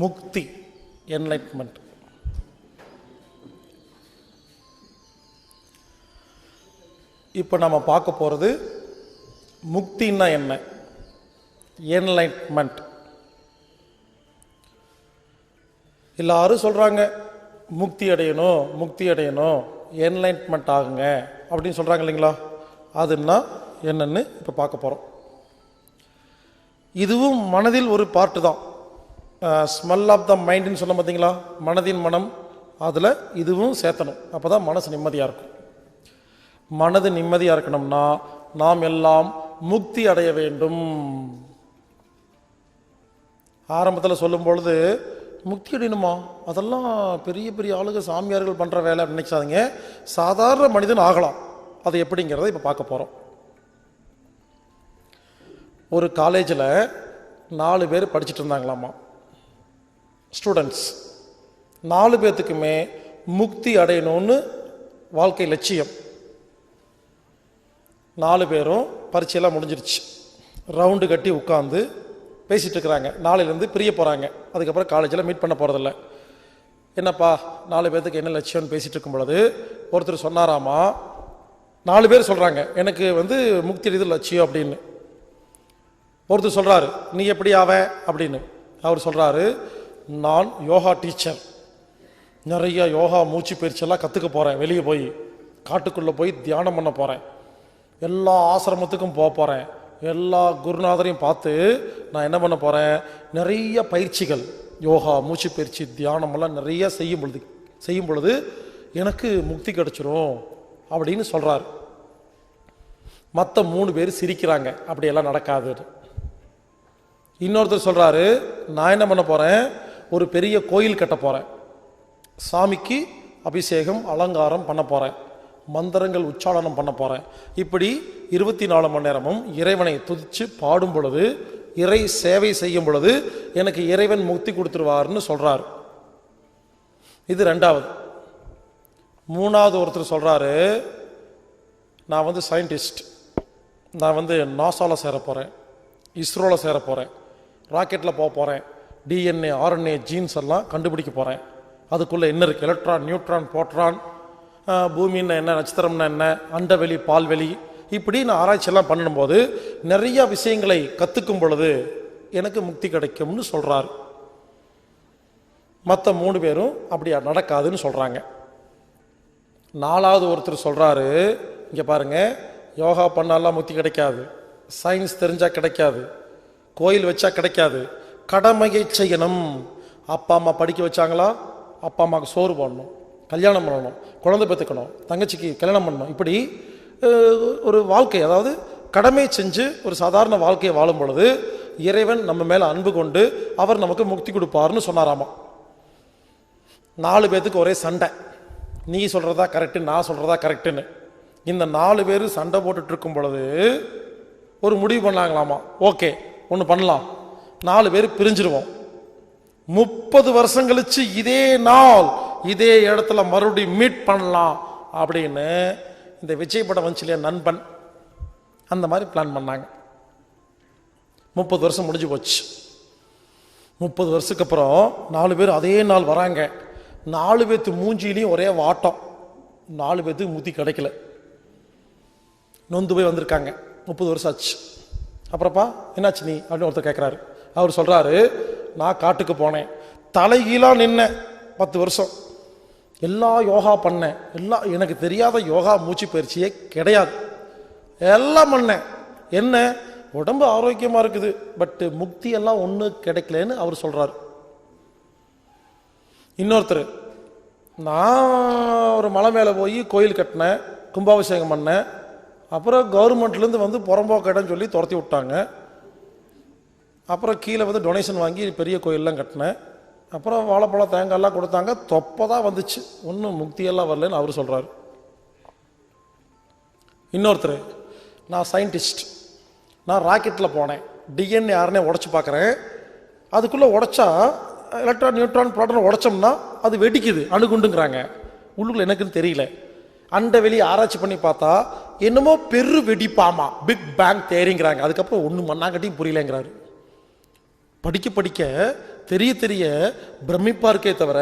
முக்தி, enlightenment. இப்போ நம்ம பார்க்க போகிறது முக்தின்னா என்ன, என்லைட்மெண்ட். எல்லாரும் சொல்கிறாங்க முக்தி அடையணும் முக்தி அடையணும், என்லைட்மெண்ட் ஆகுங்க அப்படின்னு சொல்கிறாங்க இல்லைங்களா? அதுன்னா என்னன்னு இப்போ பார்க்க போகிறோம். இதுவும் மனதில் ஒரு பார்ட்டு தான். ஸ்மெல் ஆஃப் த மைண்டுன்னு சொன்ன பார்த்தீங்களா, மனதின் மனம், அதில் இதுவும் சேர்த்தணும். அப்போ தான் மனசு நிம்மதியாக இருக்கும். மனது நிம்மதியாக இருக்கணும்னா நாம் எல்லாம் முக்தி அடைய வேண்டும். ஆரம்பத்தில் சொல்லும் பொழுது முக்தி அடையணுமா, அதெல்லாம் பெரிய பெரிய ஆளுங்க சாமியார்கள் பண்ணுற வேலை நினைச்சாதீங்க. சாதாரண மனிதன் ஆகலாம். அது எப்படிங்கிறத இப்போ பார்க்க போகிறோம். ஒரு காலேஜில் 4 பேர் படிச்சுட்டு இருந்தாங்களாமா, ஸ்டூடெண்ட்ஸ். 4 பேர்த்துக்குமே முக்தி அடையணும்னு வாழ்க்கை லட்சியம். 4 பேரும் பரீட்சையெல்லாம் முடிஞ்சிருச்சு. ரவுண்டு கட்டி உட்காந்து பேசிகிட்டு இருக்கிறாங்க. நாளையிலேருந்து பிரிய போகிறாங்க. அதுக்கப்புறம் காலேஜில் மீட் பண்ண போகிறதில்ல. என்னப்பா 4 பேர்த்துக்கு என்ன லட்சியம்னு பேசிகிட்டு இருக்கும் பொழுது ஒருத்தர் சொன்னாராமா, 4 பேர் சொல்கிறாங்க எனக்கு முக்தி அடைதல் லட்சியம் அப்படின்னு. ஒருத்தர் சொல்கிறாரு நீ எப்படி ஆவ அப்படின்னு. அவர் சொல்கிறாரு, நான் யோகா டீச்சர், நிறைய யோகா மூச்சு பயிற்சியெல்லாம் கற்றுக்க போகிறேன். வெளியே போய் காட்டுக்குள்ளே போய் தியானம் பண்ண போகிறேன். எல்லா ஆசிரமத்துக்கும் போக போகிறேன். எல்லா குருநாதரையும் பார்த்து நான் என்ன பண்ண போகிறேன், நிறைய பயிற்சிகள், யோகா மூச்சு பயிற்சி தியானமெல்லாம் நிறைய செய்யும் பொழுது எனக்கு முக்தி கிடச்சிரும் அப்படின்னு சொல்கிறார். மற்ற 3 பேர் சிரிக்கிறாங்க, அப்படியெல்லாம் நடக்காது. இன்னொருத்தர் சொல்கிறாரு, நான் என்ன பண்ண போகிறேன், ஒரு பெரிய கோயில் கட்ட போகிறேன், சாமிக்கு அபிஷேகம் அலங்காரம் பண்ண போகிறேன், மந்திரங்கள் உச்சாரணம் பண்ண போகிறேன். இப்படி 24 மணி நேரமும் இறைவனை துதித்து பாடும் பொழுது, இறை சேவை செய்யும் பொழுது எனக்கு இறைவன் முக்தி கொடுத்துருவார்னு சொல்கிறார். இது 2வது. 3வது ஒருத்தர் சொல்கிறாரு, நான் சயின்டிஸ்ட், நான் நாசாவில் சேர போகிறேன், இஸ்ரோவில் சேர போகிறேன், ராக்கெட்டில் போக போகிறேன், டிஎன்ஏ ஆர்என்ஏ ஜீன்ஸ் எல்லாம் கண்டுபிடிக்க போகிறேன். அதுக்குள்ளே என்ன இருக்குது, எலக்ட்ரான் நியூட்ரான் புரோட்டான், பூமின்னா என்ன, நட்சத்திரம்னா என்ன, அண்டவெளி பால்வெளி, இப்படி நான் ஆராய்ச்சியெல்லாம் பண்ணும்போது நிறைய விஷயங்களை கற்றுக்கும் பொழுது எனக்கு முக்தி கிடைக்கும்னு சொல்கிறார். மற்ற 3 பேரும் அப்படியா நடக்காதுன்னு சொல்கிறாங்க. 4வது ஒருத்தர் சொல்கிறாரு, இங்கே பாருங்கள், யோகா பண்ணாலாம் முக்தி கிடைக்காது, சயின்ஸ் தெரிஞ்சால் கிடைக்காது, கோயில் வச்சா கிடைக்காது, கடமையை செய்யணும். அப்பா அம்மா படிக்க வச்சாங்களா, அப்பா அம்மாவுக்கு சோறு போடணும், கல்யாணம் பண்ணணும், குழந்தை பெற்றுக்கணும், தங்கச்சிக்கு கல்யாணம் பண்ணணும். இப்படி ஒரு வாழ்க்கை, அதாவது கடமை செஞ்சு ஒரு சாதாரண வாழ்க்கையை வாழும் பொழுது இறைவன் நம்ம மேலே அன்பு கொண்டு அவர் நமக்கு முக்தி கொடுப்பார்னு சொன்னாராமா. 4 பேர்த்துக்கு ஒரே சண்டை, நீ சொல்கிறதா கரெக்டு, நான் சொல்கிறதா கரெக்டுன்னு. இந்த 4 பேர் சண்டை போட்டுட்டு இருக்கும் பொழுது ஒரு முடிவு பண்ணாங்களாமா, ஓகே ஒன்று பண்ணலாம், 4 பேர் பிரிஞ்சிருவோம், 30 வருஷம் கழிச்சு இதே நாள் இதே இடத்துல மறுபடியும் மீட் பண்ணலாம் அப்படின்னு. இந்த விஜய் படம் வந்துச்சு இல்லையா, நண்பன், அந்த மாதிரி பிளான் பண்ணாங்க. 30 வருஷம் முடிஞ்சு போச்சு. 30 வருஷத்துக்கு அப்புறம் 4 பேர் அதே நாள் வராங்க. 4 பேர்த்து மூஞ்சிலையும் ஒரே வாட்டம், 4 பேர்த்துக்கு முக்தி கிடைக்கல. நொந்து போய் வந்திருக்காங்க. 30 வருஷம் ஆச்சு. அப்புறப்பா என்னாச்சு நீ அப்படின்னு ஒருத்தர் கேட்குறாரு. அவர் சொல்கிறாரு, நான் காட்டுக்கு போனேன், தலைகீழாக நின்னேன் 10 வருஷம், எல்லா யோகா பண்ணேன், எல்லாம் எனக்கு தெரியாத யோகா மூச்சு பயிற்சியே கிடையாது, எல்லாம் பண்ணேன், என்ன உடம்பு ஆரோக்கியமாக இருக்குது, பட்டு முக்தி எல்லாம் ஒன்றும் கிடைக்கலன்னு அவர் சொல்கிறார். இன்னொருத்தர், நான் ஒரு மலை மேலே போய் கோயில் கட்டினேன், கும்பாபிஷேகம் பண்ணேன், அப்புறம் கவர்மெண்ட்லேருந்து வந்து புறம்போக்கு இடம்னு சொல்லி துரத்தி விட்டாங்க, அப்புறம் கீழே வந்து டொனேஷன் வாங்கி பெரிய கோயிலெலாம் கட்டினேன், அப்புறம் வாழைப்பழம் தேங்காயெல்லாம் கொடுத்தாங்க, தொப்பை தான் வந்துச்சு, ஒன்றும் முக்தியெல்லாம் வரலன்னு அவர் சொல்கிறார். இன்னொருத்தர், நான் சயின்டிஸ்ட், நான் ராக்கெட்டில் போனேன், டிஎன்ஏ யாருனே உடச்சி பார்க்குறேன், அதுக்குள்ளே உடச்சா எலக்ட்ரான் நியூட்ரான் ப்ரோட்டான் உடச்சோம்னா அது வெடிக்குது, அணுகுண்டுங்கிறாங்க, உள்ளுக்குள்ள எனக்குன்னு தெரியல, அண்ட வெளியே ஆராய்ச்சி பண்ணி பார்த்தா என்னமோ பெரு வெடிப்பாமா, பிக் பேங் தேரிங்கிறாங்க, அதுக்கப்புறம் ஒன்றும் மண்ணாங்கட்டியும் புரியலைங்கிறாரு. படிக்க படிக்க தெரிய தெரிய பிரமிப்பா இருக்கே தவிர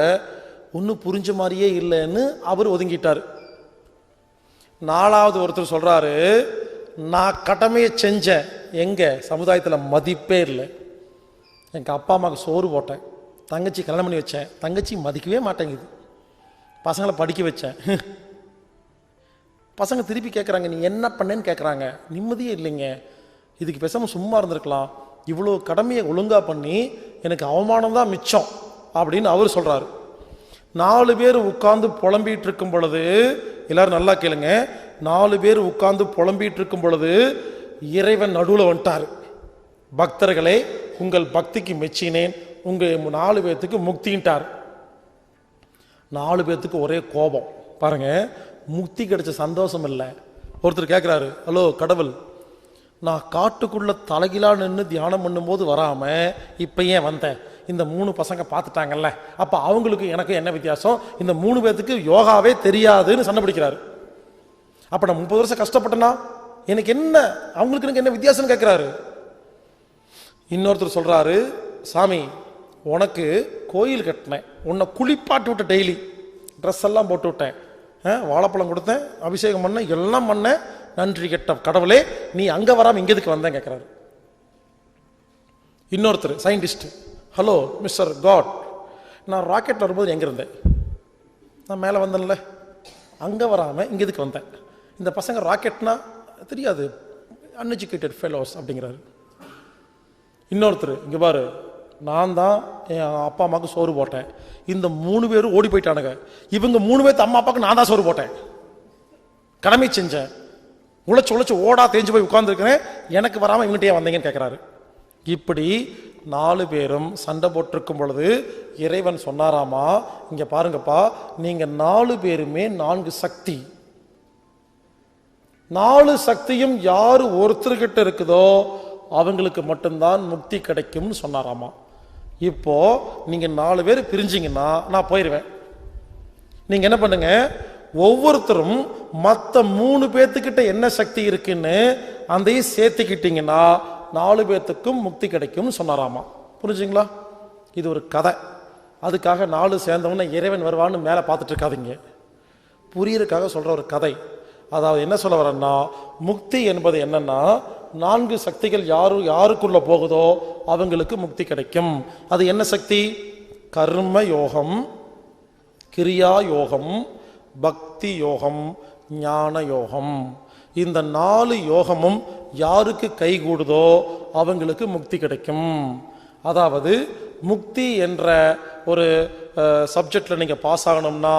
ஒன்றும் புரிஞ்ச மாதிரியே இல்லைன்னு அவர் ஒதுங்கிட்டார். 4வது ஒருத்தர் சொல்றாரு, நான் கடமையை செஞ்சேன், எங்க சமுதாயத்தில் மதிப்பே இல்லை, எங்கள் அப்பா அம்மாவுக்கு சோறு போட்டேன், தங்கச்சி கல்யாணம் பண்ணி வச்சேன், தங்கச்சி மதிக்கவே மாட்டேங்குது, பசங்களை படிக்க வச்சேன், பசங்க திருப்பி கேட்குறாங்க நீ என்ன பண்ணேன்னு கேட்குறாங்க, நிம்மதியே இல்லைங்க, இதுக்கு பேசாமல் சும்மா இருந்திருக்கலாம், இவ்வளோ கடமையை ஒழுங்காக பண்ணி எனக்கு அவமானம் தான் மிச்சம் அப்படின்னு அவர் சொல்கிறாரு. 4 பேர் உட்கார்ந்து புலம்பிட்டு இருக்கும் பொழுது, எல்லாரும் நல்லா கேளுங்க, 4 பேர் உட்கார்ந்து புலம்பிட்டு இருக்கும் பொழுது இறைவன் நடுவில் வந்துட்டார். பக்தர்களே, உங்கள் பக்திக்கு மெச்சினேன், உங்கள் 4 பேர்த்துக்கு முக்தின்ட்டார். 4 பேர்த்துக்கு ஒரே கோபம் பாருங்க, முக்தி கிடைச்ச சந்தோஷம் இல்லை. ஒருத்தர் கேட்குறாரு, ஹலோ கடவுள், நான் காட்டுக்குள்ள தலைகிலா நின்று தியானம் பண்ணும்போது வராம இப்ப ஏன் வந்தேன், இந்த 3 பசங்க பார்த்துட்டாங்கல்ல, அப்ப அவங்களுக்கு எனக்கு என்ன வித்தியாசம், இந்த 3 பேர்த்துக்கு யோகாவே தெரியாதுன்னு சண்டை பிடிக்கிறாரு. அப்ப நான் 30 வருஷம் கஷ்டப்பட்டேன்னா எனக்கு என்ன, அவங்களுக்கு எனக்கு என்ன வித்தியாசம்னு கேட்கிறாரு. இன்னொருத்தர் சொல்றாரு, சாமி உனக்கு கோயில் கட்டினேன், உன்னை குளிப்பாட்டி விட்ட, டெய்லி ட்ரெஸ் எல்லாம் போட்டு விட்டேன், வாழைப்பழம் கொடுத்தேன், அபிஷேகம் பண்ண, எல்லாம் பண்ண, நன்றி கெட்ட கடவுளே, நீ அங்க வராம இங்க எதுக்கு வந்தேன் கேட்கிறாரு. இன்னொருத்தர் சயின்டிஸ்ட், ஹலோ மிஸ்டர் காட், நான் ராக்கெட்ல வரும்போது எங்க இருந்தேன், நான் மேலே வந்தேன்ல, அங்க வராம இங்க எதுக்கு வந்தேன், இந்த பசங்க ராக்கெட்னா தெரியாது, அன்எஜுகேட்டட் ஃபெலோஸ் அப்படிங்கிறாரு. இன்னொருத்தர், இங்க பாரு, நான் தான் என் அப்பா அம்மாவுக்கு சோறு போட்டேன், இந்த 3 பேரும் ஓடி போயிட்டானுங்க, இவங்க 3 பேர்த்து அம்மா அப்பாவுக்கு நான் தான் சோறு போட்டேன், கடமை செஞ்சேன், உழைச்சு உழைச்சு ஓடா தேஞ்சு போய் உட்கார்ந்துருக்கிறேன், எனக்கு வராமல் இவங்கிட்டே வந்தீங்கன்னு கேட்குறாரு. இப்படி 4 பேரும் சண்டை போட்டிருக்கும் பொழுது இறைவன் சொன்னாராமா, இங்க பாருங்கப்பா, நீங்க 4 பேருமே 4 சக்தி, 4 சக்தியும் யாரு ஒருத்தர்கிட்ட இருக்குதோ அவங்களுக்கு மட்டும்தான் முக்தி கிடைக்கும்னு சொன்னாராமா. இப்போ நீங்க 4 பேர் பிரிஞ்சிங்கன்னா நான் போயிடுவேன், நீங்க என்ன பண்ணுங்க, ஒவ்வொருத்தரும் மற்ற 3 பேர்த்துக்கிட்ட என்ன சக்தி இருக்குன்னு அதையும் சேர்த்துக்கிட்டீங்கன்னா 4 பேர்த்துக்கும் முக்தி கிடைக்கும்னு சொன்னாராமா. புரிஞ்சுங்களா? இது ஒரு கதை, அதுக்காக 4 சேர்ந்தவன இறைவன் வருவான்னு மேலே பார்த்துட்டு இருக்காதீங்க, புரியறதுக்காக சொல்ற ஒரு கதை. அதாவது என்ன சொல்ல வரேன்னா, முக்தி என்பது என்னன்னா, 4 சக்திகள் யாருக்குள்ள போகுதோ அவங்களுக்கு முக்தி கிடைக்கும். அது என்ன சக்தி? கர்ம யோகம், கிரியா யோகம், பக்தி யோகம், ஞான யோகம். இந்த 4 யோகமும் யாருக்கு கைகூடுதோ அவங்களுக்கு முக்தி கிடைக்கும். அதாவது முக்தி என்ற ஒரு சப்ஜெக்ட்ல நீங்க பாஸ் ஆகணும்னா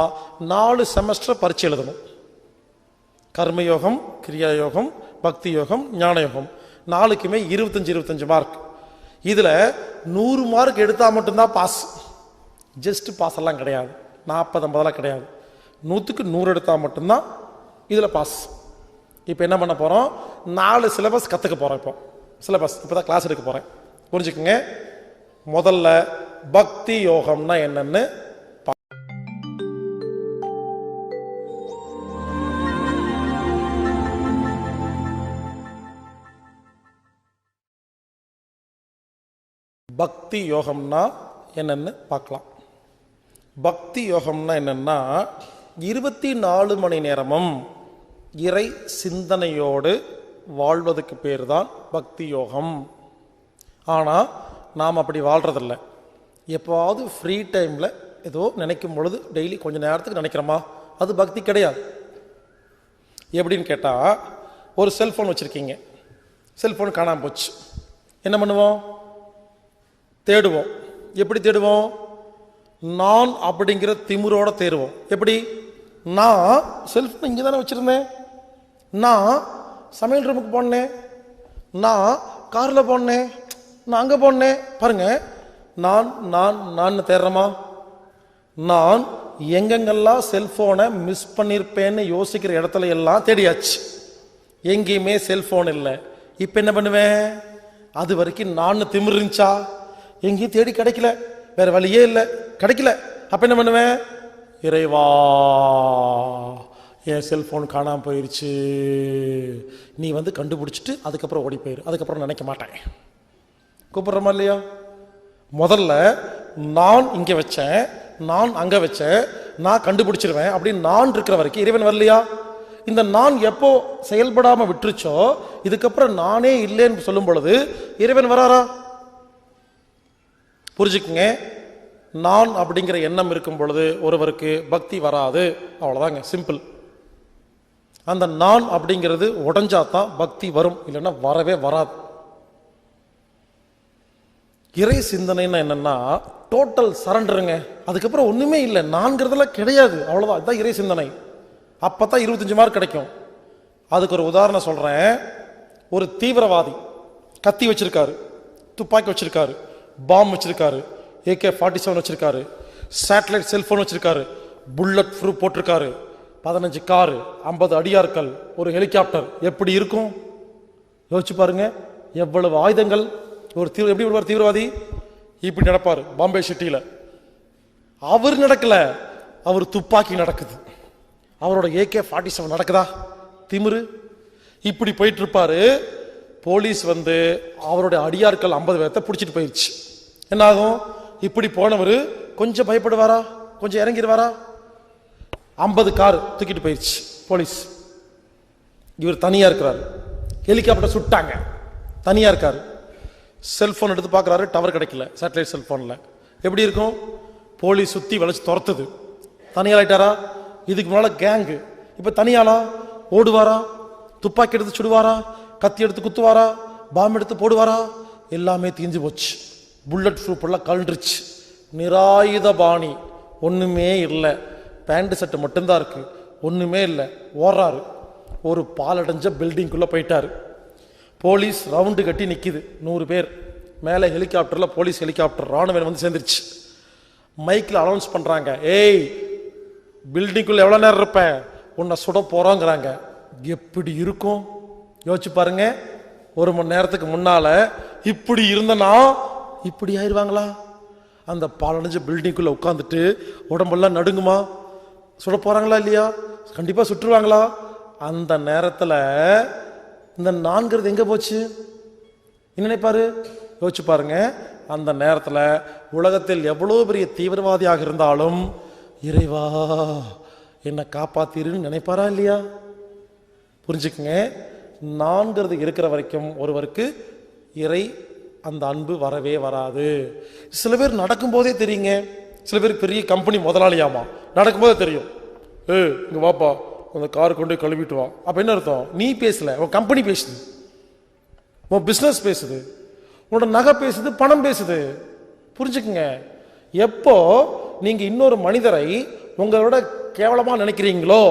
4 செமஸ்டர் பரீட்சை எழுதணும். கர்மயோகம், கிரியா யோகம், பக்தி யோகம், ஞான யோகம், 4க்குமே 25 மார்க். இதுல 100 மார்க் எடுத்தா மட்டும்தான் பாஸ், ஜஸ்ட் பாஸ் எல்லாம் கிடையாது, 40-50 கிடையாது, 100க்கு 100 எடுத்தா மட்டும்தான் இதுல பாஸ். இப்போ என்ன பண்ண போறோம், 4 சிலபஸ் கத்துக்க போறோம். இப்போ சிலபஸ் இப்பதான் கிளாஸ் எடுக்க போறேன், புரிஞ்சுக்குங்க. முதல்ல பக்தி யோகம்னா என்னன்னு பக்தி யோகம்னா என்னன்னு பார்க்கலாம். பக்தி யோகம்னா என்னன்னா 24 மணி நேரமும் இறை சிந்தனையோடு வாழ்வதுக்கு பேர் தான் பக்தி யோகம். ஆனால் நாம் அப்படி வாழ்கிறதில்ல. எப்போவாவது ஃப்ரீ டைமில் ஏதோ நினைக்கும் பொழுது டெய்லி கொஞ்சம் நேரத்துக்கு நினைக்கிறோமா, அது பக்தி கிடையாது. எப்படின்னு கேட்டால், ஒரு செல்ஃபோன் வச்சுருக்கீங்க, செல்ஃபோன் காணாமல் போச்சு. என்ன பண்ணுவோம்? தேடுவோம். எப்படி தேடுவோம்? நான் அப்படிங்கிற திமிரோட தேடுவோம். எப்படி? நான் செல்ஃபோன் இங்கே தானே வச்சுருந்தேன், நான் சமையல் ரூமுக்கு போனேன், நான் காரில் போனேன், நான் அங்கே போனேன். பாருங்க, நான் நான் நான் தேடுறோமா? நான் எங்கெங்கெல்லாம் செல்ஃபோனை மிஸ் பண்ணியிருப்பேன்னு யோசிக்கிற இடத்துல எல்லாம் தேடியாச்சு, எங்கேயுமே செல்ஃபோன் இல்லை. இப்போ என்ன பண்ணுவேன்? அது வரைக்கும் நான் திமிர் இருந்துச்சா? எங்கேயும் தேடி கிடைக்கல, வேற வழியே இல்லை, கிடைக்கல. அப்போ என்ன பண்ணுவேன்? இறைவா, என் செல்ஃபோன் காணாமல் போயிடுச்சு, நீ வந்து கண்டுபிடிச்சிட்டு அதுக்கப்புறம் ஓடி போயிரு, அதுக்கப்புறம் நினைக்க மாட்டேன். கூப்பிட்றமா இல்லையா? முதல்ல நான் இங்கே வச்சேன், நான் அங்கே வச்சேன், நான் கண்டுபிடிச்சிருவேன் அப்படின்னு நான் இருக்கிற வரைக்கும் இறைவன் வரலையா? இந்த நான் எப்போ செயல்படாமல் விட்டுருச்சோ, இதுக்கப்புறம் நானே இல்லைன்னு சொல்லும் பொழுது இறைவன் வராரா? புரிஞ்சுக்குங்க, நான் அப்படிங்கிற எண்ணம் இருக்கும் பொழுது ஒருவருக்கு பக்தி வராது. அவ்வளோதாங்க, சிம்பிள். அந்த நான் அப்படிங்கிறது உடஞ்சாதான் பக்தி வரும், இல்லைன்னா வரவே வராது. இறை சிந்தனைன்னா என்னன்னா டோட்டல் சரண்டருங்க. அதுக்கப்புறம் ஒண்ணுமே இல்லை, நான்கிறதுலாம் கிடையாது, அவ்வளோதான். இதுதான் இறை சிந்தனை. அப்பதான் 25 மார்க் கிடைக்கும். அதுக்கு ஒரு உதாரணம் சொல்றேன். ஒரு தீவிரவாதி கத்தி வச்சிருக்காரு, துப்பாக்கி வச்சிருக்காரு, பாம் வச்சிருக்காரு, AK-47 வச்சிருக்காரு, சேட்டலைட் செல்போன் வச்சிருக்காரு, புல்லட் ப்ரூஃப் போட்டிருக்காரு, 15 காரு, 50 அடியாட்கள், ஒரு ஹெலிகாப்டர். எப்படி இருக்கும் யோசிச்சு பாருங்க. எவ்வளவு ஆயுதங்கள். எப்படி ஒரு தீவிரவாதி இப்படி நடப்பாரு பாம்பே சிட்டியில. அவர் நடக்கல, அவர் துப்பாக்கி நடக்குது, அவரோட AK-47 நடக்குதா? திமிரு. இப்படி போயிட்டு இருப்பாரு. போலீஸ் வந்து அவருடைய அடியாட்கள் 50 பேர்த்த பிடிச்சிட்டு போயிடுச்சு. என்ன ஆகும்? இப்படி போனவர் கொஞ்சம் பயப்படுவாரா? கொஞ்சம் இறங்கிடுவாரா? 50 கார் தூக்கிட்டு போயிடுச்சு போலீஸ். இவர் தனியா இருக்கிறாரு, ஹெலிகாப்டர் சுட்டாங்க, தனியா இருக்காரு. செல்போன் எடுத்து பார்க்குறாரு, டவர் கிடைக்கல சேட்டலைட் செல்போன்ல. எப்படி இருக்கும்? போலீஸ் சுற்றி வளைச்சு துரத்துது. தனியாளாயிட்டாரா? இதுக்கு முன்னால கேங்கு, இப்போ தனியாளா? ஓடுவாரா? துப்பாக்கி எடுத்து சுடுவாரா? கத்தி எடுத்து குத்துவாரா? பாம்பு எடுத்து போடுவாரா? எல்லாமே தீஞ்சு போச்சு. புல்லட் ப்ரூஃப் எல்லாம் கழண்டுருச்சு. நிராயுத பாணி, ஒன்றுமே இல்லை, பேண்ட் செட்டு மட்டும்தான் இருக்கு, ஒன்றுமே இல்லை. ஓடுறாரு. ஒரு பாலடைஞ்ச பில்டிங்குள்ளே போயிட்டாரு. போலீஸ் ரவுண்டு கட்டி நிற்கிது, 100 பேர் மேலே. ஹெலிகாப்டரில் போலீஸ் ஹெலிகாப்டர் ராணுவம் வந்து சேர்ந்துருச்சு. மைக்கில் அனௌன்ஸ் பண்ணுறாங்க, ஏய் பில்டிங்குள்ளே எவ்வளோ நேரம் இருப்பேன், உன்னை சுட போகிறோங்கிறாங்க. எப்படி இருக்கும் யோசிச்சு பாருங்க. 1 மணி நேரத்துக்கு முன்னால் இப்படி இருந்தனா இப்படி ஆயிடுவாங்களா? அந்த பாலடைஞ்ச பில்டிங்குள்ளே உட்காந்துட்டு உடம்பெல்லாம் நடுங்குமா? சுட போகிறாங்களா இல்லையா? கண்டிப்பாக சுட்டுருவாங்களா? அந்த நேரத்தில் இந்த நான்கிறது எங்கே போச்சு? என்ன நினைப்பாரு? யோசிச்சு பாருங்க. அந்த நேரத்தில் உலகத்தில் எவ்வளோ பெரிய தீவிரவாதியாக இருந்தாலும் இறைவா என்னை காப்பாத்திருன்னு நினைப்பாரா இல்லையா? புரிஞ்சுக்குங்க, நான்கிறது இருக்கிற வரைக்கும் ஒருவருக்கு இறை அந்த அன்பு வரவே வராது. சில பேர் நடக்கும்போதே தெரியுங்க. சில பேர் பெரிய கம்பெனி முதலாளியாமா, நடக்கும்போதே தெரியும். இங்கே வாப்பா, அந்த கார் கொண்டு கழுவிட்டு வா. அப்போ என்ன அர்த்தம்? நீ பேசல, உன் கம்பெனி பேசுது, உன் பிஸ்னஸ் பேசுது, உன்னோட நகை பேசுது, பணம் பேசுது. புரிஞ்சுக்குங்க, எப்போ நீங்க இன்னொரு மனிதரை உங்களோட கேவலமா நினைக்கிறீங்களோ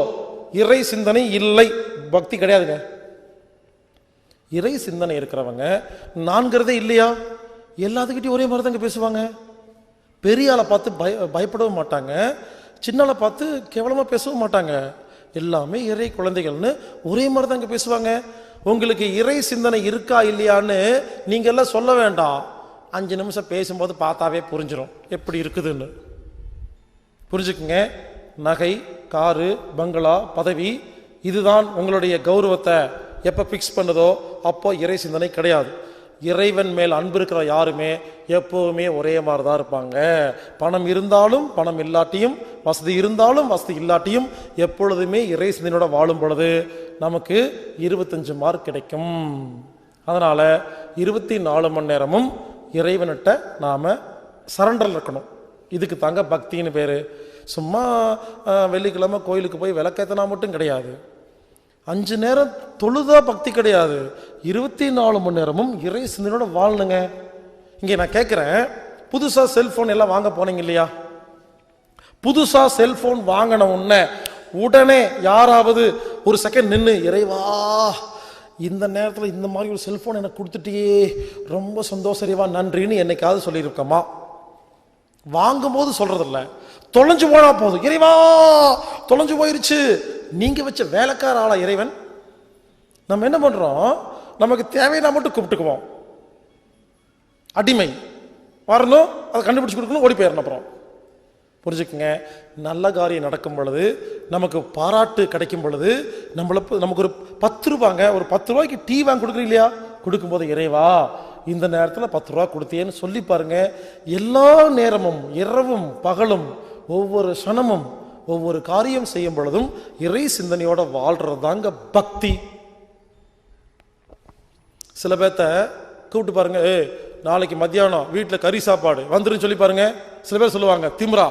இறை சிந்தனை இல்லை, பக்தி கிடையாதுங்க. இறை சிந்தனை இருக்கிறவங்க நான்கிறதே இல்லையா, எல்லாத்துக்கிட்டையும் ஒரே மாதிரி தாங்க பேசுவாங்க. பெரிய ஆளை பார்த்து பயப்படவும் மாட்டாங்க, சின்ன ஆளை பார்த்து கேவலமா பேசவும் மாட்டாங்க. எல்லாமே இறை குழந்தைகள்னு ஒரே மாதிரி தாங்க பேசுவாங்க. உங்களுக்கு இறை சிந்தனை இருக்கா இல்லையான்னு நீங்க எல்லாம் சொல்ல வேண்டாம். 5 நிமிஷம் பேசும்போது பார்த்தாவே புரிஞ்சிடும் எப்படி இருக்குதுன்னு. புரிஞ்சுக்குங்க, நகை, காரு, பங்களா, பதவி, இதுதான் உங்களுடைய கௌரவத்தை எப்போ ஃபிக்ஸ் பண்ணுதோ அப்போ இறை சிந்தனை கிடையாது. இறைவன் மேல் அன்பு இருக்கிற யாருமே எப்போவுமே ஒரே மாதிரி தான் இருப்பாங்க. பணம் இருந்தாலும் பணம் இல்லாட்டியும், வசதி இருந்தாலும் வசதி இல்லாட்டியும் எப்பொழுதுமே இறை சிந்தனையோட வாழும் பொழுது நமக்கு 25 மார்க் கிடைக்கும். அதனால 24 மணி நேரமும் இறைவன்கிட்ட நாம சரண்டர் இருக்கணும். இதுக்கு தாங்க பக்தின்னு பேரு. சும்மா வெள்ளிக்கிழமை கோயிலுக்கு போய் விளக்கேத்தனா மட்டும் கிடையாது. 5 நேரம் தொழுதா பக்தி கிடையாது. 24 மணி நேரமும் இறை சிந்தனையோட வாழணுங்க. இங்கே நான் கேட்கிறேன், புதுசா செல்போன் எல்லாம் வாங்க போனீங்க இல்லையா? புதுசா செல்போன் வாங்கின உடனே யாராவது ஒரு செகண்ட் நின்று, இறைவா இந்த நேரத்தில் இந்த மாதிரி ஒரு செல்போன் எனக்கு கொடுத்துட்டியே, ரொம்ப சந்தோஷம் இறைவா, நன்றின்னு என்னைக்காவது சொல்லியிருக்கோமா? வாங்கும்போது சொல்றதில்ல, தொலைஞ்சு போனா போதும், இறைவா தொலைஞ்சு போயிருச்சு. நீங்க வச்ச வேலைக்கார ஆளா இறைவன்? நம்ம என்ன பண்றோம், நமக்கு தேவையான மட்டும் கூப்பிட்டுக்குவோம். அடிமை வரணும், அதை கண்டுபிடிச்சு கொடுக்கணும், ஓடி போயிடணும். அப்புறம் புரிஞ்சுக்குங்க, நல்ல காரியம் நடக்கும் பொழுது, நமக்கு பாராட்டு கிடைக்கும் பொழுது, நமக்கு ஒரு 10 ரூபாங்க, ஒரு 10 ரூபாய்க்கு டீ வாங்கி கொடுக்குறீங்க இல்லையா? கொடுக்கும்போது இறைவா இந்த நேரத்தில் 10 ரூபா கொடுத்தேன்னு சொல்லி பாருங்க. எல்லா நேரமும் இரவும் பகலும் ஒவ்வொரு சனமும் ஒவ்வொரு காரியம் செய்யும் பொழுதும் இறை சிந்தனையோட வாழ்றது தாங்க பக்தி. சில பேர்த்த கூப்பிட்டு பாருங்க, நாளைக்கு மத்தியானம் வீட்டில் கறி சாப்பாடு வந்துருன்னு சொல்லி பாருங்க. சில பேர் சொல்லுவாங்க திமிரா,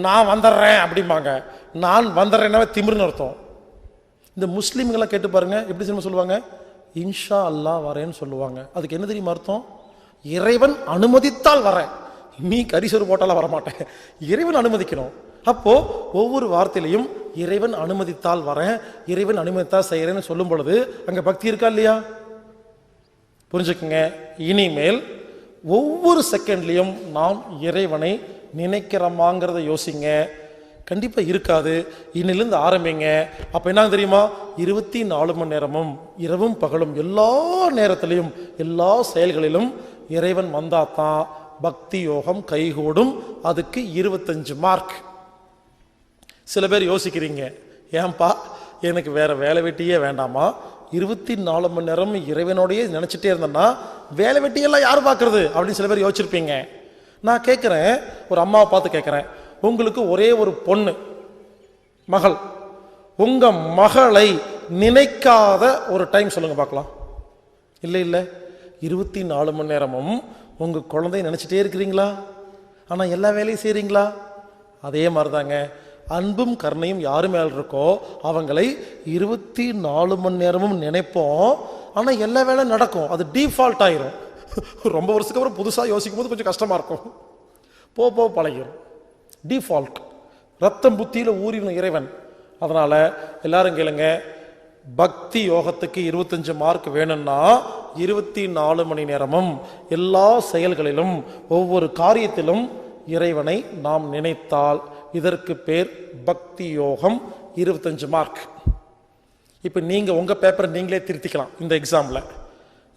நான் வந்துடுறேன் அப்படிம்பாங்க. நான் வந்துடுறேன்னாவே திமிருன்னு அர்த்தம். இந்த முஸ்லீம்களை கேட்டு பாருங்க, எப்படி சொல்லுவாங்க, இன்ஷா அல்லா வரேன்னு சொல்லுவாங்க. அதுக்கு என்ன தெரியுமா அர்த்தம்? இறைவன் அனுமதித்தால் வரேன், நீ கரிசோறு போட்டாலும் வரமாட்டேன், இறைவன் அனுமதிக்கணும். அப்போ ஒவ்வொரு வார்த்தையிலையும் இறைவன் அனுமதித்தால் வரேன், இறைவன் அனுமதித்தால் செய்யறேன்னு சொல்லும் பொழுது அங்க பக்தி இருக்கா இல்லையா? புரிஞ்சுக்குங்க, இனிமேல் ஒவ்வொரு செகண்ட்லையும் நாம் இறைவனை நினைக்கிறோமாங்கிறத யோசிங்க. கண்டிப்பா இருக்காது. இன்னிலிருந்து ஆரம்பிங்க. அப்ப என்ன தெரியுமா, 24 மணி நேரமும் இரவும் பகலும் எல்லா நேரத்திலையும் எல்லா செயல்களிலும் இறைவன் வந்தாதான் பக்தி யோகம் கைகூடும். அதுக்கு 25 மார்க். சில பேர் யோசிக்கிறீங்க, ஏன்பா எனக்கு வேற வேலை வெட்டியே வேண்டாமா, 24 மணி நேரம் இறைவனோடையே நினைச்சிட்டே இருந்தேன்னா வேலை வெட்டியெல்லாம் யார் பார்க்கறது அப்படின்னு சில பேர் யோசிச்சிருப்பீங்க. நான் கேட்கிறேன், ஒரு அம்மாவை பார்த்து கேட்கிறேன், உங்களுக்கு ஒரே ஒரு பொண்ணு மகள், உங்க மகளை நினைக்காத ஒரு டைம் சொல்லுங்க பார்க்கலாம். இல்ல 24 மணி நேரமும் உங்க குழந்தைய நினைச்சிட்டே இருக்கிறீங்களா? ஆனா எல்லா வேலையும் செய்றீங்களா? அதே மாதிரிதாங்க, அன்பும் கருணையும் யாரு மேல இருக்கோ அவங்களை 24 மணி நேரமும் நினைப்போம். ஆனா எல்லா வேலையும் நடக்கும், அது டிஃபால்ட் ஆயிரும். ரொம்ப வருஷத்துக்கு அப்புறம் புதுசா யோசிக்கும் போது கொஞ்சம் கஷ்டமா இருக்கும், போ பழகிரும். டிஃபால்ட் ரத்தம் புத்தியில ஊறின இறைவன். அதனால எல்லாரும் கேளுங்க, பக்தி யோகத்துக்கு 25 மார்க் வேணும்னா 24 மணி நேரமும் எல்லா செயல்களிலும் ஒவ்வொரு காரியத்திலும் இறைவனை நாம் நினைத்தால் இதற்கு பேர் பக்தி யோகம். 25 மார்க். இப்ப நீங்க உங்க பேப்பரை நீங்களே திருத்திக்கலாம். இந்த எக்ஸாம்ல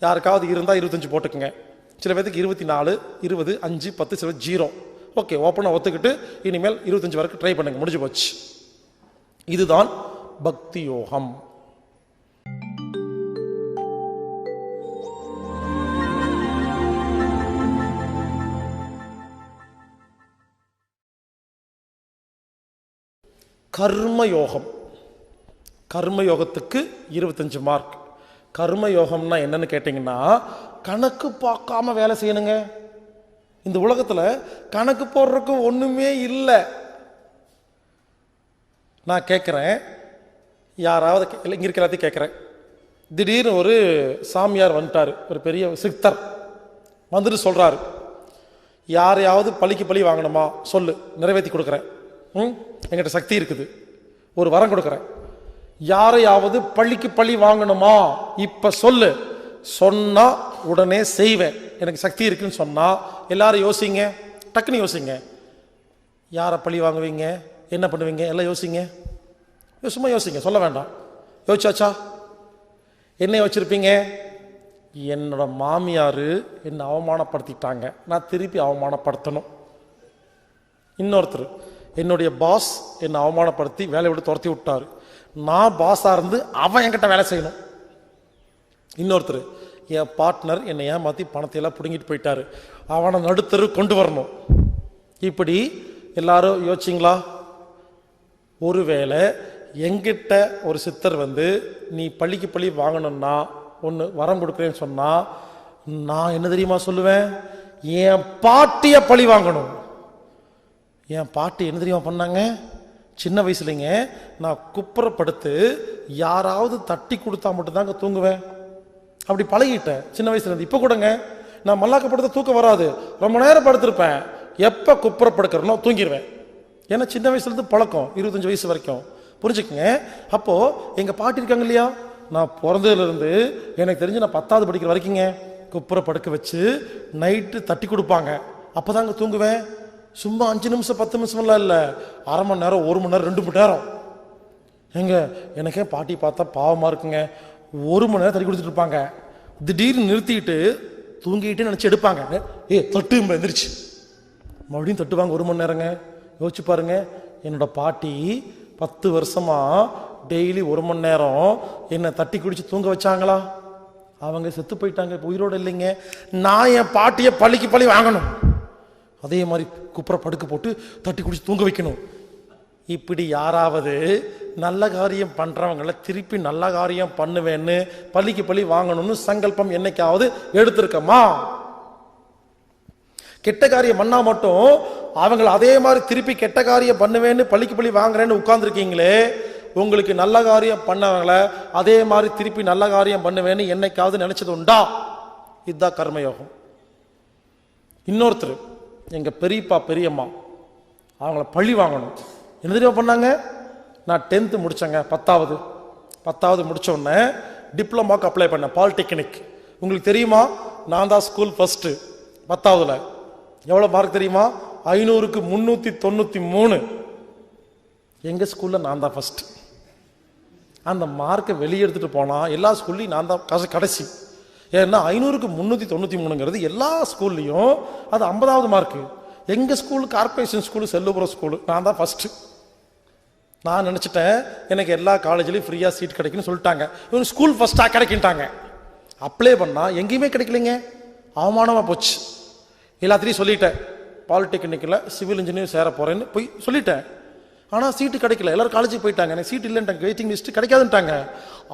யாருக்காவது இருந்தா 25 போட்டுக்குங்க. சில பேருக்கு 24, 20, 5, 10, சில 0. ஓகே, ஓப்பனா ஒத்துக்கிட்டு இனிமேல் 25 வரைக்கும் ட்ரை பண்ணுங்க, முடிஞ்சு போச்சு. இதுதான் பக்தி யோகம். கர்மயோகம். கர்மயோகத்துக்கு 25 மார்க். கர்மயோகம்னா என்னன்னு கேட்டீங்கன்னா, கணக்கு பார்க்காம வேலை செய்யணுங்க. இந்த உலகத்துல கணக்கு போடுறதுக்கு ஒண்ணுமே இல்லை. நான் கேட்கிறேன், யாராவது இங்க இருக்கிற எல்லாத்தையும் கேட்கிறேன், திடீர்னு ஒரு சாமியார் வந்துட்டாரு, ஒரு பெரிய சித்தர் வந்துட்டு சொல்றாரு, யாரையாவது பழிக்கு பழி வாங்கணுமா சொல்லு, நிறைவேற்றி கொடுக்குறேன், என்கிட்ட சக்தி இருக்குது, ஒரு வரம் கொடுக்குறேன். யாரையாவது பழிக்கு பழி வாங்கணுமா இப்ப சொல்லு, சொன்னா உடனே செய்வேன், எனக்கு சக்தி இருக்குன்னு சொன்னா. எல்லாரும் யோசிங்க, டக்குன்னு யோசிங்க, யாரை பழி வாங்குவீங்க, என்ன பண்ணுவீங்க, எல்லாம் யோசிங்க. சும்மா யோசிங்க, சொல்ல வேண்டாம். யோசிச்சாச்சா? என்ன யோசிச்சிருப்பீங்க? என்னோட மாமியாரு என்னை அவமானப்படுத்திட்டாங்க, நான் திருப்பி அவமானப்படுத்தணும். இன்னொருத்தர், என்னுடைய பாஸ் என்னை அவமானப்படுத்தி வேலையை விட்டு துரத்தி விட்டாரு, நான் பாஸா இருந்து அவன் என்கிட்ட வேலை செய்யணும். இன்னொருத்தர், என் பார்ட்னர் என்னை ஏமாத்தி பணத்தை எல்லாம் பிடுங்கிட்டு போயிட்டாரு, அவனை நடுத்தரு கொண்டு வரணும். இப்படி எல்லாரும் யோசிச்சிங்களா? ஒருவேளை எங்கிட்ட ஒரு சித்தர் வந்து நீ பள்ளிக்கு பள்ளி வாங்கணும்னா ஒன்று வரம் கொடுக்குறேன்னு சொன்னா நான் என்ன தெரியுமா சொல்லுவேன், என் பாட்டிய பழி வாங்கணும். என் பாட்டி என்ன தெரியுமா பண்ணாங்க, சின்ன வயசுலங்க நான் குப்புறப்படுத்து யாராவது தட்டி கொடுத்தா மட்டும்தாங்க தூங்குவேன். அப்படி பழகிட்டேன் சின்ன வயசுல இருந்து. இப்போ கூடங்க நான் மல்லாக்கப்படுத்த தூக்கம் வராது, ரொம்ப நேரம் படுத்திருப்பேன். எப்போ குப்புறப்படுக்கிறனோ தூங்கிடுவேன். ஏன்னா சின்ன வயசுலேருந்து பழக்கம், 25 வயசு வரைக்கும். புரிஞ்சுக்குங்க. அப்போ எங்க பாட்டி இருக்காங்க இல்லையா, நான் பிறந்ததுலேருந்து எனக்கு தெரிஞ்சு நான் 10வது படிக்கிற வரைக்குங்க குப்புற படுக்க வச்சு நைட்டு தட்டி கொடுப்பாங்க. அப்போதாங்க தூங்குவேன். சும்மா 5 நிமிஷம் 10 நிமிஷம்லாம் இல்லை, அரை மணி நேரம் 1 மணி நேரம் 2 மணி நேரம். எங்க எனக்கே பாட்டி பார்த்தா பாவமாக இருக்குங்க. 1 மணி நேரம் தட்டி கொடுத்துட்டு இருப்பாங்க. திடீர்னு நிறுத்திட்டு தூங்கிட்டு நினச்சி எடுப்பாங்க. தட்டு எந்திரிச்சு மறுபடியும் தட்டுவாங்க 1 மணி நேரங்க. யோசிச்சு பாருங்க, என்னோட பாட்டி 10 வருஷமா டெய்லி 1 மணி நேரம் என்னை தட்டி குடிச்சு தூங்க வச்சாங்களா? அவங்க செத்து போயிட்டாங்க, உயிரோடு இல்லைங்க. நான் என் பாட்டியை பள்ளிக்கு பள்ளி வாங்கணும், அதே மாதிரி குப்புற படுக்க போட்டு தட்டி குடிச்சு தூங்க வைக்கணும். இப்படி யாராவது நல்ல காரியம் பண்றவங்கள திருப்பி நல்ல காரியம் பண்ணுவேன்னு பள்ளிக்கு பள்ளி வாங்கணும்னு சங்கல்பம் என்னைக்காவது எடுத்திருக்கமா? கெட்ட காரியம் பண்ணா மட்டும் அவங்கள அதே மாதிரி திருப்பி கெட்ட காரியம் பண்ணுவேன்னு பள்ளிக்கு பள்ளி வாங்குறேன்னு உட்கார்ந்துருக்கீங்களே, உங்களுக்கு நல்ல காரியம் பண்ணவங்கள அதே மாதிரி திருப்பி நல்ல காரியம் பண்ணுவேன்னு என்னைக்காவது நினைச்சது உண்டா? இதுதான் கர்மயோகம். இன்னொருத்தர் எங்க பெரியப்பா பெரியம்மா, அவங்கள பழி வாங்கணும். என்ன தெரியுமா பண்ணாங்க, நான் 10th முடிச்சேங்க, 10வது முடிச்ச உடனே டிப்ளமாக்கு அப்ளை பண்ணேன், பாலிடெக்னிக். உங்களுக்கு தெரியுமா, நான் தான் ஸ்கூல் ஃபர்ஸ்ட். 10வதுல எவ்வளவு மார்க் தெரியுமா, 500க்கு 393. எங்க ஸ்கூல்ல நான் தான் ஃபர்ஸ்ட். அந்த மார்க்கை வெளியே எடுத்துட்டு போனா எல்லா ஸ்கூல்லையும் நான் தான் கடைசி. ஏன்னா 500க்கு 393ங்கிறது எல்லா ஸ்கூல்லையும் அது 50வது மார்க்கு. எங்க school corporation school, Sellupuram school, நான் தான் ஃபர்ஸ்ட். நான் நினைச்சிட்டேன் எனக்கு எல்லா காலேஜ்லயும் ஃப்ரீயா சீட் கிடைக்குன்னு சொல்லிட்டாங்க. இவங்க ஸ்கூல் ஃபர்ஸ்டா கிடைக்கிட்டாங்க. அப்ளை பண்ணா எங்கேயுமே கிடைக்கலைங்க, அவமானமா போச்சு. எல்லாத்திலையும் சொல்லிட்டேன், பாலிடெக்னிக்கில் சிவில் இன்ஜினியர் சேர போறேன்னு போய் சொல்லிட்டேன். ஆனா சீட்டு கிடைக்கல, எல்லாரும் காலேஜுக்கு போயிட்டாங்க, எனக்கு சீட் இல்லைன்ட்டாங்க, வெயிட்டிங் லிஸ்ட் கிடைக்காதுன்ட்டாங்க.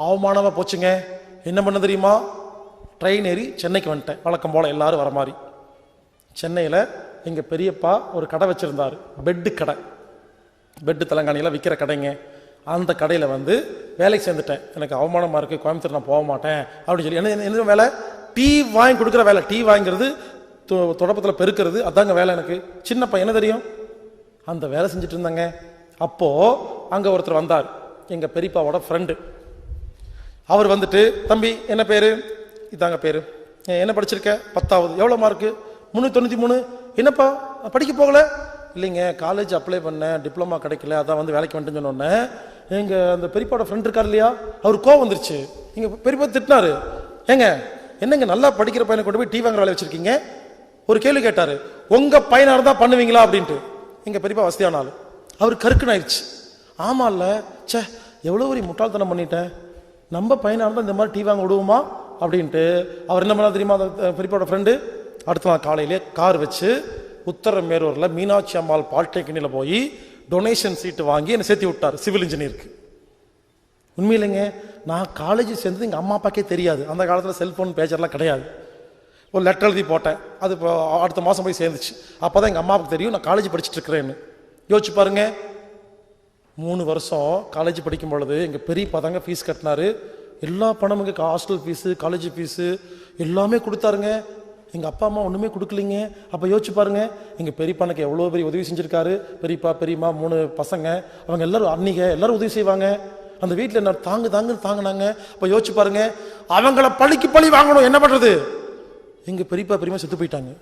அவமானமா போச்சுங்க. என்ன பண்ண தெரியுமா, ட்ரெயின் ஏறி சென்னைக்கு வந்துட்டேன். வழக்கம் போல எல்லாரும் வர மாதிரி. சென்னையில் எங்க பெரியப்பா ஒரு கடை வச்சிருந்தாரு, பெட்டு கடை, பெட்டு தெலங்கானியில் விற்கிற கடைங்க. அந்த கடையில் வந்து வேலைக்கு சேர்ந்துட்டேன். எனக்கு அவமானமா இருக்கு, கோயம்புத்தூர் நான் போக மாட்டேன் அப்படின்னு சொல்லி. என்ன வேலை, டீ வாங்கி கொடுக்குற வேலை. டீ வாங்கிறது, தொடப்பத்தில் பெருக்கிறது, அதாங்க வேலை எனக்கு. சின்ன பையன் என்ன தெரியும், அந்த வேலை செஞ்சுட்டு இருந்தாங்க. அப்போ அங்க ஒருத்தர் வந்தார், எங்க பெரியப்பாவோட ஃப்ரெண்டு. அவர் வந்துட்டு, தம்பி என்ன பேரு, இதாங்க பேரு, என்ன படிச்சிருக்க, 10வது, எவ்வளவு மார்க்கு, 393. என்னப்பா படிக்க போகல? இல்லைங்க, காலேஜ் அப்ளை பண்ணேன், டிப்ளமா கிடைக்கல, அதான் வந்து வேலைக்கு வந்துட்டு சொன்னோன்னே எங்க அந்த பெரியப்பாவோட ஃப்ரெண்ட் இருக்கார் இல்லையா, அவர் கோவம் வந்துருச்சு. எங்க பெரியப்பா திட்டினாரு, ஏங்க என்னங்க நல்லா படிக்கிற பையனை கொண்டு போய் டீ வாங்குற வேலை வச்சிருக்கீங்க? ஒரு கேள்வி கேட்டாரு, உங்க பையனா இருந்தா பண்ணுவீங்களா அப்படின்ட்டு. எங்க பெரியப்பா வசதியான ஆளு, அவர் கருக்குன்னு ஆயிடுச்சு. ஆமா இல்ல, சே எவ்வளவு ஒரு முட்டாள்தனம் பண்ணிட்டேன், நம்ம பையனா இருந்தா இந்த மாதிரி டீ வாங்க விடுவோமா அப்படின்ட்டு. அவர் என்ன பண்ணா தெரியுமா, பெரியப்பாவோட ஃப்ரெண்டு, அடுத்த நாள் காலையிலே கார் வச்சு உத்தரமேரூர்ல மீனாட்சி அம்மாள் பாலிடெக்னிக்கில் போய் டொனேஷன் சீட்டு வாங்கி என்னை சேர்த்து விட்டார் சிவில் இன்ஜினியருக்கு. உண்மையில்லைங்க, நான் காலேஜ் சேர்ந்தது எங்கள் அம்மா அப்பாக்கே தெரியாது. அந்த காலத்தில் செல்ஃபோன் பேஜர்லாம் கிடையாது. ஒரு லெட்டர் எழுதி போட்டேன், அது இப்போ அடுத்த மாதம் போய் சேர்ந்துச்சு. அப்போ தான் எங்கள் அம்மாவுக்கு தெரியும் நான் காலேஜ் படிச்சுட்டு இருக்கிறேன்னு. யோசிச்சு பாருங்க, 3 வருஷம் காலேஜ் படிக்கும் பொழுது எங்கள் பெரியப்பா தாங்க ஃபீஸ் கட்டினாரு. எல்லா பணமுங்க, ஹாஸ்டல் ஃபீஸு, காலேஜ் ஃபீஸு எல்லாமே கொடுத்தாருங்க. எங்கள் அப்பா அம்மா ஒன்றுமே கொடுக்கலிங்க. அப்போ யோசிச்சு பாருங்க, எங்கள் பெரியப்பா எனக்கு எவ்வளோ பெரிய உதவி செஞ்சுருக்காரு. பெரியப்பா பெரியம்மா 3 பசங்க, அவங்க எல்லாரும் அன்னிங்க எல்லாரும் உதவி செய்வாங்க. அந்த வீட்டில் என்ன தாங்கினாங்க. அப்போ யோசிச்சு பாருங்க, அவங்கள பழிக்கு பழி வாங்கணும், என்ன பண்ணுறது? எங்கள் பெரியப்பா பெரியம்மா செத்து போயிட்டாங்க.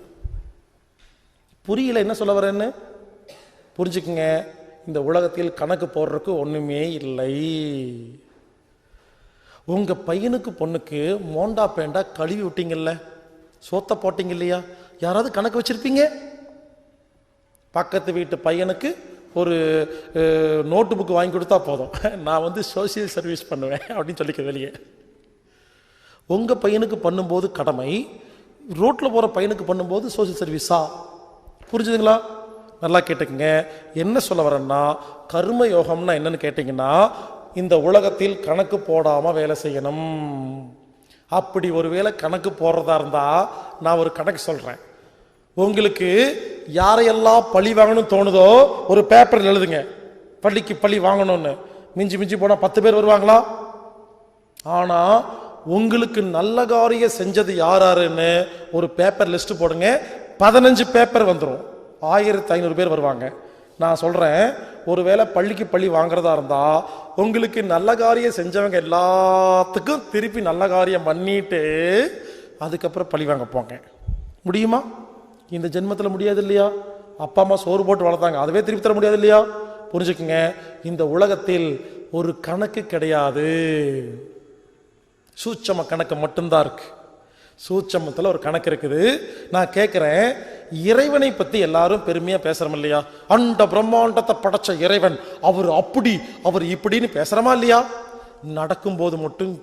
புரியல என்ன சொல்ல வரேன்னு. புரிஞ்சுக்குங்க, இந்த உலகத்தில் கணக்கு போடுறதுக்கு ஒன்றுமே இல்லை. உங்கள் பையனுக்கு பொண்ணுக்கு மோண்டா பேண்டா கழுவி விட்டீங்கல்ல, சோத்த போட்டீங்க இல்லையா, யாராவது கணக்கு வச்சிருப்பீங்க? பக்கத்து வீட்டு பையனுக்கு ஒரு நோட்டு புக்கு வாங்கி கொடுத்தா போதும், நான் வந்து சோசியல் சர்வீஸ் பண்ணுவேன் அப்படின்னு சொல்லிக்க வெளியே. உங்கள் பையனுக்கு பண்ணும்போது கடமை, ரோட்டில் போகிற பையனுக்கு பண்ணும்போது சோசியல் சர்வீஸா? புரிஞ்சுதுங்களா? நல்லா கேட்டுக்குங்க. என்ன சொல்ல வரேன்னா, கர்ம யோகம்னா என்னன்னு கேட்டீங்கன்னா, இந்த உலகத்தில் கணக்கு போடாம வேலை செய்யணும். அப்படி ஒருவேளை கணக்கு போடுறதா இருந்தா நான் ஒரு கணக்கு சொல்றேன். உங்களுக்கு யாரையெல்லாம் பழி வாங்கணும்னு தோணுதோ ஒரு பேப்பரில் எழுதுங்க, பள்ளிக்கு பழி வாங்கணும்னு. மிஞ்சி மிஞ்சி போனா 10 பேர் வருவாங்களா? ஆனா உங்களுக்கு நல்ல காரியம் செஞ்சது யாருன்னு ஒரு பேப்பர் லிஸ்ட் போடுங்க. 15 பேப்பர் வந்துடும், 1500 பேர் வருவாங்க. நான் சொல்றேன், ஒருவேளை பள்ளிக்கு பள்ளி வாங்குறதா இருந்தா உங்களுக்கு நல்ல காரியம் செஞ்சவங்க எல்லாத்துக்கும் திருப்பி நல்ல காரியம் பண்ணிட்டு அதுக்கப்புறம் பழி வாங்க போங்க. முடியுமா? இந்த ஜென்மத்தில் முடியாது இல்லையா? அப்பா அம்மா சோறு போட்டு வளர்த்தாங்க, அதுவே திருப்பி தர முடியாது இல்லையா? புரிஞ்சுக்குங்க, இந்த உலகத்தில் ஒரு கணக்கு கிடையாது, சூட்சம கணக்கு மட்டும்தான் இருக்கு. சூட்சமத்தில் ஒரு கணக்கு இருக்குது. நான் கேட்கிறேன், இறைவனை பத்தி எல்லாரும் பெருமையா பேசுறோம் இல்லையா? அண்ட பிரம்மாண்டத்தை படைச்ச இறைவன் அவர் அப்படி அவர் இப்படின்னு பேசுறமா இல்லையா? நடக்கும்போது மட்டும்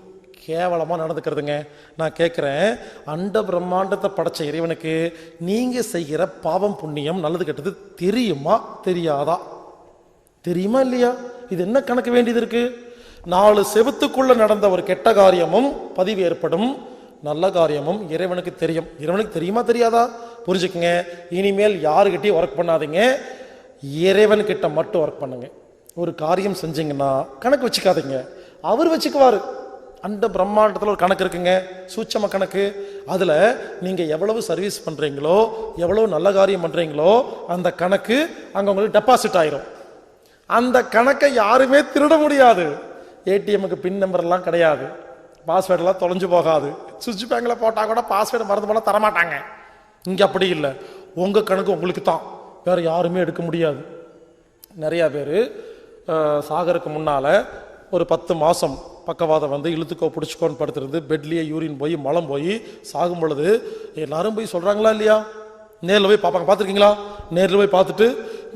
கேவலமா நடந்துக்கிறதுங்க. நான் கேட்கிறேன், அண்ட பிரம்மாண்டத்தை படைச்ச இறைவனுக்கு நீங்க செய்கிற பாவம் புண்ணியம் நல்லது கெட்டது தெரியுமா தெரியாதா? தெரியுமா இல்லையா? இது என்ன கணக்கு வேண்டியது இருக்கு? 4 செவுத்துக்குள்ள நடந்த ஒரு கெட்ட காரியமும் பதிவு ஏற்படும், நல்ல காரியமும் இறைவனுக்கு தெரியும். இறைவனுக்கு தெரியுமா தெரியாதா? புரிஞ்சுக்குங்க, இனிமேல் யாருக்கிட்டையும் ஒர்க் பண்ணாதீங்க, இறைவன் கிட்ட மட்டும் ஒர்க் பண்ணுங்க. ஒரு காரியம் செஞ்சீங்கன்னா கணக்கு வச்சுக்காதீங்க, அவர் வச்சுக்குவாரு. அந்த பிரம்மாண்டத்தில் ஒரு கணக்கு இருக்குங்க, சூட்சம கணக்கு. அதுல நீங்க எவ்வளவு சர்வீஸ் பண்றீங்களோ, எவ்வளவு நல்ல காரியம் பண்றீங்களோ அந்த கணக்கு அங்க உங்களுக்கு டெபாசிட் ஆயிரும். அந்த கணக்கை யாருமே திருட முடியாது. ஏடிஎம்முக்கு பின் நம்பர் எல்லாம் கிடையாது, பாஸ்வேர்டு எல்லாம் தொலைஞ்சு போகாது. சுவிட்ச் பேங்க்ல போட்டா கூட பாஸ்வேர்டு மறந்து போனா தரமாட்டாங்க. இங்க அப்படி இல்லை, உங்க கணக்கு உங்களுக்கு தான், வேற யாருமே எடுக்க முடியாது. நிறைய பேர் சாகருக்கு முன்னால ஒரு 10 மாசம் பக்கவாதம் வந்து இழுத்துக்கோ பிடிச்சிக்கோன்னு படுத்துருந்து பெட்லேயே யூரின் போய் மலம் போய் சாகும் பொழுது எல்லாரும் போய் சொல்றாங்களா இல்லையா? நேரில் போய் பார்ப்பாங்க, பார்த்துருக்கீங்களா? நேரில் போய் பார்த்துட்டு,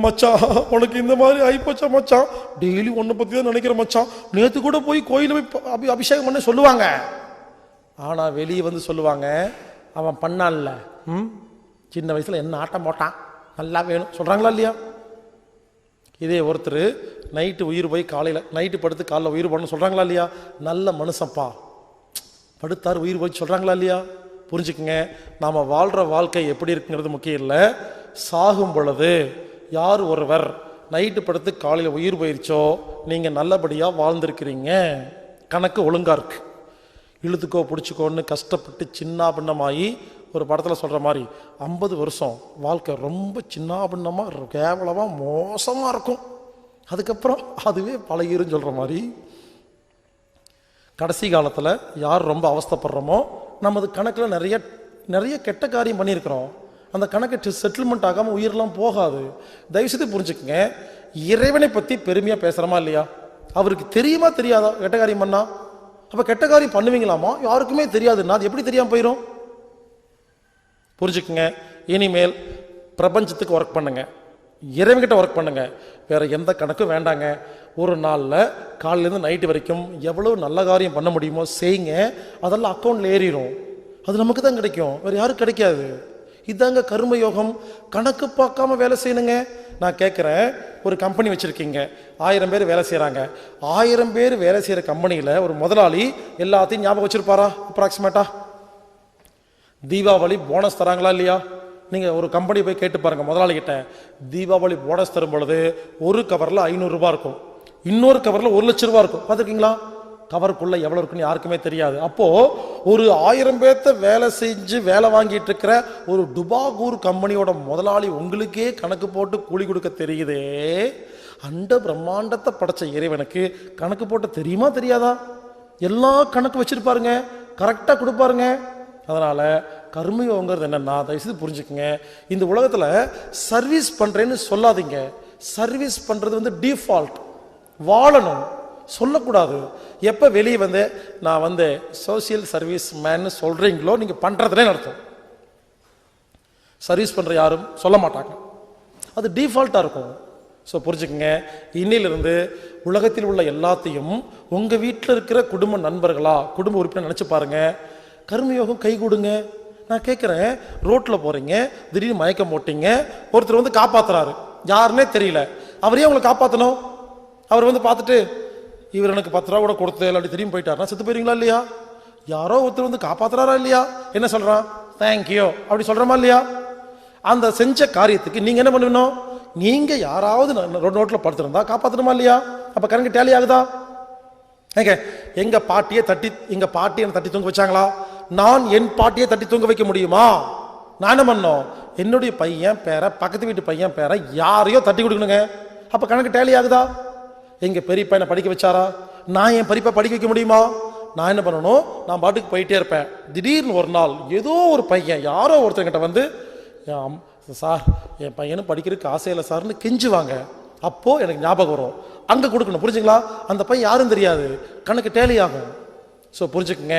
மச்சான் உனக்கு இந்த மாதிரி ஆயிப்போச்சா மச்சான், டெய்லி ஒன்றை பற்றி தான் நினைக்கிற மச்சான், நேற்று கூட போய் கோயிலில் போய் அபிஷேகம் பண்ண சொல்லுவாங்க. ஆனால் வெளியே வந்து சொல்லுவாங்க, அவன் பண்ணான்ல, சின்ன வயசில் என்ன ஆட்டம் போட்டான், நல்லா வேணும் சொல்கிறாங்களா இல்லையா? இதே ஒருத்தர் நைட்டு உயிர் போய் காலையில், நைட்டு படுத்து காலைல உயிர் போடணும்னு சொல்கிறாங்களா இல்லையா? நல்ல மனுஷன்ப்பா படுத்தார் உயிர் போய் சொல்கிறாங்களா இல்லையா? புரிஞ்சுக்குங்க, நாம் வாழ்கிற வாழ்க்கை எப்படி இருக்குங்கிறது முக்கியம் இல்லை. சாகும் பொழுது யார் ஒருவர் நைட்டு படுத்து காலையில் உயிர் போயிருச்சோ நீங்கள் நல்லபடியாக வாழ்ந்திருக்கிறீங்க, கணக்கு ஒழுங்காக இருக்கு. இழுத்துக்கோ பிடிச்சிக்கோன்னு கஷ்டப்பட்டு சின்ன பின்னமாகி ஒரு படத்தில் சொல்கிற மாதிரி 50 வருஷம் வாழ்க்கை ரொம்ப சின்ன பின்னமாக கேவலமாக மோசமாக இருக்கும், அதுக்கப்புறம் அதுவே பழகிருன்னு சொல்கிற மாதிரி கடைசி காலத்தில் யார் ரொம்ப அவஸ்தைப்படுறோமோ நமது கணக்கில் நிறைய நிறைய கெட்ட காரியம் பண்ணியிருக்கிறோம், அந்த கணக்கு செட்டில்மெண்ட் ஆகாமல் உயிரெல்லாம் போகாது. தயவுசெய்து புரிஞ்சுக்குங்க, இறைவனை பற்றி பெருமையாக பேசுகிறோமா இல்லையா? அவருக்கு தெரியுமா தெரியாதா கெட்ட காரியம் பண்ணா? அப்போ கெட்ட காரியம் பண்ணுவீங்களாமா? யாருக்குமே தெரியாதுன்னா அது எப்படி தெரியாமல் போயிடும்? புரிஞ்சுக்குங்க, இனிமேல் பிரபஞ்சத்துக்கு ஒர்க் பண்ணுங்க, இறைவன்கிட்ட ஒர்க் பண்ணுங்க, வேற எந்த கணக்கும் வேண்டாங்க. ஒரு நாளில் காலையிலேருந்து நைட்டு வரைக்கும் எவ்வளோ நல்ல காரியம் பண்ண முடியுமோ செய்யுங்க, அதெல்லாம் அக்கௌண்ட்ல ஏறிடும், அது நமக்கு தான் கிடைக்கும், வேற யாரும் கிடைக்காது. இதாங்க கர்ம யோகம். கணக்கு பார்க்காம வேலை செய்யணுங்க. நான் கேட்குறேன், ஒரு கம்பெனி வச்சுருக்கீங்க, 1000 பேர் வேலை செய்கிறாங்க. 1000 பேர் வேலை செய்கிற கம்பெனியில் ஒரு முதலாளி எல்லாத்தையும் ஞாபகம் வச்சுருப்பாரா? அப்ராக்சிமேட்டா தீபாவளி போனஸ் தராங்களா இல்லையா? நீங்கள் ஒரு கம்பெனி போய் கேட்டு பாருங்கள் முதலாளிகிட்ட, தீபாவளி போனஸ் தரும் பொழுது ஒரு கவரில் 500 ரூபா இருக்கும், இன்னொரு கவரில் 1 லட்சம் ரூபா இருக்கும். பார்த்துருக்கீங்களா? கவருக்குள்ள எவ்வளவு இருக்குன்னு யாருக்குமே தெரியாது. அப்போ ஒரு 1000 பேர்த்த வேலை செஞ்சு வேலை வாங்கிட்டு இருக்கிற ஒரு டுபாகூர் கம்பெனியோட முதலாளி உங்களுக்கே கணக்கு போட்டு கூலி கொடுக்க தெரியுதே, அண்ட பிரம்மாண்டத்தை படைச்ச இறைவனுக்கு கணக்கு போட்டு தெரியுமா தெரியாதா? எல்லா கணக்கு வச்சிருப்பாருங்க, கரெக்டா கொடுப்பாருங்க. அதனால கர்மயோகங்கிறது என்னன்னா, தயவுசெய்து புரிஞ்சுக்குங்க, இந்த உலகத்துல சர்வீஸ் பண்றேன்னு சொல்லாதீங்க. சர்வீஸ் பண்றது வந்து டிஃபால்ட், வாழணும் சொல்லக்கூடாது. எப்ப வெளியே வந்து நான் வந்து சோசியல் சர்வீஸ் மேன் சொல்றீங்களோ நீங்க பண்றதுனே அர்த்தம். சர்வீஸ் பண்ற யாரும் சொல்ல மாட்டாங்க, அது டிஃபால்ட்டா இருக்கும். ஸோ புரிஞ்சுக்குங்க, இன்னிலிருந்து உலகத்தில் உள்ள எல்லாத்தையும் உங்க வீட்டில் இருக்கிற குடும்ப நண்பர்களா குடும்ப உறுப்பினர் நினைச்சு பாருங்க. கர்மயோகம் கை கொடுங்க. நான் கேட்குறேன், ரோட்டில் போறீங்க, திடீர்னு மயக்கம் போட்டீங்க, ஒருத்தர் வந்து காப்பாத்துறாரு, யாருன்னே தெரியல, அவரே உங்களை காப்பாற்றணும்? அவர் வந்து பார்த்துட்டு இவர் எனக்கு 10 ரூபா கூட கொடுத்து இல்லாட்டி திரும்பி போயிட்டாருன்னா செத்து போயிருங்களா இல்லையா? யாரோ ஒருத்தர் வந்து காப்பாத்துறாரா இல்லையா? என்ன சொல்றான்? தேங்க்யூ அப்படி சொல்றமா இல்லையா? அந்த செஞ்ச காரியத்துக்கு நீங்க என்ன பண்ணணும்? நீங்க யாராவது ரோட்ல படுத்திருந்தா காப்பாத்தணுமா இல்லையா? அப்ப கணக்கு டேலி ஆகுதா? எங்க பாட்டியை தட்டி தூங்க வச்சாங்களா? நான் என் பாட்டியை தட்டி தூங்க வைக்க முடியுமா? நான் என்ன பண்ணோம்? என்னுடைய பையன் பேர, பக்கத்து வீட்டு பையன் பேர யாரையோ தட்டி கொடுக்கணுங்க. அப்ப கணக்கு டேலி ஆகுதா? எங்க பெரிய பையனை படிக்க வச்சாரா? நான் என் பெரியப்பா படிக்க வைக்க முடியுமா? நான் என்ன பண்ணணும்? நான் பாட்டுக்கு போயிட்டே இருப்பேன். திடீர்னு ஒரு நாள் ஏதோ ஒரு பையன் யாரோ ஒருத்தர்கிட்ட வந்து, சார் என் பையனும் படிக்கிறதுக்கு ஆசை இல்லை சார்னு கெஞ்சுவாங்க. அப்போ எனக்கு ஞாபகம் வரும், அங்க கொடுக்கணும். புரிஞ்சுங்களா? அந்த பையன் யாரும் தெரியாது, கணக்கு டேலி ஆகும். ஸோ புரிஞ்சுக்குங்க,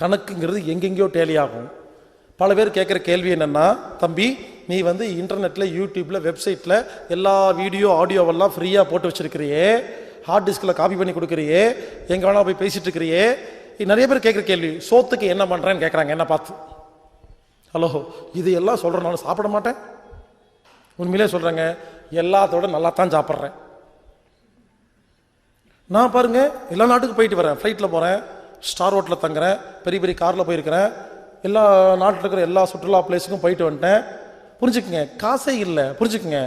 கணக்குங்கிறது எங்கெங்கயோ டேலி ஆகும். பல பேர் கேட்குற கேள்வி என்னன்னா, தம்பி நீ வந்து இன்டர்நெட்ல, யூடியூப்ல, வெப்சைட்ல எல்லா வீடியோ ஆடியோவெல்லாம் ஃப்ரீயா போட்டு வச்சிருக்கிறியே, ஹார்ட் டிஸ்கில் காப்பி பண்ணி கொடுக்குறியே, எங்க வேணா போய் பேசிட்டு இருக்கிறியே. நிறைய பேர் கேட்குற கேள்வி, சோத்துக்கு என்ன பண்றேன்னு கேட்குறாங்க என்ன பார்த்து. ஹலோ, இது எல்லாம் சொல்றேன், நான் சாப்பிட மாட்டேன். உண்மையிலே சொல்றேங்க, எல்லாத்தோட நல்லா தான் சாப்பிட்றேன். நான் பாருங்க எல்லா நாட்டுக்கு போயிட்டு வரேன், ஃப்ளைட்டில் போறேன், ஸ்டார் ஹோட்டலில் தங்குறேன், பெரிய பெரிய காரில் போயிருக்கிறேன், எல்லா நாட்டில் இருக்கிற எல்லா சுற்றுலா பிளேஸுக்கும் போயிட்டு வந்துட்டேன். புரிஞ்சுக்குங்க, காசே இல்லை. புரிஞ்சுக்குங்க,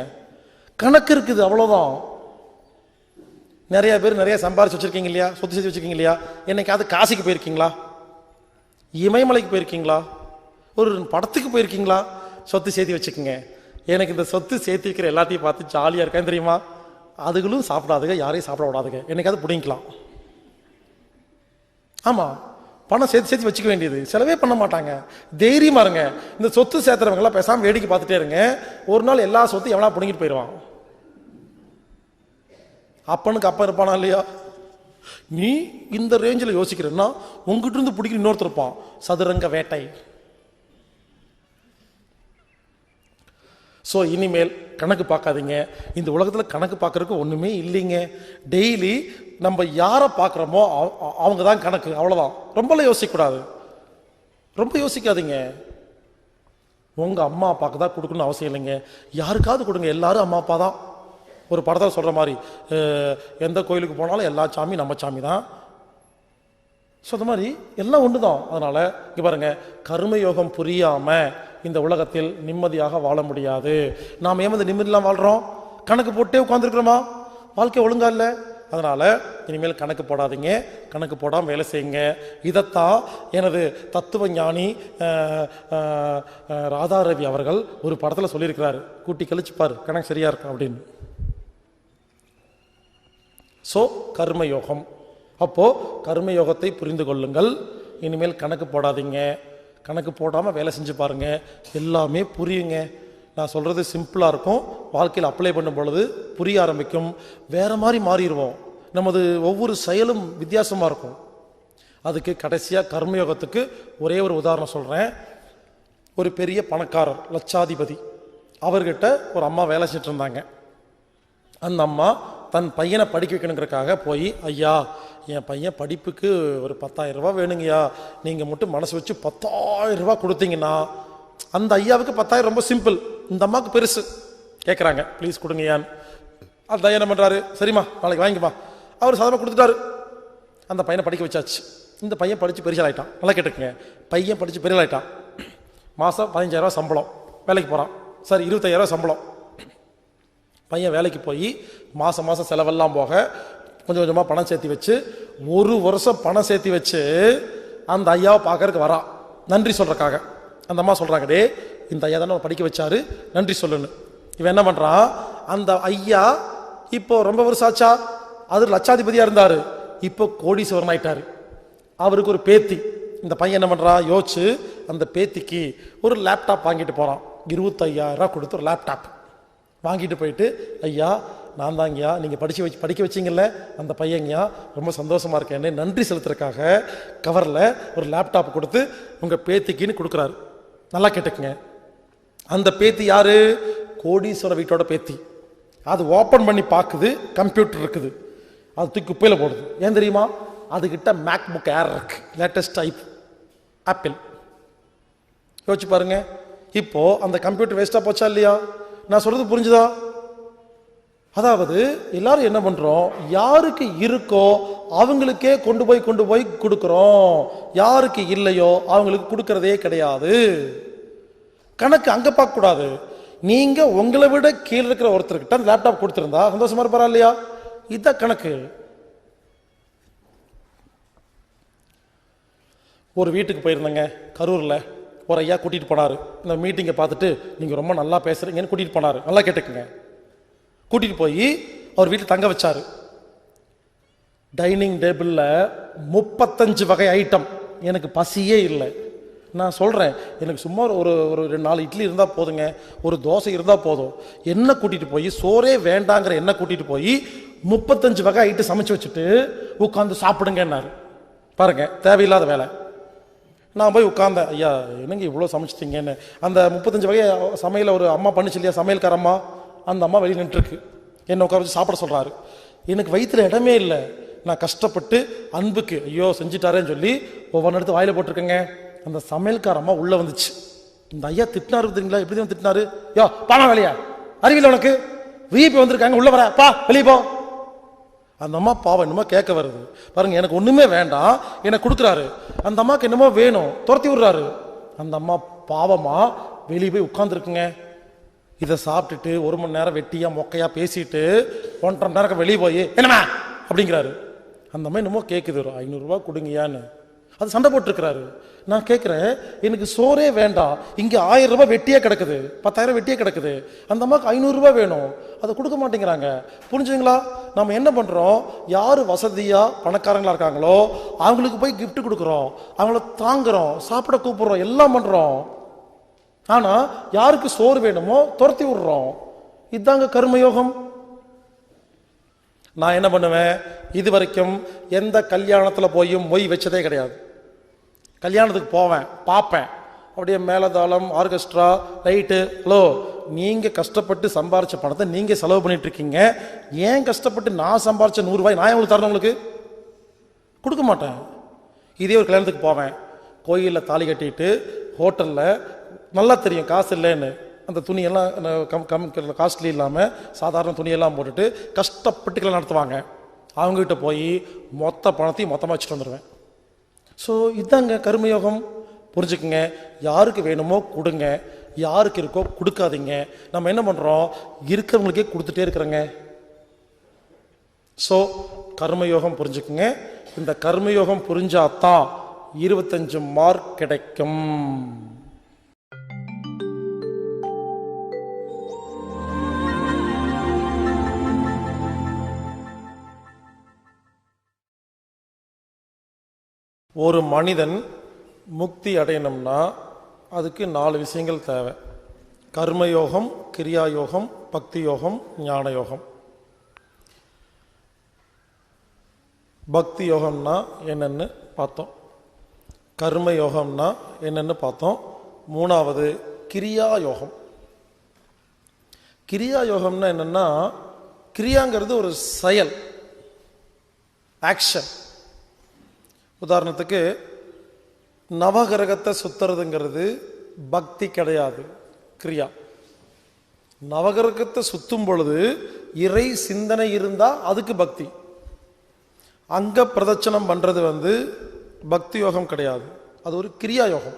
கணக்கு இருக்குது, அவ்வளோதான். நிறைய பேர் நிறைய சம்பாரிச்சு வச்சிருக்கீங்க இல்லையா, சொத்து சேர்த்து வச்சிருக்கீங்க இல்லையா? என்னைக்காவது காசிக்கு போயிருக்கீங்களா? இமயமலைக்கு போயிருக்கீங்களா? ஒரு படத்துக்கு போயிருக்கீங்களா? சொத்து சேர்த்து வச்சுக்கோங்க. எனக்கு இந்த சொத்து சேர்த்து வைக்கிற எல்லாத்தையும் பார்த்து ஜாலியாக இருக்கேன் தெரியுமா? அதுகளும் சாப்பிடாதுங்க, யாரையும் சாப்பிட விடாதுங்க, என்னைக்காவது பிடிக்கலாம். ஆமாம், பணம் சேர்த்து சேர்த்து வச்சுக்க வேண்டியது, செலவே பண்ண மாட்டாங்க. தைரியமா இருங்க. இந்த சொத்து சேர்த்துறவங்களாம் பேசாமல் வேடிக்கை பார்த்துட்டே இருங்க. ஒரு நாள் எல்லா சொத்து எவனா பிடிங்கிட்டு போயிடுவான். அப்பனுக்கு அப்ப இருப்பானா இல்லையா? நீ இந்த ரேஞ்சில் யோசிக்கிறன்னா உங்ககிட்ட இருந்து பிடிக்கிற இன்னொருத்தர் இருப்பான். சதுரங்க வேட்டை. ஸோ இனிமேல் கணக்கு பார்க்காதீங்க. இந்த உலகத்தில் கணக்கு பார்க்கறதுக்கு ஒன்றுமே இல்லைங்க. டெய்லி நம்ம யாரை பார்க்குறோமோ அவங்க தான் கணக்கு, அவ்வளோதான். ரொம்பலாம் யோசிக்கக்கூடாது, ரொம்ப யோசிக்காதீங்க. உங்கள் அம்மா அப்பாவுக்கு தான் கொடுக்கணும்னு அவசியம் இல்லைங்க, யாருக்காவது கொடுங்க. எல்லாரும் அம்மா அப்பா தான். ஒரு படத்தில் சொல்கிற மாதிரி, எந்த கோயிலுக்கு போனாலும் எல்லா சாமி நம்ம சாமி தான். ஸோ அந்த மாதிரி எல்லாம் ஒன்று தான். அதனால் இங்கே பாருங்கள், கர்மயோகம் புரியாமல் இந்த உலகத்தில் நிம்மதியாக வாழ முடியாது. நாம் ஏன் வந்து நிம்மதியெல்லாம் வாழ்கிறோம்? கணக்கு போட்டே உட்காந்துருக்குறோமா? வாழ்க்கை ஒழுங்கா இல்லை. அதனால் இனிமேல் கணக்கு போடாதீங்க, கணக்கு போடாமல் வேலை செய்யுங்க. இதைத்தான் எனது தத்துவ ஞானி ராதாரவி அவர்கள் ஒரு படத்தில் சொல்லியிருக்கிறாரு. கூட்டி கழிச்சுப்பார், கணக்கு சரியா இருக்கும் அப்படின்னு. ஸோ கர்மயோகம். அப்போது கர்மயோகத்தை புரிந்து கொள்ளுங்கள். இனிமேல் கணக்கு போடாதீங்க, கணக்கு போடாமல் வேலை செஞ்சு பாருங்கள், எல்லாமே புரியுங்க. நான் சொல்கிறது சிம்பிளாக இருக்கும், வாழ்க்கையில் அப்ளை பண்ணும் பொழுது புரிய ஆரம்பிக்கும். வேறு மாதிரி மாறிடுவோம், நமது ஒவ்வொரு செயலும் வித்தியாசமாக இருக்கும். அதுக்கு கடைசியாக கர்மயோகத்துக்கு ஒரே ஒரு உதாரணம் சொல்கிறேன். ஒரு பெரிய பணக்காரர், லட்சாதிபதி, அவர்கிட்ட ஒரு அம்மா வேலை செஞ்சுட்டு இருந்தாங்க. அந்த அம்மா தன் பையனை படிக்க வைக்கணுங்கிறதுக்காக போய், ஐயா என் பையன் படிப்புக்கு ஒரு 10,000 ரூபா வேணுங்கய்யா, நீங்கள் மட்டும் மனசு வச்சு 10,000 ரூபா கொடுத்தீங்கன்னா. அந்த ஐயாவுக்கு 10,000 ரொம்ப சிம்பிள், இந்த அம்மாவுக்கு பெருசு. கேட்குறாங்க, ப்ளீஸ் கொடுங்கய்யான்னு. அந்த ஐயா என்ன பண்ணுறாரு, சரிம்மா நாளைக்கு வாங்கிப்பா. அவர் சாதாரணமாக கொடுத்துட்டாரு. அந்த பையனை படிக்க வச்சாச்சு. இந்த பையன் படித்து பெரியாளாயிட்டான். நல்லா கேட்டுக்குங்க, பையன் படித்து பெரியாளாயிட்டான். மாதம் 15,000 சம்பளம், வேலைக்கு போகிறான். சார் 25,000 சம்பளம். பையன் வேலைக்கு போய் மாதம் மாதம் செலவெல்லாம் போக கொஞ்சம் கொஞ்சமாக பணம் சேர்த்து வச்சு, ஒரு வருஷம் பணம் சேர்த்து வச்சு அந்த ஐயாவை பார்க்கறதுக்கு வரான், நன்றி சொல்கிறக்காக. அந்த அம்மா சொல்கிறாங்க, டே இந்த ஐயா தானே படிக்க வச்சாரு, நன்றி சொல்லுன்னு. இவன் என்ன பண்ணுறான், அந்த ஐயா இப்போ ரொம்ப வருஷம் ஆச்சா, அது லட்சாதிபதியாக இருந்தார், இப்போ கோடீஸ்வரன் ஆயிட்டாரு. அவருக்கு ஒரு பேத்தி. இந்த பையன் என்ன பண்ணுறான், யோசிச்சு அந்த பேத்திக்கு ஒரு லேப்டாப் வாங்கிட்டு போகிறான். 25,000 கொடுத்து ஒரு லேப்டாப் வாங்கிட்டு போயிட்டு, ஐயா நான் தாங்கய்யா, நீங்கள் படிக்க வச்சிங்கல்ல அந்த பையங்கய்யா, ரொம்ப சந்தோஷமாக இருக்கேன்னு நன்றி செலுத்துறதுக்காக கவரில் ஒரு லேப்டாப் கொடுத்து உங்கள் பேத்திக்குன்னு கொடுக்குறாரு. நல்லா கேட்டுக்குங்க, அந்த பேத்தி யாரு, கோடீஸ்வர வீட்டோட பேத்தி. அது ஓப்பன் பண்ணி பார்க்குது, கம்ப்யூட்டர் இருக்குது, அது தூக்கி குப்பையில் போடுது. ஏன் தெரியுமா, அதுகிட்ட மேக் புக் ஏர் இருக்கு, லேட்டஸ்ட் டைப் ஆப்பிள். யோசிச்சு பாருங்க, இப்போ அந்த கம்ப்யூட்டர் வேஸ்ட்டாக போச்சா இல்லையா? நான் சொல்றது புரிஞ்சுதா? அதாவது எல்லாரும் என்ன பண்றோம், யாருக்கு இருக்கோ அவங்களுக்கே கொண்டு போய் கொடுக்கிறோம், யாருக்கு இல்லையோ அவங்களுக்கு கொடுக்கறதே கிடையாது. கணக்கு அங்க பார்க்க கூடாது. நீங்க உங்களை விட கீழே இருக்கிற ஒருத்தர்கிட்ட லேப்டாப் கொடுத்திருந்தா சந்தோஷமா இருப்பாரா இல்லையா? இதுதான் கணக்கு. ஒரு வீட்டுக்கு போயிருந்தேங்க கரூர்ல. ஒரு ஐயா கூட்டிட்டு போனாரு. இந்த மீட்டிங்கை பார்த்துட்டு நீங்க ரொம்ப நல்லா பேசுறீங்கன்னு கூட்டிட்டு போனாரு. நல்லா கேட்டுக்குங்க. கூட்டிட்டு போய் அவர் வீட்டில் தங்க வச்சாரு. டைனிங் டேபிள்ல 35 வகை ஐட்டம். எனக்கு பசியே இல்லை. நான் சொல்றேன், எனக்கு சும்மா ஒரு 4 இட்லி இருந்தா போதுங்க, ஒரு தோசை இருந்தா போதும். என்ன கூட்டிட்டு போய் சோறே வேண்டாங்கிற என்ன கூட்டிட்டு போய் 35 வகை ஐட்டம் சமைச்சு வச்சுட்டு உட்காந்து சாப்பிடுங்கன்னாரு. பாருங்க, தேவையில்லாத வேலை. நான் போய் உட்கார்ந்தேன். ஐயா என்னங்க இவ்வளோ சமைச்சிட்டீங்கன்னு. அந்த 35 வகை சமையல ஒரு அம்மா பண்ணிச்சு இல்லையா, சமையல்கார அம்மா. அந்த அம்மா வெளியே நின்றுருக்கு. என்னை உட்கார வச்சு சாப்பிட சொல்றாரு. எனக்கு வயிற்றுல இடமே இல்லை. நான் கஷ்டப்பட்டு அன்புக்கு ஐயோ செஞ்சுட்டாரேன்னு சொல்லி ஒவ்வொரு இடத்து வாயில போட்டிருக்கேங்க. அந்த சமையல்கார அம்மா உள்ள வந்துச்சு. இந்த ஐயா திட்டினாரு தெரியுங்களா? எப்படி தான் திட்டினாரு? யோ பாமா வெளியா, அறிவியல் உனக்கு, விஐபி வந்திருக்காங்க, உள்ள வர பா, வெளியே போ. அந்த அம்மா பாவம் என்னமோ கேட்க வருது பாருங்க. எனக்கு ஒண்ணுமே வேண்டாம், எனக்கு கொடுக்குறாரு. அந்த அம்மாக்கு என்னமோ வேணும், துரத்தி விடுறாரு. அந்த அம்மா பாவமா வெளியே போய் உட்கார்ந்துருக்குங்க. இதை சாப்பிட்டுட்டு 1 மணி நேரம் வெட்டியா மொக்கையா பேசிட்டு 1.5 மணி நேரம் வெளியே போய் என்னமா அப்படிங்கிறாரு. அந்த அம்மா என்னமோ கேட்குது, 500 ரூபா கொடுங்கயான்னு. அது சண்டை போட்டுருக்கிறாரு. நான் கேட்குறேன், எனக்கு சோறே வேண்டாம், இங்கே 1000 ரூபாய் வெட்டியே கிடக்குது, 10,000 வெட்டியே கிடக்குது. அந்த அம்மாவுக்கு 500 ரூபாய் வேணும், அதை கொடுக்க மாட்டேங்கிறாங்க. புரிஞ்சுங்களா? நம்ம என்ன பண்றோம், யாரு வசதியா பணக்காரங்களா இருக்காங்களோ அவங்களுக்கு போய் கிஃப்ட் கொடுக்குறோம், அவங்கள தாங்குறோம், சாப்பிட கூப்பிடுறோம், எல்லாம் பண்றோம். ஆனா யாருக்கு சோறு வேணுமோ துரத்தி விடுறோம். இதுதாங்க கர்மயோகம். நான் என்ன பண்ணுவேன், இது வரைக்கும் எந்த கல்யாணத்துல போயும் மொய் வச்சதே கிடையாது. கல்யாணத்துக்கு போவேன், பார்ப்பேன், அப்படியே மேலதாளம், ஆர்கெஸ்ட்ரா, லைட்டு. ஹலோ, நீங்க கஷ்டப்பட்டு சம்பாரிச்ச பணத்தை நீங்க செலவு பண்ணிட்டு இருக்கீங்க. ஏன் கஷ்டப்பட்டு நான் சம்பாரிச்ச 100 ரூபாய் நான் உங்களுக்கு தரணும்? உங்களுக்கு கொடுக்க மாட்டேன். இதே ஒரு கல்யாணத்துக்கு போவேன், கோயிலில் தாலி கட்டிட்டு ஹோட்டலில் நல்லா தெரியும் காசு இல்லைன்னு, அந்த துணியெல்லாம் காஸ்ட்லி இல்லாமல் சாதாரண துணியெல்லாம் போட்டுட்டு கஷ்டப்பட்டுக்கெல்லாம் நடத்துவாங்க. அவங்ககிட்ட போய் மொத்த பணத்தையும் மொத்தமாக வச்சுட்டு வந்துடுவேன். ஸோ இதாங்க கர்மயோகம். புரிஞ்சுக்குங்க. யாருக்கு வேணுமோ கொடுங்க, யாருக்கு இருக்கோ கொடுக்காதீங்க. நம்ம என்ன பண்ணுறோம், இருக்கிறவங்களுக்கே கொடுத்துட்டே இருக்கிறோங்க. ஸோ கர்மயோகம் புரிஞ்சுக்குங்க. இந்த கர்மயோகம் புரிஞ்சாதான் 25 மார்க் கிடைக்கும். ஒரு மனிதன் முக்தி அடையணும்னா அதுக்கு 4 விஷயங்கள் தேவை. கர்மயோகம், கிரியாயோகம், பக்தி யோகம், ஞான யோகம். பக்தி யோகம்னா என்னன்னு பார்த்தோம், கர்ம யோகம்னா என்னன்னு பார்த்தோம். 3வது கிரியா யோகம். கிரியா யோகம்னா என்னன்னா, கிரியாங்கிறது ஒரு செயல், ஆக்ஷன். உதாரணத்துக்கு நவகிரகத்தை சுத்துறதுங்கிறது பக்தி கிடையாது, கிரியா. நவகிரகத்தை சுத்தும் பொழுது இறை சிந்தனை இருந்தா அதுக்கு பக்தி. அங்க பிரதட்சணம் பண்றது பக்தி யோகம் கிடையாது, அது ஒரு கிரியா யோகம்,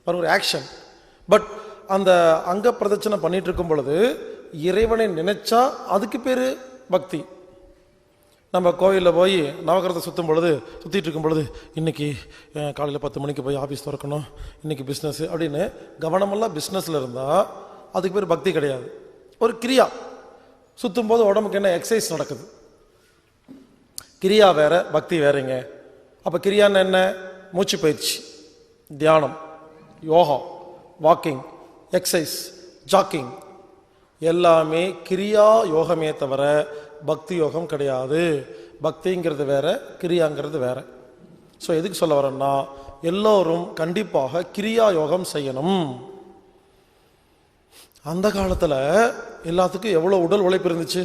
ஒரு ஆக்ஷன். பட் அந்த அங்க பிரதட்சணம் பண்ணிட்டு இருக்கும் பொழுது இறைவனை நினைச்சா அதுக்கு பேரு பக்தி. நம்ம கோயிலில் போய் நவகிரகத்தை சுற்றிட்டு இருக்கும் பொழுது இன்னைக்கு காலையில் 10 மணிக்கு போய் ஆஃபீஸ் திறக்கணும், இன்னைக்கு பிஸ்னஸ் அப்படின்னு கவனமெல்லாம் பிஸ்னஸில் இருந்தால் அதுக்கு பேர் பக்தி கிடையாது, ஒரு கிரியா. சுற்றும் போது உடம்புக்கு என்ன எக்ஸசைஸ் நடக்குது. கிரியா வேற, பக்தி வேறங்க. அப்போ கிரியான்னு என்ன, மூச்சு பயிற்சி, தியானம், யோகா, வாக்கிங், எக்ஸசைஸ், ஜாக்கிங், எல்லாமே கிரியா யோகமே தவிர பக்தி யோகம் கிடையாது. பக்திங்கிறது வேற, கிரியாங்கிறது வேற. ஸோ எதுக்கு சொல்ல வரேன்னா, எல்லோரும் கண்டிப்பாக கிரியா யோகம் செய்யணும். அந்த காலத்தில் எல்லாத்துக்கும் எவ்வளோ உடல் உழைப்பு இருந்துச்சு.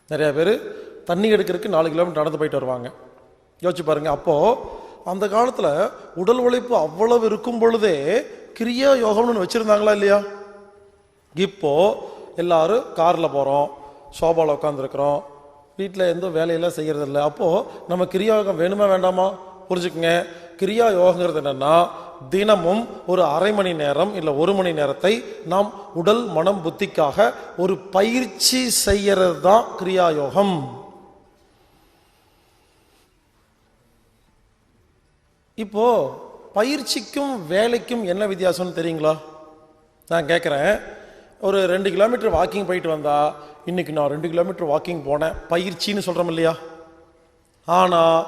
நிறைய பேர் தண்ணி எடுக்கிறதுக்கு 4 கிலோமீட்டர் நடந்து போயிட்டு வருவாங்க. யோசிச்சு பாருங்க. அப்போது அந்த காலத்தில் உடல் உழைப்பு அவ்வளவு இருக்கும் பொழுதே கிரியா யோகம்னு வச்சுருந்தாங்களா இல்லையா? இப்போ எல்லாரும் காரில் போகிறோம், சோபாவில் உட்காந்துருக்குறோம், வீட்டில் எந்த வேலையெல்லாம் செய்கிறதில்ல. அப்போது நம்ம கிரியா யோகம் வேணுமா வேண்டாமா? புரிஞ்சுக்குங்க, கிரியா யோகங்கிறது என்னென்னா தினமும் ஒரு அரை மணி நேரம் இல்லை 1 மணி நேரத்தை நாம் உடல் மனம் புத்திக்காக ஒரு பயிற்சி செய்யறது தான் கிரியா யோகம். இப்போ பயிற்சிக்கும் வேலைக்கும் என்ன வித்தியாசம்னு தெரியுங்களா? நான் கேட்குறேன், ஒரு 2 கிலோமீட்டர் வாக்கிங் போயிட்டு வந்தா, இன்னைக்கு நான் 2 கிலோமீட்டர் வாக்கிங் போனேன் பயிற்சின்னு சொல்கிறோம் இல்லையா? ஆனால்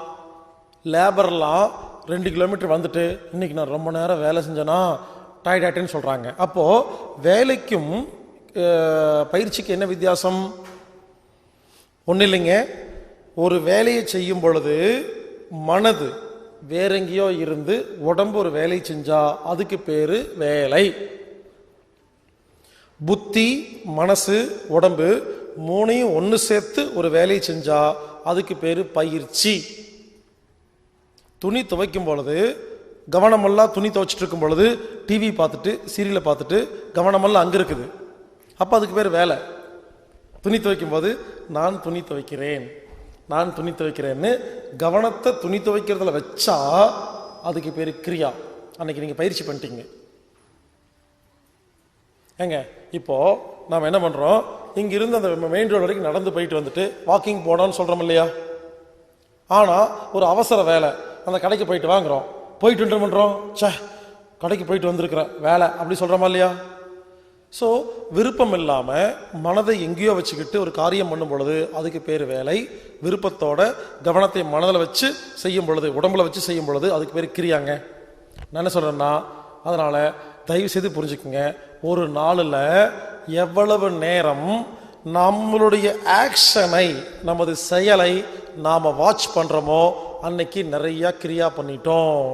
லேபர்லாம் 2 கிலோமீட்டர் வந்துட்டு இன்னைக்கு நான் ரொம்ப நேரம் வேலை செஞ்சேன்னா டயர்டாயிட்டேன்னு சொல்கிறாங்க. அப்போது வேலைக்கும் பயிற்சிக்கு என்ன வித்தியாசம்? ஒன்றும் இல்லைங்க. ஒரு வேலையை செய்யும் பொழுது மனது வேற எங்கேயோ இருந்து உடம்பு ஒரு வேலை செஞ்சா அதுக்கு பேரு வேலை. புத்தி மனசு உடம்பு 3ஐயும் ஒன்று சேர்த்து ஒரு வேலையை செஞ்சா அதுக்கு பேரு பயிற்சி. துணி துவைக்கும் பொழுது கவனமெல்லாம் துணி துவைச்சிட்டு இருக்கும் பொழுது டிவி பார்த்துட்டு சீரியலை பார்த்துட்டு கவனமெல்லாம் அங்கே இருக்குது, அப்போ அதுக்கு பேர் வேலை. துணி துவைக்கும் போது நான் துணி துவைக்கிறேன், நான் துணி துவைக்கிறேன்னு கவனத்தை துணி துவைக்கிறதுல வச்சா அதுக்கு பேர் கிரியா. அன்னைக்கு நீங்கள் பயிற்சி பண்ணிட்டீங்க. ஏங்க இப்போ நாம் என்ன பண்ணுறோம், இங்கிருந்து அந்த மெயின் ரோடு வரைக்கும் நடந்து போயிட்டு வந்துட்டு வாக்கிங் போனோன்னு சொல்கிறோம் இல்லையா? ஆனால் ஒரு அவசர வேலை, அந்த கடைக்கு போயிட்டு வாங்குறோம், போயிட்டு என்ன பண்ணுறோம், கடைக்கு போயிட்டு வந்திருக்கிற வேலை அப்படி சொல்கிறோமா இல்லையா? ஸோ விருப்பம் இல்லாமல் மனதை எங்கேயோ வச்சுக்கிட்டு ஒரு காரியம் பண்ணும் பொழுது அதுக்கு பேர் வேலை. விருப்பத்தோட கவனத்தை மனதில் வச்சு செய்யும் பொழுது, உடம்புல வச்சு செய்யும் பொழுது அதுக்கு பேர் கிரியாங்க. நான் என்ன சொல்கிறேன்னா, அதனால் தயவு செய்து புரிஞ்சுக்குங்க, ஒரு நாளில் எவ்வளவு நேரம் நம்மளுடைய ஆக்ஷனை, நமது செயலை நாம் வாட்ச் பண்ணுறோமோ அன்னைக்கு நிறையா கிரியா பண்ணிட்டோம்.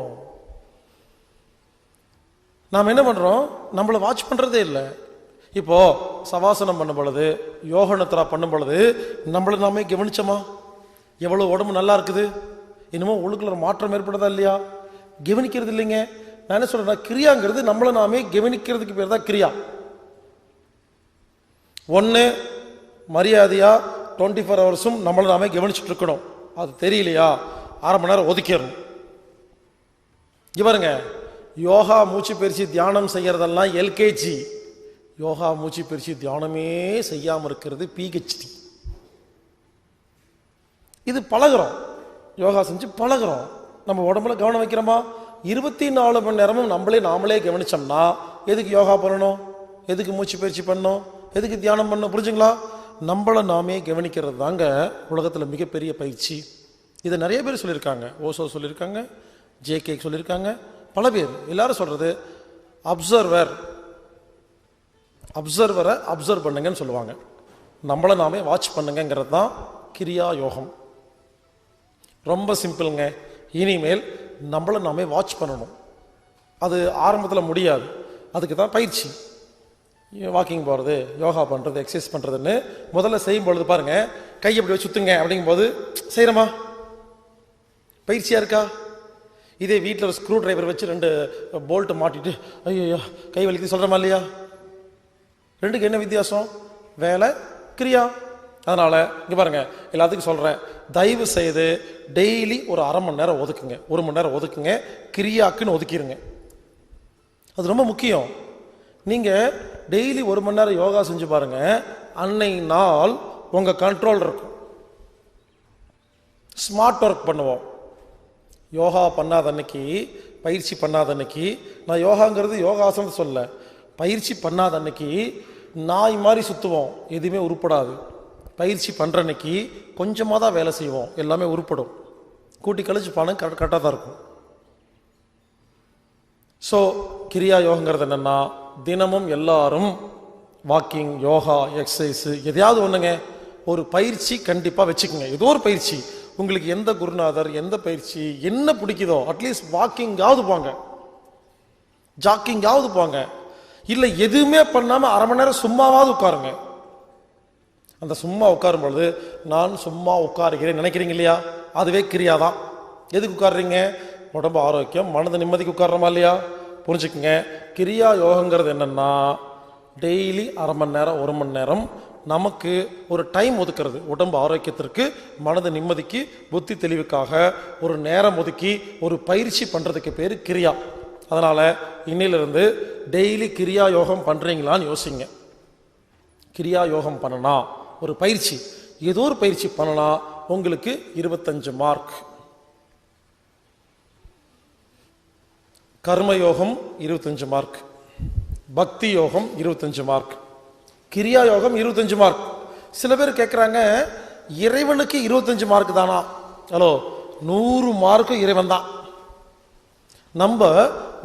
நாம் என்ன பண்ணுறோம், நம்மளை வாட்ச் பண்ணுறதே இல்லை. இப்போ சவாசனம் பண்ணும் பொழுது, யோக நித்ரா பண்ணும் பொழுது நம்மளை நாமே கவனிச்சோமா? எவ்வளோ உடம்பு நல்லா இருக்குது, இன்னமும் உள்ளுக்குள்ள மாற்றம் ஏற்படுதா இல்லையா? கவனிக்கிறது இல்லைங்க. நான் என்ன சொல்றேன்னா, கிரியாங்கிறது நம்மளை நாமே கவனிக்கிறதுக்கு பேர் தான் கிரியா. ஒன்று மரியாதையா 24 ஹவர்ஸும் நம்மளை நாமே கவனிச்சுட்டு இருக்கணும். அது தெரியலையா, 1/2 மணி நேரம் ஒதுக்கிடணும். இவருங்க யோகா மூச்சு பயிற்சி தியானம் செய்யறதெல்லாம் எல்கேஜி, யோகா மூச்சு பயிற்சி தியானமே செய்யாமல் இருக்கிறது பிஹெச்டி. இது பழகிறோம், யோகா செஞ்சு பழகிறோம். நம்ம உடம்புல கவனம் வைக்கிறோமா? 24 மணி நேரமும் நாமளே கவனிச்சோம்னா எதுக்கு யோகா பண்ணணும், எதுக்கு மூச்சு பயிற்சி பண்ணணும், எதுக்கு தியானம் பண்ணணும்? புரிஞ்சுங்களா? நம்மளை நாமே கவனிக்கிறது தாங்க உலகத்தில் மிகப்பெரிய பயிற்சி. இதை நிறைய பேர் சொல்லியிருக்காங்க. ஓசோ சொல்லியிருக்காங்க, ஜேகே சொல்லியிருக்காங்க, பல பேர். எல்லாரும் சொல்றது அப்சர்வரை அப்சர்வ் பண்ணுங்கன்னு சொல்லுவாங்க. நம்மளை நாமே வாட்ச் பண்ணுங்கிறது தான் கிரியா யோகம். ரொம்ப சிம்பிளுங்க. இனிமேல் நம்மளை நாமே வாட்ச் பண்ணணும். அது ஆரம்பத்தில் முடியாது, அதுக்கு தான் பயிற்சி. வாக்கிங் போகிறது, யோகா பண்ணுறது, எக்ஸசைஸ் பண்ணுறதுன்னு முதல்ல செய்யும் பொழுது பாருங்க, கை எப்படி வச்சு சுத்துங்க அப்படிங்கும்போது செய்கிறோமா? பயிற்சியாக இருக்கா? இதே வீட்டில் ஒரு ஸ்க்ரூ டிரைவர் வச்சு 2 போல்ட்டு மாட்டிட்டு ஐயோ கை வலிக்கு சொல்கிறோமா இல்லையா? ரெண்டுக்கு என்ன வித்தியாசம்? வேலை, கிரியா. அதனால் இங்கே பாருங்க, எல்லாத்துக்கும் சொல்கிறேன், தயவு செய்து டெய்லி ஒரு 1/2 மணி நேரம் ஒதுக்குங்க, 1 மணி நேரம் ஒதுக்குங்க, கிரியாக்குன்னு ஒதுக்கிடுங்க. அது ரொம்ப முக்கியம். நீங்கள் டெய்லி 1 மணி நேரம் யோகா செஞ்சு பாருங்க, அன்னை நாள் உங்கள் கண்ட்ரோல் இருக்கும். ஸ்மார்ட் ஒர்க் பண்ணுவோம். யோகா பண்ணாத அன்னைக்கு, பயிற்சி பண்ணாத அன்னைக்கு, நான் யோகாங்கிறது யோகாசனம் சொல்ல, பயிற்சி பண்ணாத அன்னைக்கு நாய் மாதிரி சுற்றுவோம், எதுவுமே உருப்படாது. பயிற்சி பண்ணுற அன்னைக்கு கொஞ்சமாக தான் வேலை செய்வோம், எல்லாமே உருப்படும். கூட்டி கழிச்சு பணம் கரெக்டாக தான் இருக்கும். ஸோ கிரியா யோகங்கிறது என்னென்னா, தினமும் எல்லாரும் வாக்கிங், யோகா, எக்ஸசைஸு எதையாவது ஒன்றுங்க, ஒரு பயிற்சி கண்டிப்பாக வச்சுக்கோங்க. ஏதோ ஒரு பயிற்சி, உங்களுக்கு எந்த குருநாதர், எந்த பயிற்சி என்ன பிடிக்குதோ, அட்லீஸ்ட் வாக்கிங்காவது போங்க, ஜாக்கிங்காவது போங்க. இல்லை எதுவுமே பண்ணாமல் 1/2 மணி நேரம் சும்மாவாவது உட்காருங்க. அந்த சும்மா உட்காரும் பொழுது நான் சும்மா உட்காருகிறேன் நினைக்கிறீங்க இல்லையா, அதுவே கிரியா தான். எதுக்கு உட்காடுறீங்க? உடம்பு ஆரோக்கியம், மனது நிம்மதிக்கு உட்கார்றோமா இல்லையா? புரிஞ்சுக்குங்க, கிரியா யோகங்கிறது என்னன்னா, டெய்லி 1/2 மணி நேரம் 1 மணி நேரம் நமக்கு ஒரு டைம் ஒதுக்கிறது, உடம்பு ஆரோக்கியத்திற்கு, மனது நிம்மதிக்கு, புத்தி தெளிவுக்காக ஒரு நேரம் ஒதுக்கி ஒரு பயிற்சி பண்ணுறதுக்கு பேர் கிரியா. அதனால் இன்னிலிருந்து டெய்லி கிரியா யோகம் பண்ணுறீங்களான்னு யோசிங்க. கிரியா யோகம் பண்ணனா ஒரு பயிற்சி, ஏதோ ஒரு பயிற்சி பண்ணனா உங்களுக்கு 25 மார்க். கர்மயோகம் 25 மார்க், பக்தி யோகம் 25 மார்க், கிரியா யோகம் 25 மார்க். சில பேர் கேட்குறாங்க, இறைவனுக்கு 25 மார்க் தானா? ஹலோ, 100 மார்க்கு இறைவன் தான். நம்ம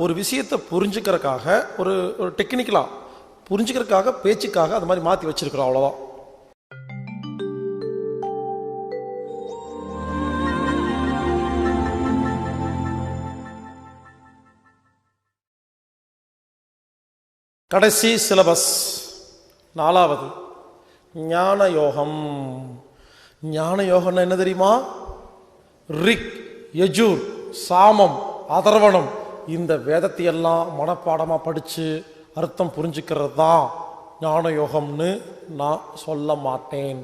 ஒரு விஷயத்தை புரிஞ்சுக்கிறதுக்காக ஒரு டெக்னிக்கலா புரிஞ்சுக்கிறதுக்காக பேச்சுக்காக அது மாதிரி மாற்றி வச்சிருக்கிறோம், அவ்வளோதான். கடைசி சிலபஸ் 4வது ஞான யோகம். ஞான யோகம்னா என்ன தெரியுமா? ரிக், யஜூர், சாமம், அதர்வணம், இந்த வேதத்தையெல்லாம் மனப்பாடமாக படித்து அர்த்தம் புரிஞ்சுக்கிறது தான் ஞான யோகம்னு நான் சொல்ல மாட்டேன்.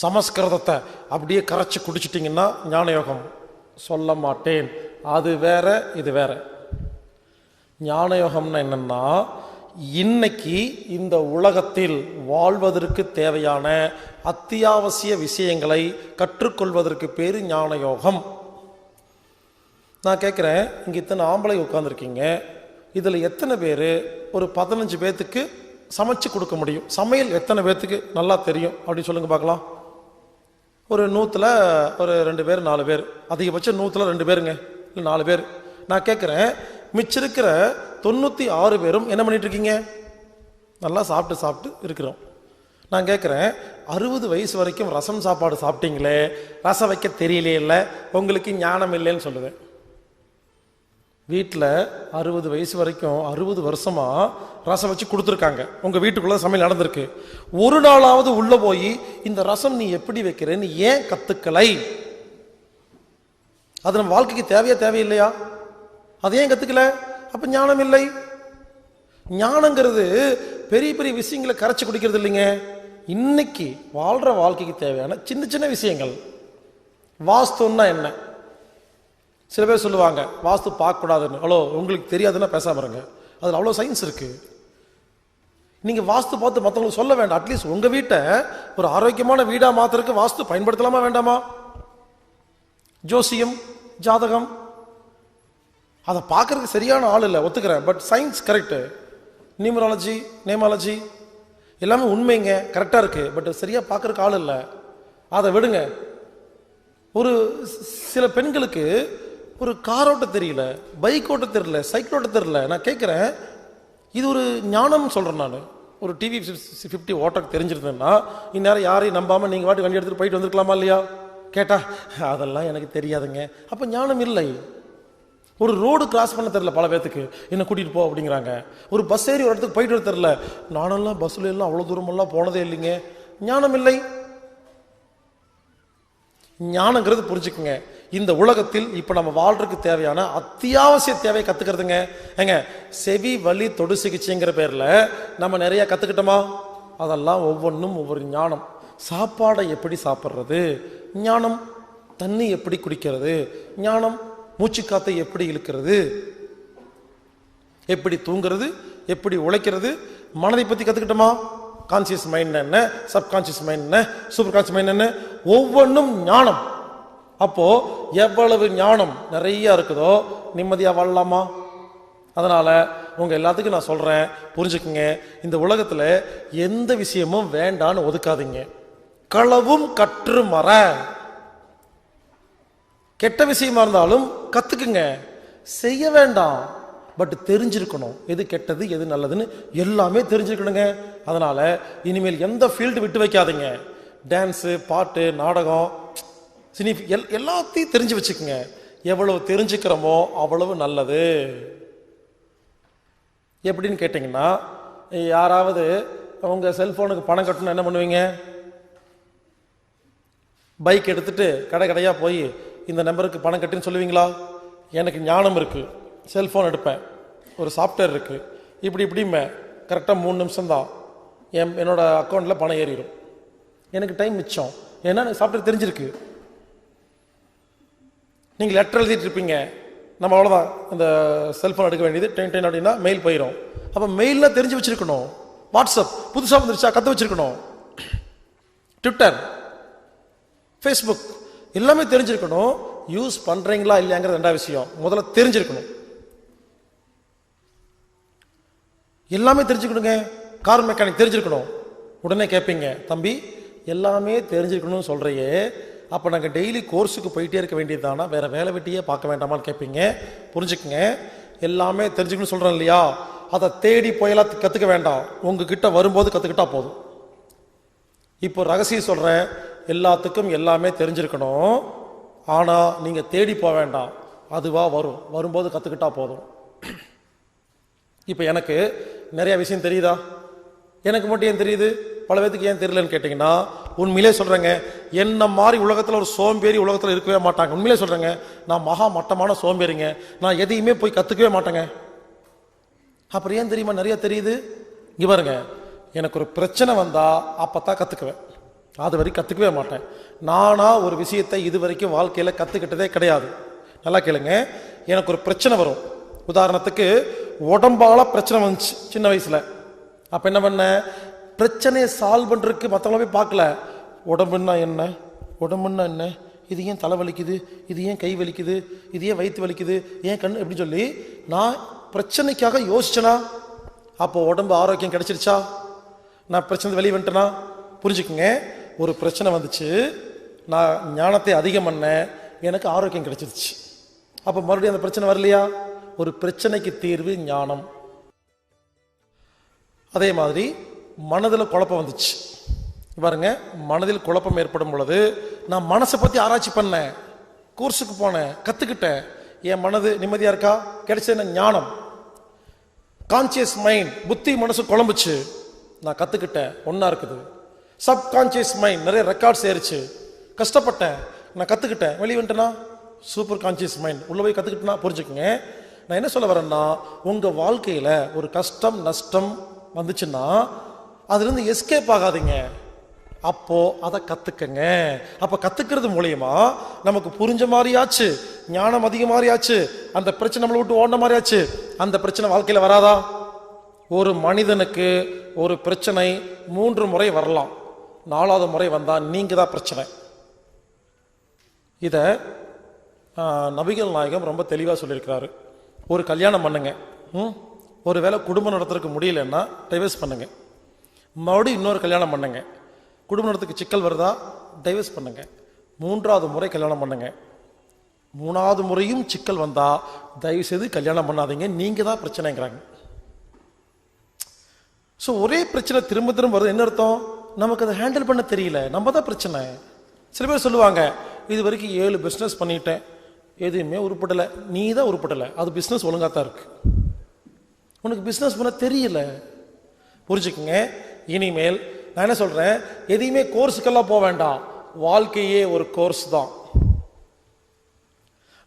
சமஸ்கிருதத்தை அப்படியே கரைச்சி குடிச்சிட்டிங்கன்னா ஞான யோகம் சொல்ல மாட்டேன். அது வேற, இது வேற. ஞான யோகம்னா என்னன்னா, இன்னைக்கு இந்த உலகத்தில் வாழ்வதற்கு தேவையான அத்தியாவசிய விஷயங்களை கற்றுக்கொள்வதற்கு பேர் ஞான யோகம். நான் கேட்குறேன், இங்கே இத்தனை ஆம்பளை உட்காந்துருக்கீங்க, இதில் எத்தனை பேர் ஒரு 15 பேர்த்துக்கு சமைச்சு கொடுக்க முடியும்? சமையல் எத்தனை பேர்த்துக்கு நல்லா தெரியும் அப்படின்னு சொல்லுங்க பார்க்கலாம். ஒரு 100ல் ஒரு 2 பேர் 4 பேர், அதிகபட்சம் 100ல் 2 பேருங்க, இல்லை 4 பேர். நான் கேட்குறேன், மிச்சிருக்கிற 96 பேரும் என்ன பண்ணிட்டு இருக்கீங்க? நல்லா சாப்பிட்டு இருக்கிறோம். நான் கேட்குறேன், 60 வயசு வரைக்கும் ரசம் சாப்பாடு சாப்பிட்டீங்களே, ரசம் வைக்க தெரியலே, இல்லை உங்களுக்கு ஞானம் இல்லைன்னு சொல்லுவேன். வீட்டில் 60 வயசு வரைக்கும் 60 வருஷமாக ரசம் வச்சு கொடுத்துருக்காங்க, உங்கள் வீட்டுக்குள்ளே சமையல் நடந்திருக்கு. ஒரு நாளாவது உள்ளே போய் இந்த ரசம் நீ எப்படி வைக்கிறேன்னு ஏன் கற்றுக்கலை? அது நம்ம வாழ்க்கைக்கு தேவையில்லையா? அதை ஏன் கற்றுக்கல? அப்போ ஞானம் இல்லை. ஞானங்கிறது பெரிய பெரிய விஷயங்களை கரைச்சி குடிக்கிறது இல்லைங்க. இன்னைக்கு வாழ்கிற வாழ்க்கைக்கு தேவையான சின்ன சின்ன விஷயங்கள். வாஸ்துன்னா என்ன? சில பேர் சொல்லுவாங்க வாஸ்து பார்க்கக்கூடாதுன்னு. அவ்வளோ உங்களுக்கு தெரியாதுன்னா பேசாம இருங்க, அதில் அவ்வளோ சயின்ஸ் இருக்குது. நீங்கள் வாஸ்து பார்த்து மற்றவங்களுக்கு சொல்ல வேண்டாம். அட்லீஸ்ட் உங்கள் வீட்டை ஒரு ஆரோக்கியமான வீடாக மாற்றுறதுக்கு வாஸ்து பயன்படுத்தலாமா வேண்டாமா? ஜோசியம், ஜாதகம், அதை பார்க்கறதுக்கு சரியான ஆள் இல்லை, ஒத்துக்கிறேன். But science correct. Numerology, namology எல்லாமே உண்மைங்க, கரெக்டாக இருக்குது. பட் சரியாக பார்க்கறதுக்கு ஆள் இல்லை, அதை விடுங்க. ஒரு சில பெண்களுக்கு ஒரு கார் ஓட்ட தெரியல, பைக் ஓட்ட தெரியல, சைக்கிள் ஓட்ட தெரியல. நான் கேட்குறேன், இது ஒரு ஞானம் சொல்கிறேன். நான் ஒரு டிவி 50 ஓட்டக்கு தெரிஞ்சிருந்தேன்னா இந்நேரம் யாரையும் நம்பாமல் நீங்கள் வாட்டி வண்டி எடுத்துகிட்டு போயிட்டு வந்துருக்கலாமா இல்லையா? கேட்டால் அதெல்லாம் எனக்கு தெரியாதுங்க. அப்போ ஞானம் இல்லை. ஒரு ரோடு கிராஸ் பண்ண தெரில பல பேத்துக்கு, என்ன கூட்டிகிட்டு போ அப்படிங்கிறாங்க. ஒரு பஸ் ஏறி ஒரு இடத்துக்கு போயிட்டு வர தெரில. நானெல்லாம் பஸ்ஸில் எல்லாம் அவ்வளோ தூரமெல்லாம் போனதே இல்லைங்க. ஞானம் இல்லை. ஞானங்கிறது புரிஞ்சுக்குங்க, இந்த உலகத்தில் இப்போ நம்ம வாழ்றதுக்கு தேவையான அத்தியாவசிய தேவையை கற்றுக்கிறதுங்க. ஏங்க, செவி வலி தொடு சிகிச்சைங்கிற பேரில் நம்ம நிறைய கற்றுக்கிட்டோமா? அதெல்லாம் ஒவ்வொன்றும் ஒவ்வொரு ஞானம். சாப்பாடை எப்படி சாப்பிட்றது ஞானம், தண்ணி எப்படி குடிக்கிறது ஞானம், மூச்சுக்காத்தை எப்படி இழுக்கிறது, எப்படி தூங்குறது, எப்படி உழைக்கிறது, மனதை பற்றி கற்றுக்கிட்டோமா? கான்சியஸ் மைண்ட் என்ன, சப்கான்சியஸ் மைண்ட் என்ன, சூப்பர் கான்சியஸ் மைண்ட் என்ன, ஒவ்வொன்றும் ஞானம். அப்போ எவ்வளவு ஞானம் நிறைய இருக்குதோ நிம்மதியாக வாழலாமா? அதனால உங்க எல்லாத்துக்கும் நான் சொல்றேன், புரிஞ்சுக்குங்க. இந்த உலகத்துல எந்த விஷயமும் வேண்டான்னு ஒதுக்காதீங்க. களவும் கற்று மற. கெட்ட விஷயமா இருந்தாலும் கத்துக்குங்க, செய்ய வேண்டாம். பட் தெரிஞ்சிருக்கணும், எது கெட்டது எது நல்லதுன்னு எல்லாமே தெரிஞ்சிருக்கணுங்க. அதனால இனிமேல் எந்த ஃபீல்டு விட்டு வைக்காதீங்க. டான்ஸு, பாட்டு, நாடகம், சினி எல்லாத்தையும் தெரிஞ்சு வச்சுக்கோங்க. எவ்வளவு தெரிஞ்சுக்கிறோமோ அவ்வளவு நல்லது. எப்படின்னு கேட்டிங்கன்னா, யாராவது உங்கள் செல்ஃபோனுக்கு பணம் கட்டணும் என்ன பண்ணுவீங்க? பைக் எடுத்துட்டு கடையாக போய் இந்த நம்பருக்கு பணம் கட்டுன்னு சொல்லுவீங்களா? எனக்கு ஞானம் இருக்குது, செல்ஃபோன் எடுப்பேன், ஒரு சாஃப்ட்வேர் இருக்குது, இப்படிமே கரெக்டாக 3 நிமிஷம் தான் என்னோட அக்கௌண்ட்டில் பணம் ஏறிடும். எனக்கு டைம் மிச்சம். ஏன்னா எனக்கு சாஃப்ட்வேர் தெரிஞ்சிருக்கு. நீங்கள் லெட்டர் எழுதிட்டு இருப்பீங்க, நம்ம அவ்வளோதான் இந்த செல்ஃபோன் எடுக்க வேண்டியது டென் அப்படின்னா மெயில் போயிடும். அப்போ மெயிலில் தெரிஞ்சு வச்சுருக்கணும். வாட்ஸ்அப் புதுசாக வந்துருச்சா கற்று வச்சுருக்கணும். ட்விட்டர், ஃபேஸ்புக் எல்லாமே தெரிஞ்சிருக்கணும். யூஸ் பண்ணுறீங்களா இல்லையாங்கிறது ரெண்டாவது விஷயம். முதல்ல தெரிஞ்சிருக்கணும். எல்லாமே தெரிஞ்சுக்கணுங்க. கார் மெக்கானிக் தெரிஞ்சிருக்கணும். உடனே கேட்பீங்க, தம்பி எல்லாமே தெரிஞ்சிருக்கணும்னு சொல்கிறையே, அப்போ நாங்கள் டெய்லி கோர்ஸுக்கு போயிட்டே இருக்க வேண்டியது தானே, வேறு வேலை வெட்டியே பார்க்க வேண்டாமான்னு கேட்பீங்க. புரிஞ்சுக்குங்க, எல்லாமே தெரிஞ்சுக்கணும்னு சொல்கிறேன் இல்லையா, அதை தேடி போயெல்லாம் கற்றுக்க வேண்டாம். உங்ககிட்ட வரும்போது கற்றுக்கிட்டா போதும். இப்போ ரகசியம் சொல்கிறேன், எல்லாத்துக்கும் எல்லாமே தெரிஞ்சிருக்கணும். ஆனால் நீங்கள் தேடி போக வேண்டாம், அதுவாக வரும். வரும்போது கற்றுக்கிட்டா போதும். இப்போ எனக்கு நிறைய விஷயம் தெரியுதா? எனக்கு மட்டும் ஏன் தெரியுது, பல பேருக்கு ஏன் தெரியலன்னு கேட்டிங்கன்னா, உண்மையிலே சொல்கிறேங்க, என்ன மாதிரி உலகத்தில் ஒரு சோம்பேறி உலகத்தில் இருக்கவே மாட்டாங்க. உண்மையிலே சொல்கிறேங்க, நான் மகா மட்டமான சோம்பேறிங்க. நான் எதையுமே போய் கற்றுக்கவே மாட்டேங்க. அப்புறம் ஏன் தெரியுமா நிறைய தெரியுது? இங்கே பாருங்க, எனக்கு ஒரு பிரச்சனை வந்தால் அப்போ தான் கற்றுக்குவேன். அது வரைக்கும் கற்றுக்கவே மாட்டேன். நானாக ஒரு விஷயத்தை இது வரைக்கும் வாழ்க்கையில் கற்றுக்கிட்டதே கிடையாது. நல்லா கேளுங்க, எனக்கு ஒரு பிரச்சனை வரும். உதாரணத்துக்கு உடம்பால பிரச்சனை வந்துச்சு சின்ன வயசில். அப்போ என்ன பண்ண, பிரச்சனையை சால்வ் பண்ணுறதுக்கு மற்றவங்கள போய் பார்க்கல. உடம்புன்னா என்ன, உடம்புன்னா என்ன, இது ஏன் தலை வலிக்குது, இது ஏன் கை வலிக்குது, இது ஏன் வயிற்று வலிக்குது, ஏன் கண், எப்படின்னு சொல்லி நான் பிரச்சனைக்காக யோசிச்சேனா, அப்போ உடம்பு ஆரோக்கியம் கிடைச்சிருச்சா? நான் பிரச்சனை வெளியே வந்துட்டேனா? புரிஞ்சுக்குங்க, ஒரு பிரச்சனை வந்துச்சு, நான் ஞானத்தை அதிகம் பண்ணேன், எனக்கு ஆரோக்கியம் கிடைச்சிருச்சு. அப்போ மறுபடியும் அந்த பிரச்சனை வரலையா? ஒரு பிரச்சனைக்கு தீர்வு ஞானம். அதே மாதிரி மனதில் குழப்பம் வந்துச்சு பாருங்க. மனதில் குழப்பம் ஏற்படும் பொழுது நான் மனசை பற்றி ஆராய்ச்சி பண்ணேன், கோர்ஸுக்கு போனேன், கற்றுக்கிட்டேன். என் மனது நிம்மதியாக இருக்கா? கிடைச்சது ஞானம். கான்சியஸ் மைண்ட், புத்தி மனசு குழம்புச்சு, நான் கற்றுக்கிட்டேன், ஒன்றா இருக்குது. சப்கான்சியஸ் மைண்ட், நிறைய ரெக்கார்ட்ஸ் ஏறிச்சு, கஷ்டப்பட்டேன், நான் கற்றுக்கிட்டேன், வெளியே வந்துட்டேன்னா சூப்பர் கான்சியஸ் மைண்ட், உள்ளே போய் கற்றுக்கிட்டேன்னா. புரிஞ்சுக்குங்க, நான் என்ன சொல்ல வரேன்னா, உங்கள் வாழ்க்கையில் ஒரு கஷ்டம் நஷ்டம் வந்துச்சுன்னா அதுலேருந்து எஸ்கேப் ஆகாதீங்க, அப்போ அதை கற்றுக்கங்க. அப்போ கற்றுக்கிறது மூலியமா நமக்கு புரிஞ்ச மாதிரியாச்சு, ஞானம் அதிக மாதிரியாச்சு, அந்த பிரச்சனை நம்மளை விட்டு ஓடின மாதிரியாச்சு. அந்த பிரச்சனை வாழ்க்கையில் வராதா? ஒரு மனிதனுக்கு ஒரு பிரச்சனை 3 முறை வரலாம், 4வது முறை வந்தால் நீங்கள் தான் பிரச்சனை. இதை நபிகள் நாயகம் ரொம்ப தெளிவாக சொல்லியிருக்கிறாரு. ஒரு கல்யாணம் பண்ணுங்க, ஒரு வேளை குடும்பம் நடத்துறதுக்கு முடியலன்னா டைவர்ஸ் பண்ணுங்க, மறுபடியும் இன்னொரு கல்யாணம் பண்ணுங்க, குடும்ப நடத்துக்கு சிக்கல் வருதா டைவர்ஸ் பண்ணுங்க, 3வது முறை கல்யாணம் பண்ணுங்க. 3வது முறையும் சிக்கல் வந்தா தயவு செய்து கல்யாணம் பண்ணாதீங்க, நீங்க தான் பிரச்சனைங்கிறாங்க. ஸோ ஒரே பிரச்சனை திரும்ப திரும்ப வருது, என்ன அர்த்தம்? நமக்கு அதை ஹேண்டில் பண்ண தெரியல, நம்ம தான் பிரச்சனை. சில பேர் சொல்லுவாங்க, இது வரைக்கும் 7 பிஸ்னஸ் பண்ணிட்டேன், எதுவுமே உருப்படலை. நீ தான் உருப்படலை, அது பிஸ்னஸ் ஒழுங்காக தான் இருக்கு, உனக்கு பிஸ்னஸ் பண்ண தெரியல. புரிஞ்சுக்குங்க, இனிமேல் நான் என்ன சொல்றேன், எதையுமே கோர்ஸுக்கெல்லாம் போக வேண்டாம், வாழ்க்கையே ஒரு கோர்ஸ் தான்.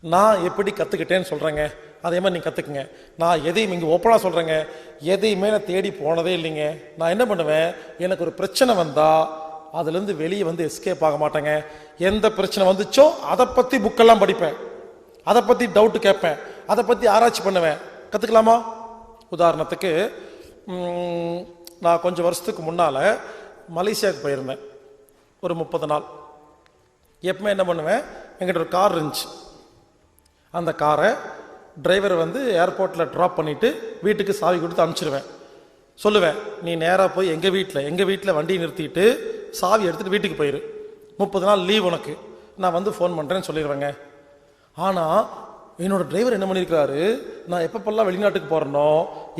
நான் எப்படி கற்றுக்கிட்டேன்னு சொல்கிறேங்க, அதே மாதிரி நீங்கள் கற்றுக்குங்க. நான் எதையும் இங்கே ஓப்பனாக சொல்கிறேங்க, எதையுமே நான் தேடி போனதே இல்லைங்க. நான் என்ன பண்ணுவேன், எனக்கு ஒரு பிரச்சனை வந்தால் அதுலேருந்து வெளியே வந்து எஸ்கேப் ஆக மாட்டேங்க. எந்த பிரச்சனை வந்துச்சோ அதை பற்றி புக்கெல்லாம் படிப்பேன், அதை பற்றி டவுட்டு கேட்பேன், அதை பற்றி ஆராய்ச்சி பண்ணுவேன். கற்றுக்கலாமா? உதாரணத்துக்கு நான் கொஞ்சம் வருஷத்துக்கு முன்னால் மலேசியாவுக்கு போயிருந்தேன், ஒரு 30 நாள். எப்பவுமே என்ன பண்ணுவேன், என்கிட்ட ஒரு கார் இருந்துச்சு, அந்த காரை டிரைவரை வந்து ஏர்போர்ட்டில் ட்ராப் பண்ணிவிட்டு வீட்டுக்கு சாவி கொடுத்து அனுப்பிச்சிடுவேன். சொல்லுவேன், நீ நேராக போய் எங்கள் வீட்டில் வண்டியை நிறுத்திட்டு சாவி எடுத்துகிட்டு வீட்டுக்கு போயிரு, 30 நாள் லீவ் உனக்கு, நான் வந்து ஃபோன் பண்ணுறேன்னு சொல்லிடுவேங்க. ஆனால் என்னோட டிரைவர் என்ன பண்ணியிருக்காரு, நான் எப்பப்பெல்லாம் வெளிநாட்டுக்கு போகிறேனோ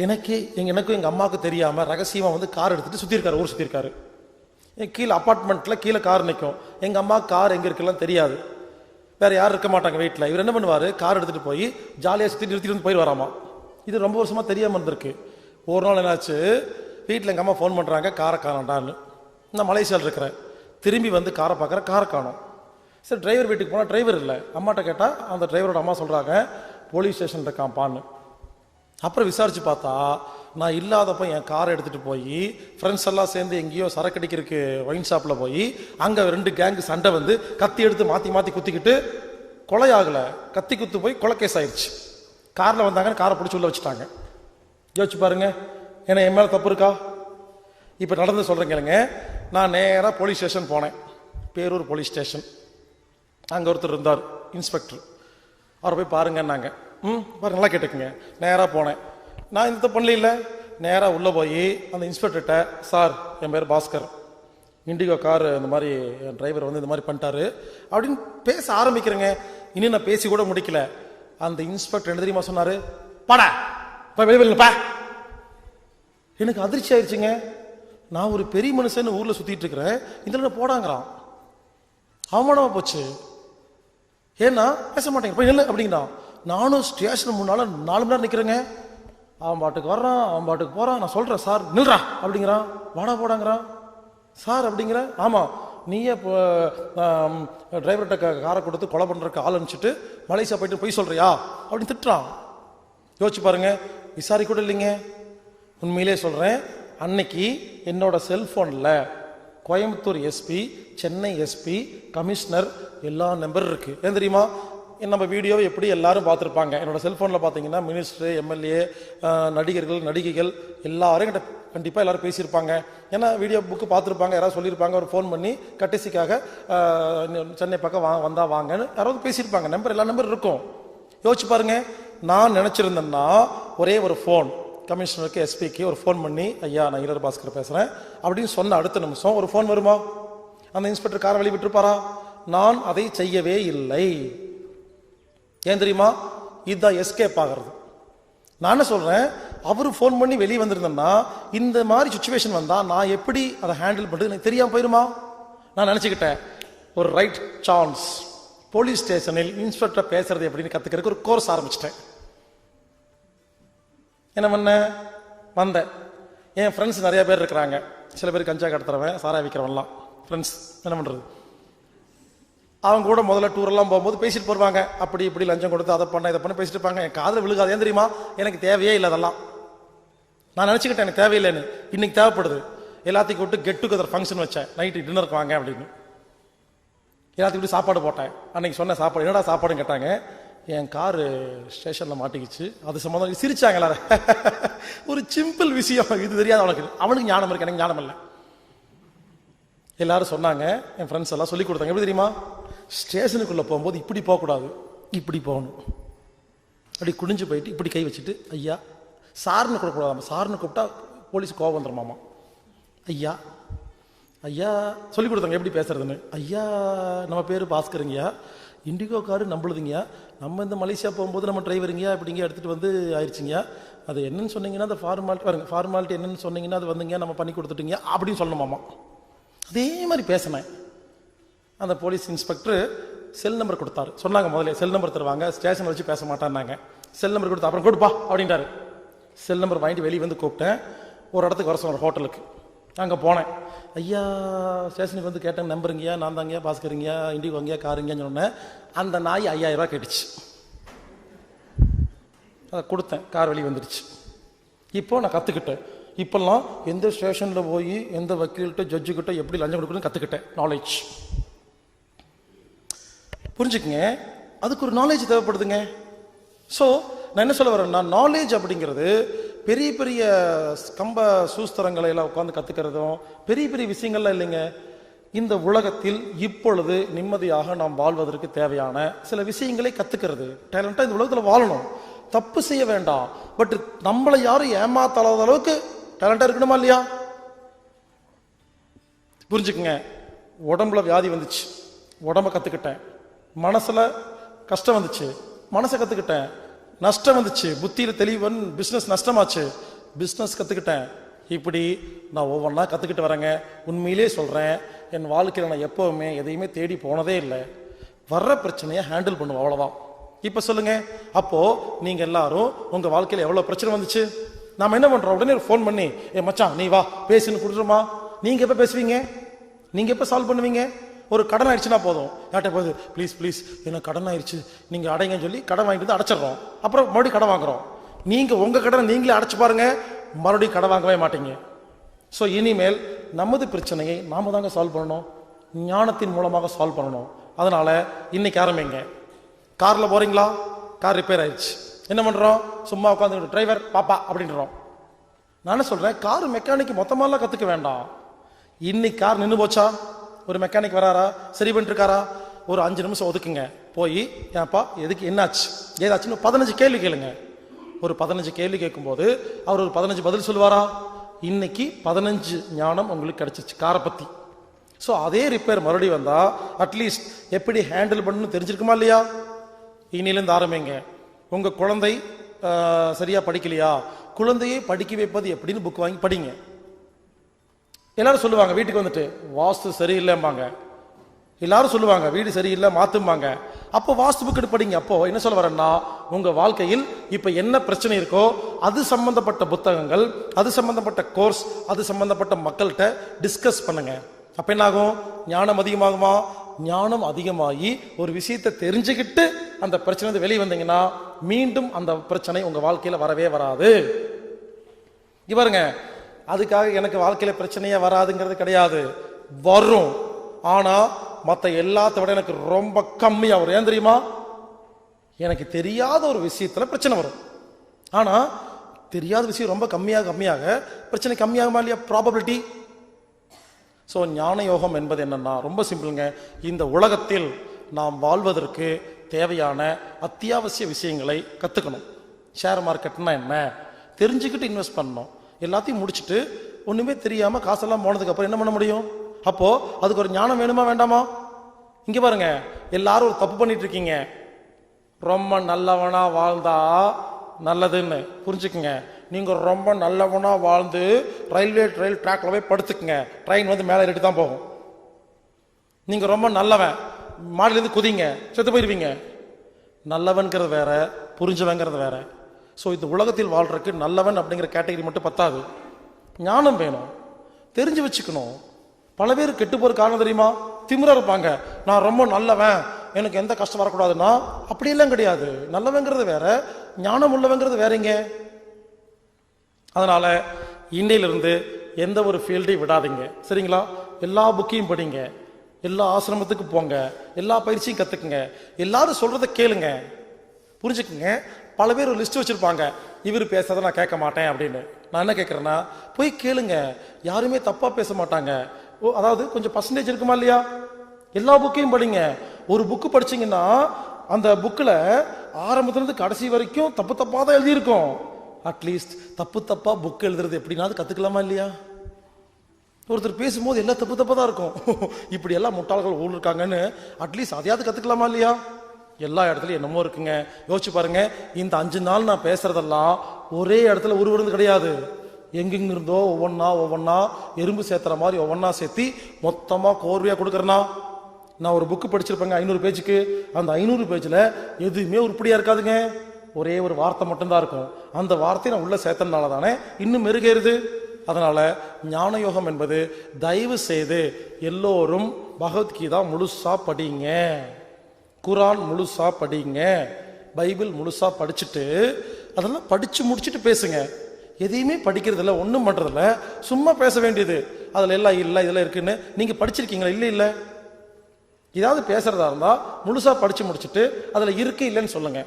எனக்கும் எங்கள் அம்மாவுக்கு தெரியாமல் ரகசியமாக வந்து கார் எடுத்துகிட்டு சுற்றிருக்காரு, ஊர் சுற்றிருக்காரு. கீழே அப்பார்ட்மெண்ட்டில் கீழே கார் நிற்கும், எங்கள் அம்மா கார் எங்கே இருக்குலாம் தெரியாது, வேறு யாரும் இருக்க மாட்டாங்க வீட்டில். இவர் என்ன பண்ணுவார், கார் எடுத்துகிட்டு போய் ஜாலியாக சுற்றி நிறுத்திட்டு வந்து போய் வராமா. இது ரொம்ப வருஷமாக தெரியாமல் இருந்திருக்கு. ஒரு நாள் என்னாச்சு, வீட்டில் எங்கள் அம்மா ஃபோன் பண்ணுறாங்க, காரை காணோண்டான்னு. நான் மலேசியாவில் இருக்கிறேன், திரும்பி வந்து காரை பார்க்குறேன், காரை காணோம். சரி டிரைவர் வீட்டுக்கு போனால் டிரைவர் இல்லை, அம்மாட்ட கேட்டால் அந்த டிரைவரோட அம்மா சொல்கிறாங்க போலீஸ் ஸ்டேஷன் இருக்கான்ப்பான்னு. அப்புறம் விசாரித்து பார்த்தா நான் இல்லாதப்ப என் காரை எடுத்துட்டு போய் ஃப்ரெண்ட்ஸ் எல்லாம் சேர்ந்து எங்கேயோ சரக்கடிக்கிறதுக்கு ஒயின் ஷாப்பில் போய் அங்கே 2 கேங்கு சண்டை வந்து கத்தி எடுத்து மாற்றி மாற்றி குத்திக்கிட்டு கொலை ஆகலை, கத்தி குத்து போய் கொலை கேஸ் ஆயிடுச்சு. காரில் வந்தாங்கன்னு காரை பிடிச்சி உள்ள வச்சுட்டாங்க. யோசிச்சு பாருங்க, ஏன்னா என் மேலே தப்பு இருக்கா? இப்போ நடந்து சொல்கிறேன் கேளுங்க. நான் நேராக போலீஸ் ஸ்டேஷன் போனேன், பேரூர் போலீஸ் ஸ்டேஷன். அங்கே ஒருத்தர் இருந்தார், இன்ஸ்பெக்டர். அவரை போய் பாருங்கன்னாங்க. பாருங்க, நல்லா கேட்டுக்குங்க. நேராக போனேன். நான் இந்த பண்ணல, நேராக உள்ளே போய் அந்த இன்ஸ்பெக்டர்கிட்ட, சார் என் பேர் பாஸ்கர், இண்டிகோ கார் இந்த மாதிரி என் டிரைவர் வந்து இந்த மாதிரி பண்ணிட்டாரு அப்படின்னு பேச ஆரம்பிக்கிறேங்க. இனி நான் பேசி கூட முடிக்கல. அந்த இன்ஸ்பெக்டர் என்ன தெரியுமா சொன்னார்? பாடா வெளிப்பா. எனக்கு அதிர்ச்சி ஆயிடுச்சுங்க. நான் ஒரு பெரிய மனுஷன் ஊரில் சுற்றிட்டு இருக்கிறேன், இதில் போடாங்கிறான். அவமானமா போச்சு. ஏன்னா பேச மாட்டேங்க, போய் நில்லு அப்படிங்கிறான். நானும் ஸ்டேஷன் முன்னால 4 மணி நேரம் நிற்கிறேங்க. அவன் பாட்டுக்கு வர்றான், அவன் பாட்டுக்கு போகிறான். நான் சொல்கிறேன், சார் நில்றா அப்படிங்கிறான். வாடா போடாங்கிறான். சார் அப்படிங்கிற, ஆமாம் நீயே இப்போ டிரைவர்கிட்ட காரை கொடுத்து கொலை பண்ணுறக்கு ஆள் அனுப்பிச்சிட்டு மலேசியா போயிட்டு போய் சொல்கிறியா அப்படின்னு திட்டுறான். யோசிச்சு பாருங்க, விசாரி கூட இல்லைங்க. உண்மையிலே சொல்கிறேன், அன்னைக்கு என்னோட செல்ஃபோனில் Coimbatore SP, Chennai SP, commissioner எல்லா நம்பர் இருக்கு. ஏன் தெரியுமா? நம்ம வீடியோவை எப்படி எல்லாரும் பார்த்துருப்பாங்க. என்னோட செல்ஃபோனில் பார்த்தீங்கன்னா மினிஸ்டர், எம்எல்ஏ, நடிகர்கள், நடிகைகள் எல்லாரும் கிட்ட கண்டிப்பாக எல்லாரும் பேசியிருப்பாங்க. ஏன்னா வீடியோ புக்கு பார்த்துருப்பாங்க, யாராவது சொல்லியிருப்பாங்க, ஒரு ஃபோன் பண்ணி கட்டசிக்காக சென்னை பக்கம் வந்தா வாங்கன்னு யாராவது பேசியிருப்பாங்க. நம்பர் எல்லா நம்பர் இருக்கும். யோசிச்சு பாருங்க, நான் நினச்சிருந்தேன்னா ஒரே ஒரு ஃபோன் கமிஷனருக்கு, எஸ்பிக்கு ஒரு ஃபோன் பண்ணி, ஐயா நான் ஈரர் பாஸ்கர் பேசுகிறேன் அப்படின்னு சொன்ன அடுத்த நிமிஷம் ஒரு ஃபோன் வருமா? அந்த இன்ஸ்பெக்டர் காரை வழி விட்டுருப்பாரா? நான் அதை செய்யவே இல்லை. ஏன் தெரியுமா? இதுதான் எஸ்கேப் ஆகிறது. நான் என்ன சொல்றேன், அவரு ஃபோன் பண்ணி வெளியே வந்திருந்தேன்னா இந்த மாதிரி சுச்சுவேஷன் வந்தா நான் எப்படி அதை ஹேண்டில் பண்றது எனக்கு தெரியாம போயிருமா? நான் நினைச்சுக்கிட்டேன், ஒரு ரைட் சான்ஸ் போலீஸ் ஸ்டேஷனில் இன்ஸ்பெக்டர் பேசுறது எப்படின்னு கத்துக்கிறதுக்கு ஒரு கோர்ஸ் ஆரம்பிச்சிட்டேன். என்ன பண்ண வந்தேன். என் ஃப்ரெண்ட்ஸ் நிறைய பேர் இருக்கிறாங்க. சில பேர் கஞ்சா கடத்துறவன், சாராய விற்கிறவன்லாம் ஃப்ரெண்ட்ஸ். என்ன பண்றது, அவங்க கூட முதல்ல டூரெல்லாம் போகும்போது பேசிட்டு போடுவாங்க. அப்படி இப்படி லஞ்சம் கொடுத்து அதை பண்ண இதை பண்ண பேசிட்டு இருப்பாங்க. என் காதில் விழுகாது. ஏன் தெரியுமா? எனக்கு தேவையே இல்லை அதெல்லாம். நான் நினச்சிக்கிட்டேன் எனக்கு தேவையில்லைன்னு. இன்னைக்கு தேவைப்படுது. எல்லாத்தையும் கூப்பிட்டு கெட் டுகெதர் ஃபங்க்ஷன் வச்சேன், நைட்டு டின்னருக்கு வாங்க அப்படின்னு. எல்லாத்தையும் கூப்பிட்டு சாப்பாடு போட்டேன். அன்னைக்கு சொன்ன சாப்பாடு, என்னடா சாப்பாடுன்னு கேட்டாங்க. என் காரு ஸ்டேஷனில் மாட்டிக்கிச்சு, அது சம்மந்தம் சிரிச்சாங்க எல்லாரும். ஒரு சிம்பிள் விஷயம், இது தெரியாது அவனுக்கு ஞானம் இருக்கு, எனக்கு ஞானம் இல்லை. எல்லாரும் சொன்னாங்க, என் ஃப்ரெண்ட்ஸ் எல்லாம் சொல்லி கொடுத்தாங்க. எப்படி தெரியுமா? ஸ்டேஷனுக்குள்ளே போகும்போது இப்படி போகக்கூடாது, இப்படி போகணும். அப்படி குடிஞ்சு போயிட்டு இப்படி கை வச்சுட்டு, ஐயா சார்னு கூடக்கூடாது. சார்னு கூப்பிட்டா போலீஸ் கோவம் வந்துடுமாமா. ஐயா ஐயா சொல்லி கொடுத்தாங்க எப்படி பேசுறதுன்னு. ஐயா நம்ம பேர் பாஸ்கருங்கய்யா, இண்டிகோ காரு நம்மளுதுங்கய்யா, நம்ம இந்த மலேசியா போகும்போது நம்ம டிரைவருங்கய்யா இப்படிங்க எடுத்துகிட்டு வந்து ஆயிடுச்சுங்கய்யா. அது என்னன்னு சொன்னீங்கன்னா அந்த ஃபார்மாலிட்டி பாருங்க, ஃபார்மாலிட்டி என்னன்னு சொன்னீங்கன்னா அது வந்துங்க நம்ம பண்ணி கொடுத்துட்டீங்க அப்படின்னு சொல்லணுமாமா. அதே மாதிரி பேசினேன். அந்த போலீஸ் இன்ஸ்பெக்டர் செல் நம்பர் கொடுத்தாரு. சொன்னாங்க முதல்ல செல் நம்பர் தருவாங்க, ஸ்டேஷன் வச்சு பேச மாட்டான்னாங்க. செல் நம்பர் கொடுத்து அப்புறம் கொடுப்பா அப்படின்ட்டாரு. செல் நம்பர் வாங்கிட்டு வெளியே வந்து கூப்பிட்டேன். ஒரு இடத்துக்கு வர சொன்ன ஹோட்டலுக்கு. அங்கே போனேன். ஐயா ஸ்டேஷனுக்கு வந்து கேட்டேன், நம்பருங்கய்யா, நான் தாங்கய்யா பாஸ்கருங்கய்யா, இண்டிகோ வாங்கய்யா, காருங்கன்னு சொன்னேன். அந்த நாய் 5000 ரூபா கேட்டுச்சு. அதை கொடுத்தேன், கார் வெளியே வந்துடுச்சு. இப்போ நான் கற்றுக்கிட்டேன். இப்பெல்லாம் எந்த ஸ்டேஷனில் போய் எந்த வக்கீல்கிட்ட ஜட்ஜுக்கிட்ட எப்படி லஞ்சம் கொடுக்கணும்னு கற்றுக்கிட்டேன். நாலேஜ் புரிஞ்சுக்குங்க, அதுக்கு ஒரு நாலேஜ் தேவைப்படுதுங்க. ஸோ நான் என்ன சொல்ல வரேன்னா, நாலேஜ் அப்படிங்கிறது பெரிய பெரிய கம்ப சூஸ்திரங்களை எல்லாம் உட்காந்து கற்றுக்கிறதும் பெரிய பெரிய விஷயங்கள்லாம் இல்லைங்க. இந்த உலகத்தில் இப்பொழுது நிம்மதியாக நாம் வாழ்வதற்கு தேவையான சில விஷயங்களை கற்றுக்கிறது. டேலண்டாக இந்த உலகத்தில் வாழணும், தப்பு செய்ய வேண்டாம். பட் நம்மளை யாரும் ஏமாத்தாத அளவுக்கு டேலண்டாக இருக்கணுமா இல்லையா? புரிஞ்சுக்குங்க, உடம்புல வியாதி வந்துச்சு, உடம்ப கற்றுக்கிட்டேன். மனசில் கஷ்டம் வந்துச்சு, மனசை கற்றுக்கிட்டேன். நஷ்டம் வந்துச்சு, புத்தியில் தெளிவன், பிஸ்னஸ் நஷ்டமாச்சு, பிஸ்னஸ் கற்றுக்கிட்டேன். இப்படி நான் ஒவ்வொன்றா கற்றுக்கிட்டு வரேங்க. உண்மையிலே சொல்கிறேன், என் வாழ்க்கையில் நான் எப்போவுமே எதையுமே தேடி போனதே இல்லை. வர்ற பிரச்சனையை ஹேண்டில் பண்ணுவோம், அவ்வளோதான். இப்போ சொல்லுங்கள், அப்போது நீங்கள் எல்லாரும் உங்கள் வாழ்க்கையில் எவ்வளோ பிரச்சனை வந்துச்சு, நாம் என்ன பண்ணுறோம்? உடனே ஃபோன் பண்ணி, மச்சான் நீ வா பேசுன்னு கொடுத்துருமா? நீங்கள் எப்போ பேசுவீங்க? நீங்கள் எப்போ சால்வ் பண்ணுவீங்க? ஒரு கடன் ஆயிடுச்சுன்னா போதும், யார்கிட்ட போகுது, ப்ளீஸ் ப்ளீஸ் எனக்கு கடன் ஆயிடுச்சு நீங்கள் அடைங்கன்னு சொல்லி கடன் வாங்கிட்டு வந்து அடைச்சிடறோம். அப்புறம் மறுபடியும் கடன் வாங்குறோம். நீங்கள் உங்கள் கடனை நீங்களே அடைச்சு பாருங்க, மறுபடியும் கடன் வாங்கவே மாட்டீங்க. ஸோ இனிமேல் நமது பிரச்சனையை நாம தாங்க சால்வ் பண்ணணும், ஞானத்தின் மூலமாக சால்வ் பண்ணணும். அதனால இன்னைக்கு ஆரம்பிங்க. கார்ல போறீங்களா, கார் ரிப்பேர் ஆயிடுச்சு, என்ன பண்றோம்? சும்மா உட்காந்து டிரைவர் பாப்பா அப்படின்றோம். நான் சொல்றேன், கார் மெக்கானிக் மொத்தமாலாம் கத்துக்க வேண்டாம். இன்னைக்கு கார் நின்று போச்சா, ஒரு மெக்கானிக் வராரா, சரி பண்ணிட்டு இருக்காரா, ஒரு 5 நிமிஷம் ஒதுக்குங்க. போய் ஏன்ப்பா எதுக்கு என்னாச்சு ஏதாச்சுன்னு 15 கேள்வி கேளுங்க. ஒரு 15 கேள்வி கேட்கும்போது அவர் ஒரு 15 பதில் சொல்லுவாரா? இன்னைக்கு 15 ஞானம் உங்களுக்கு கிடைச்சிச்சு காரை பத்தி. ஸோ அதே ரிப்பேர் மறுபடியும் வந்தா அட்லீஸ்ட் எப்படி ஹேண்டில் பண்ணணும்னு தெரிஞ்சிருக்குமா இல்லையா? இனிலேருந்து ஆரம்பிங்க. உங்க குழந்தை சரியா படிக்கலையா, குழந்தையை படிக்க வைப்பது எப்படின்னு புக் வாங்கி படிங்க. எல்லாரும் சொல்லுவாங்க வீட்டுக்கு வந்துட்டு வாஸ்து சரியில்லைம்பாங்க, எல்லாரும் சொல்லுவாங்க வீடு சரியில்லை மாத்தும்பாங்க. அப்போ வாஸ்து புக் எடுத்து படிங்க. அப்போ என்ன சொல்ல வரேன்னா, உங்க வாழ்க்கையில் இப்ப என்ன பிரச்சனை இருக்கோ அது சம்பந்தப்பட்ட புத்தகங்கள், அது சம்பந்தப்பட்ட கோர்ஸ், அது சம்பந்தப்பட்ட மக்கள்கிட்ட டிஸ்கஸ் பண்ணுங்க. அப்ப என்ன ஆகும்? ஞானம் அதிகமாகுமா? ஞானம் அதிகமாகி ஒரு விஷயத்தை தெரிஞ்சுக்கிட்டு அந்த பிரச்சனை வெளியே வந்தீங்கன்னா மீண்டும் அந்த பிரச்சனை உங்க வாழ்க்கையில வரவே வராது. இவருங்க அதுக்காக எனக்கு வாழ்க்கையில பிரச்சனையே வராதுங்கிறது கிடையாது, வரும். ஆனா மற்ற எல்லாத்த விட எனக்கு ரொம்ப கம்மியா வரும். ஏன் தெரியுமா? எனக்கு தெரியாத ஒரு விஷயத்துல பிரச்சனை வரும். ஆனா தெரியாத விஷயம் ரொம்ப கம்மியாக பிரச்சனை கம்மியாகுமா இல்லையா? ப்ராபபிலிட்டி. ஸோ ஞான யோகம் என்பது என்னன்னா ரொம்ப சிம்பிளுங்க. இந்த உலகத்தில் நாம் வாழ்வதற்கு தேவையான அத்தியாவசிய விஷயங்களை கத்துக்கணும். ஷேர் மார்க்கெட்னா என்ன தெரிஞ்சுக்கிட்டு இன்வெஸ்ட் பண்ணணும். எல்லாத்தையும் முடிச்சுட்டு ஒண்ணுமே தெரியாம காசெல்லாம் போனதுக்கு அப்புறம் என்ன பண்ண முடியும்? அப்போ அதுக்கு ஒரு ஞானம் வேணுமா வேண்டாமா? இங்க பாருங்க, எல்லாரும் ஒரு தப்பு பண்ணிட்டு இருக்கீங்க. ரொம்ப நல்லவனா வாழ்ந்தா நல்லதுன்னு புரிஞ்சுக்குங்க. நீங்க ரொம்ப நல்லவனா வாழ்ந்து ரயில் ட்ராக்ல போய் படுத்துக்குங்க, ட்ரெயின் வந்து மேலே ஏறிட்டு தான் போகும். நீங்க ரொம்ப நல்லவன் மாடிலிருந்து குதிங்க, செத்து போயிருவீங்க. நல்லவன்கிறது வேற, புரிஞ்சவங்கிறது வேற. ஸோ இந்த உலகத்தில் வாழ்றதுக்கு நல்லவன் அப்படிங்கிற கேட்டகரி மட்டும் பத்தாது, ஞானம் வேணும், தெரிஞ்சு வச்சுக்கணும். பல பேர் கெட்டு போற காரணம் தெரியுமா? திமிரா இருப்பாங்க. நான் ரொம்ப நல்லவன், எனக்கு எந்த கஷ்டம் வரக்கூடாதுன்னா அப்படியெல்லாம் கிடையாது. நல்லவங்கிறது வேற, ஞானம் உள்ளவங்கிறது வேறங்க. அதனால இன்னையிலிருந்து எந்த ஒரு ஃபீல்டையும் விடாதீங்க, சரிங்களா? எல்லா புக்கையும் படிங்க, எல்லா ஆசிரமத்துக்கு போங்க, எல்லா பயிற்சியும் கத்துக்குங்க, எல்லாரும் சொல்றதை கேளுங்க, புரிஞ்சுக்குங்க. பல பேர் ஒரு லிஸ்ட் வச்சிருப்பாங்க, இவர் பேசாத நான் கேட்க மாட்டேன் அப்படின்னு. நான் என்ன கேட்கறேன்னா, போய் கேளுங்க, யாருமே தப்பா பேச மாட்டாங்க. அதாவது கொஞ்சம் பர்சன்டேஜ் இருக்குமா இல்லையா? எல்லா புக்கையும் படிங்க. ஒரு புக்கு படிச்சீங்கன்னா அந்த புக்கில் ஆரம்பத்திலிருந்து கடைசி வரைக்கும் தப்பு தப்பா தான் எழுதியிருக்கும். அட்லீஸ்ட் தப்பா புக் எழுதுறது எப்படின்னா கத்துக்கலாமா இல்லையா? ஒருத்தர் பேசும்போது எல்லாம் தப்பு தப்பா தான் இருக்கும், இப்படி எல்லாம் முட்டாள்கள் ஊழல் இருக்காங்கன்னு அட்லீஸ்ட் அதையாவது கத்துக்கலாமா இல்லையா? எல்லா இடத்துலயும் என்னமோ இருக்குங்க. யோசிச்சு பாருங்க, இந்த 5 நாள் நான் பேசுறதெல்லாம் ஒரே இடத்துல உருவறது கிடையாது. எங்கெங்க இருந்தோ ஒவ்வொன்னா எறும்பு சேர்த்துற மாதிரி ஒவ்வொன்னா சேர்த்தி மொத்தமா கோர்வையா கொடுக்கறனா. நான் ஒரு புக்கு படிச்சிருப்பேங்க 500 பேஜுக்கு. அந்த 500 பேஜ்ல எதுவுமே உருப்படியா இருக்காதுங்க, ஒரே ஒரு வார்த்தை மட்டும்தான் இருக்கும். அந்த வார்த்தையை நான் உள்ள சேர்த்தனால தானே இன்னும் மெருகேறுது. அதனால ஞான யோகம் என்பது தயவு செய்து எல்லோரும் பகவத்கீதா முழுசா படிங்க, குரான் முழுசா படிங்க, பைபிள் முழுசா படிச்சுட்டு அதெல்லாம் படிச்சு முடிச்சுட்டு பேசுங்க. எதையுமே படிக்கிறது இல்லை, ஒன்றும் பண்றதில்ல, சும்மா பேச வேண்டியது. அதுல எல்லாம் இல்லை இதெல்லாம் இருக்குன்னு நீங்க படிச்சிருக்கீங்களா? இல்லை. ஏதாவது பேசுறதா இருந்தா முழுசா படிச்சு முடிச்சுட்டு அதுல இருக்கு இல்லைன்னு சொல்லுங்க.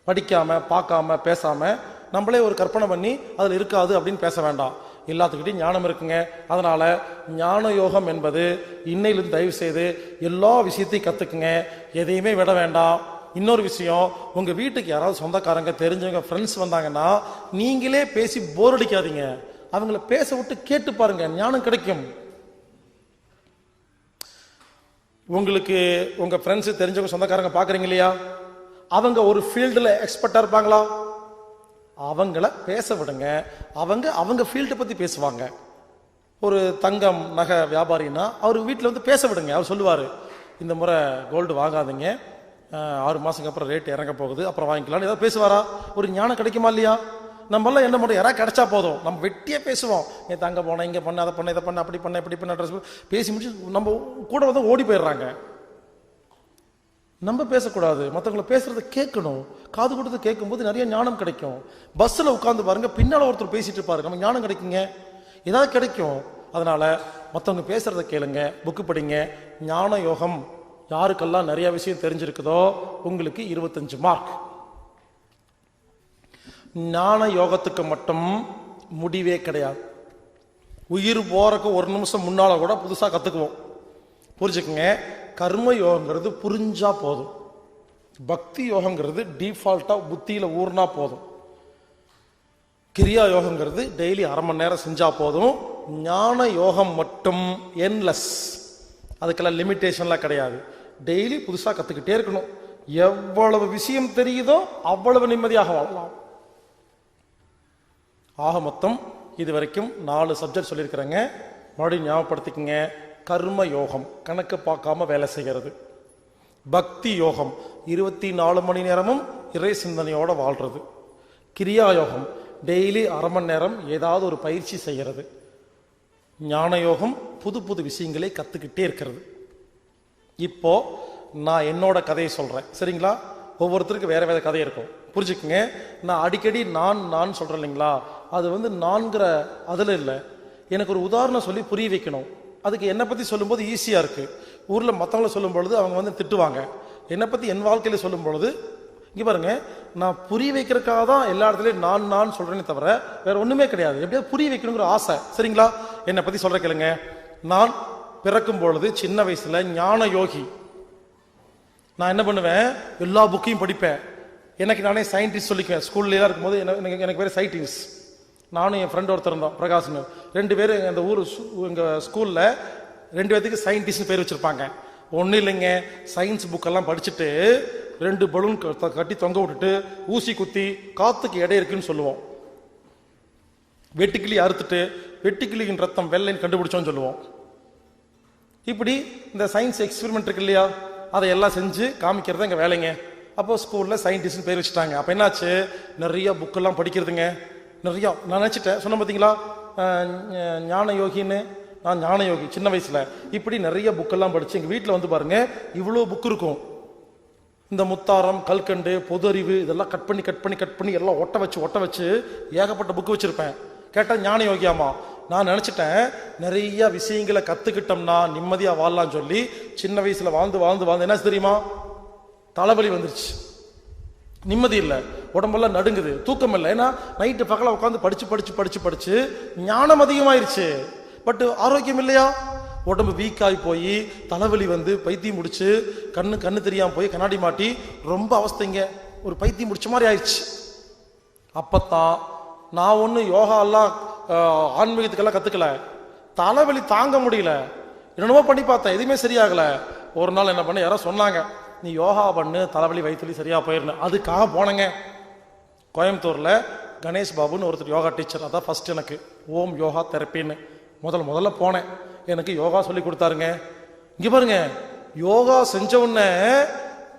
படிக்காம பார்க்காம பேசாம நம்மளே ஒரு கற்பனை பண்ணி அதுல இருக்காது அப்படின்னு பேச வேண்டாம். எல்லாத்துக்கிட்டையும் ஞானம் இருக்குங்க. அதனால ஞான யோகம் என்பது இன்னையிலிருந்து தயவு செய்து எல்லா விஷயத்தையும் கத்துக்குங்க, எதையுமே விட வேண்டாம். இன்னொரு விஷயம், உங்க வீட்டுக்கு யாராவது சொந்தக்காரங்க தெரிஞ்சவங்க ஃப்ரெண்ட்ஸ் வந்தாங்கன்னா நீங்களே பேசி போர் அடிக்காதீங்க, அவங்கள பேச விட்டு கேட்டு பாருங்க, ஞானம் கிடைக்கும். உங்களுக்கு உங்க ஃப்ரெண்ட்ஸ் தெரிஞ்சவங்க சொந்தக்காரங்க பாக்குறீங்க இல்லையா, அவங்க ஒரு ஃபீல்டுல எக்ஸ்பர்ட்டா இருப்பாங்களா? அவங்கள பேச விடுங்க, அவங்க ஃபீல்டை பத்தி பேசுவாங்க. ஒரு தங்கம் நகை வியாபாரின்னா அவர் வீட்டில் வந்து பேச விடுங்க. அவர் சொல்லுவார், இந்த முறை கோல்டு வாங்காதீங்க, 6 மாசத்துக்கு அப்புறம் ரேட் இறங்க போகுது, அப்புறம் வாங்கிக்கலாம். ஏதாவது பேசுவாரா? ஒரு ஞானம் கிடைக்குமா இல்லையா? நம்மளாம் என்ன பண்ணுறோம், யாராவது கிடைச்சா போதும் நம்ம வெட்டியே பேசுவோம். என் தங்க போனேன், இங்கே பண்ண, அதை பண்ண, இதை பண்ண, அப்படி பண்ண, இப்படி பண்ண, ட்ரெஸ் பேசி முடிச்சு நம்ம கூட வந்து ஓடி போயிடுறாங்க. நம்ம பேசக்கூடாது, மற்றவங்களை பேசுறத கேட்கணும். காது கொடுத்து கேட்கும்போது நிறைய ஞானம் கிடைக்கும். பஸ்ஸில் உட்காந்து பாருங்க, பின்னால் ஒருத்தர் பேசிட்டு இருப்பாரு, நம்ம ஞானம் கிடைக்குங்க, ஏதாவது கிடைக்கும். அதனால மற்றவங்க பேசுறத கேளுங்க, புக்கு படிங்க. ஞான யோகம் யாருக்கெல்லாம் நிறைய விஷயம் தெரிஞ்சிருக்குதோ உங்களுக்கு 25 மார்க். ஞான யோகத்துக்கு மட்டும் முடிவே கிடையாது. உயிர் போறக்கு ஒரு நிமிஷம் முன்னால கூட புதுசா கத்துக்குவோம். புரிஞ்சுக்குங்க, கர்ம யோகங்கிறது புரிஞ்சா போதும். பக்தி யோகங்கிறது டிஃபால்ட்டா புத்தியில ஊர்னா போதும். கிரியா யோகங்கிறது டெய்லி அரை மணி நேரம் செஞ்சா போதும். ஞான யோகம் மட்டும் என்லெஸ், அதுக்கெல்லாம் லிமிட்டேஷன்லாம் கிடையாது. டெய்லி புதுசா கத்துக்கிட்டே இருக்கணும். எவ்வளவு விஷயம் தெரியுதோ அவ்வளவு நிம்மதியாக வாழலாம். ஆக மொத்தம் இது வரைக்கும் 4 சப்ஜெக்ட் சொல்லியிருக்கிறேங்க. மறுபடியும் ஞாபகப்படுத்திக்கங்க. கர்ம யோகம் கணக்கு பார்க்காம வேலை செய்கிறது. பக்தி யோகம் 24 மணி நேரமும் இறை சிந்தனையோட வாழ்றது. கிரியா யோகம் டெய்லி அரை மணி நேரம் ஏதாவது ஒரு பயிற்சி செய்கிறது. ஞான யோகம் புது புது விஷயங்களை கத்துக்கிட்டே இருக்கிறது. இப்போ நான் என்னோட கதையை சொல்றேன், சரிங்களா? ஒவ்வொருத்தருக்கு வேற வேற கதை இருக்கும், புரிஞ்சுக்குங்க. நான் அடிக்கடி நான் சொல்றேன் இல்லைங்களா, அது நான்கிற அதுல இல்லை. எனக்கு ஒரு உதாரணம் சொல்லி புரிய வைக்கணும். அதுக்கு என்னை பத்தி சொல்லும்போது ஈஸியா இருக்கு. ஊர்ல மற்றவங்களை சொல்லும் பொழுது அவங்க திட்டுவாங்க. என்னை பத்தி என் வாழ்க்கையில சொல்லும் பொழுது இங்க பாருங்க, நான் புரிய வைக்கிறதுக்காக தான் எல்லா இடத்துலயும் நான் சொல்றேனே தவிர வேற ஒண்ணுமே கிடையாது. எப்படியாவது புரிய வைக்கணுங்கிற ஆசை, சரிங்களா? என்னை பத்தி சொல்ற கேளுங்க. நான் பிறக்கும் பொழுது சின்ன வயசுல ஞான யோகி. நான் என்ன பண்ணுவேன், எல்லா புக்கையும் படிப்பேன். எனக்கு நானே சயின்டிஸ்ட் சொல்லிக்குவேன். ஸ்கூல்ல இருக்கும்போது எனக்கு பேர் சயின்டிஸ்ட். நானும் என் ஃப்ரெண்ட் ஒருத்தர் இருந்தோம், பிரகாஷ்னு. 2 பேர் அந்த ஊர் எங்க ஸ்கூல்ல 2 பேருக்கு சயின்டிஸ்ட் பேர் வச்சிருப்பாங்க. ஒன்றும் இல்லைங்க, சயின்ஸ் புக்கெல்லாம் படிச்சுட்டு 2 பலூன் கட்டி தொங்க விட்டுட்டு ஊசி குத்தி காத்துக்கு எடை இருக்குன்னு சொல்லுவோம். வெட்டுக்கிளி அறுத்துட்டு வெட்டுக்கிளியின் ரத்தம் வெள்ளைன்னு கண்டுபிடிச்சோன்னு சொல்லுவோம். இப்படி இந்த சயின்ஸ் எக்ஸ்பெரிமெண்ட் இருக்கு இல்லையா, அதையெல்லாம் செஞ்சு காமிக்கிறது எங்க வேலைங்க. அப்போ ஸ்கூல்ல சயின்டிஸ்ட் பேர் வச்சுட்டாங்க. அப்ப என்னாச்சு, நிறைய புக்கெல்லாம் படிக்கிறதுங்க. நிறைய நான் நினைச்சிட்டேன், சொன்ன பார்த்தீங்களா ஞான யோகின்னு. நான் ஞான யோகி சின்ன வயசுல. இப்படி நிறைய புக்கெல்லாம் படிச்சு எங்க வீட்டில் பாருங்க இவ்வளோ புக் இருக்கும். இந்த முத்தாரம், கல்கண்டு, பொது அறிவு இதெல்லாம் கட் பண்ணி எல்லாம் ஒட்ட வச்சு ஏகப்பட்ட புக்கு வச்சிருப்பேன். கேட்டா ஞான யோகியாமா. நான் நினைச்சிட்டேன் நிறைய விஷயங்களை கத்துக்கிட்டோம்னா நிம்மதியா வாழலாம் சொல்லி சின்ன வயசுல வாழ்ந்து என்ன தெரியுமா, தலைவலி வந்துருச்சு, நிம்மதி இல்லை, உடம்பெல்லாம் நடுங்குது, தூக்கம் இல்லை. ஏன்னா நைட்டு பகல உட்காந்து படிச்சு ஞானம் அதிகமாயிருச்சு, பட் ஆரோக்கியம் இல்லையா. உடம்பு வீக்காகி போய் தலைவலி பைத்தியம் முடிச்சு கண்ணு தெரியாம போய் கண்ணாடி மாட்டி ரொம்ப அவஸ்தைங்க, ஒரு பைத்தியம் முடிச்ச மாதிரி ஆயிடுச்சு. அப்பத்தான் நான் ஒன்றும் யோகா எல்லாம் ஆன்மீகத்துக்கெல்லாம் கத்துக்கல, தலைவலி தாங்க முடியல, என்னென்னமோ பண்ணி பார்த்தேன், எதுவுமே சரியாகல. ஒரு நாள் என்ன பண்ண, யாரோ சொன்னாங்க நீ யோகா பண்ணு தலைவலி வயிற்றுலி சரியா போயிருந்தேன். அதுக்காக போனேங்க. கோயம்புத்தூர்ல கணேஷ் பாபுன்னு ஒருத்தர் யோகா டீச்சர், அதான் ஃபர்ஸ்ட் எனக்கு ஓம் யோகா தெரப்பின்னு முதல்ல போனேன். எனக்கு யோகா சொல்லி கொடுத்தாருங்க. இங்க பாருங்க, யோகா செஞ்ச உடனே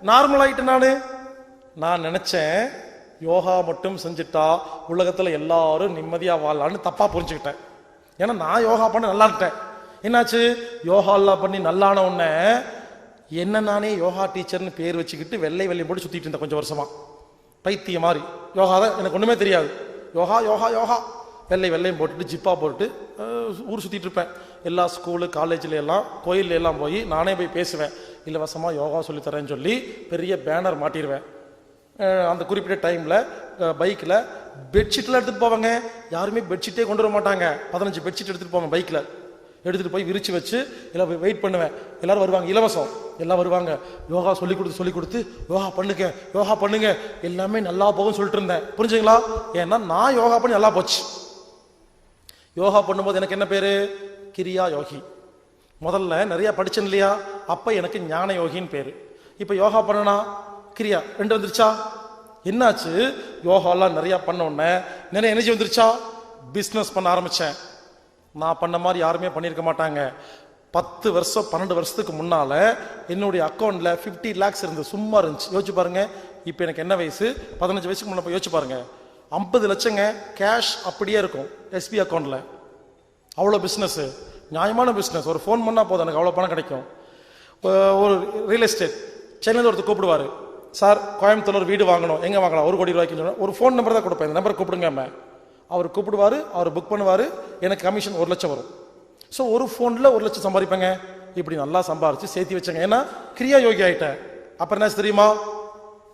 நார்மல் ஆயிட்டு. நான் நினைச்சேன் யோகா மட்டும் செஞ்சுட்டா உலகத்துல எல்லாரும் நிம்மதியா வாழலான்னு தப்பா புரிஞ்சுக்கிட்டேன். ஏன்னா நான் யோகா பண்ண நல்லா இருட்டேன். என்னாச்சு, யோகா எல்லாம் பண்ணி நல்லான உடனே என்ன நானே யோகா டீச்சர்னு பேர் வச்சுக்கிட்டு வெள்ளையும் போட்டு சுத்திட்டு இருந்தேன் கொஞ்சம் வருஷமா, பைத்திய மாதிரி. யோகா தான் எனக்கு ஒண்ணுமே தெரியாது. யோகா வெள்ளையும் போட்டுட்டு ஜிப்பா போட்டுட்டு ஊர் சுத்திட்டு இருப்பேன். எல்லா ஸ்கூலு காலேஜ்ல எல்லாம் கோயில்ல எல்லாம் போய் நானே போய் பேசுவேன். இலவசமா யோகா சொல்லி தரேன்னு சொல்லி பெரிய பேனர் மாட்டிடுவேன். அந்த குறிப்பிட்ட டைம்ல பைக்ல பெட்ஷீட்லாம் எடுத்துட்டு போவாங்க. யாருமே பெட்ஷீட்டே கொண்டு வர மாட்டாங்க. 15 பெட்ஷீட் எடுத்துட்டு போவாங்க பைக்ல. எடுத்துட்டு போய் விரிச்சு வச்சு எல்லாம் வெயிட் பண்ணுவேன். எல்லாரும் வருவாங்க, இலவசம், எல்லாம் வருவாங்க. யோகா சொல்லி கொடுத்து யோகா பண்ணுங்க எல்லாமே நல்லா போகும் சொல்லிட்டு இருந்தேன். புரிஞ்சுங்களா? ஏன்னா நான் யோகா பண்ணி நல்லா போச்சு. யோகா பண்ணும்போது எனக்கு என்ன பேரு, கிரியா யோகி. முதல்ல நிறைய படிச்சேன் இல்லையா, அப்ப எனக்கு ஞான யோகின்னு பேரு. இப்ப யோகா பண்ணனா கிரியா 2 வந்துருச்சா. என்னாச்சு, யோகாலாம் நிறைய பண்ண உடனே நிறைய எனர்ஜி வந்துருச்சா. பிஸ்னஸ் பண்ண ஆரம்பிச்சேன். நான் பண்ண மாதிரி யாருமே பண்ணியிருக்க மாட்டாங்க. 10 வருஷம் 12 வருஷத்துக்கு முன்னால என்னுடைய அக்கௌண்ட்ல 50 lakhs இருந்து சும்மா இருந்துச்சு. யோசிச்சு பாருங்க. இப்ப எனக்கு என்ன வயசு, 15 வயசுக்கு முன்னாடி யோசிச்சு பாருங்க. 50 லட்சங்க கேஷ் அப்படியே இருக்கும் எஸ்பி அக்கௌண்ட்ல. அவ்வளோ பிஸ்னஸ், நியாயமான பிஸ்னஸ். ஒரு ஃபோன் பண்ணா போதும் எனக்கு அவ்வளோ பணம் கிடைக்கும். ஒரு ரியல் எஸ்டேட் சென்னையில் ஒருத்தர் கூப்பிடுவார், சார் கோயம்புத்தூர் ஒரு வீடு வாங்கணும், எங்கே வாங்கலாம், 1 கோடி ரூபாய்க்கு சொன்னால் ஒரு ஃபோன் நம்பர் தான் கொடுப்பேன், இந்த நம்பர் கூப்பிடுங்க. அவர் கூப்பிடுவார், அவர் புக் பண்ணுவார், எனக்கு கமிஷன் 1 லட்சம் வரும். ஸோ ஒரு ஃபோனில் 1 லட்சம் சம்பாதிப்பேங்க. இப்படி நல்லா சம்பாரிச்சு சேர்த்து வச்சேங்க. ஏன்னா கிரியா யோகி ஆகிட்டேன். அப்புறம் என்ன தெரியுமா,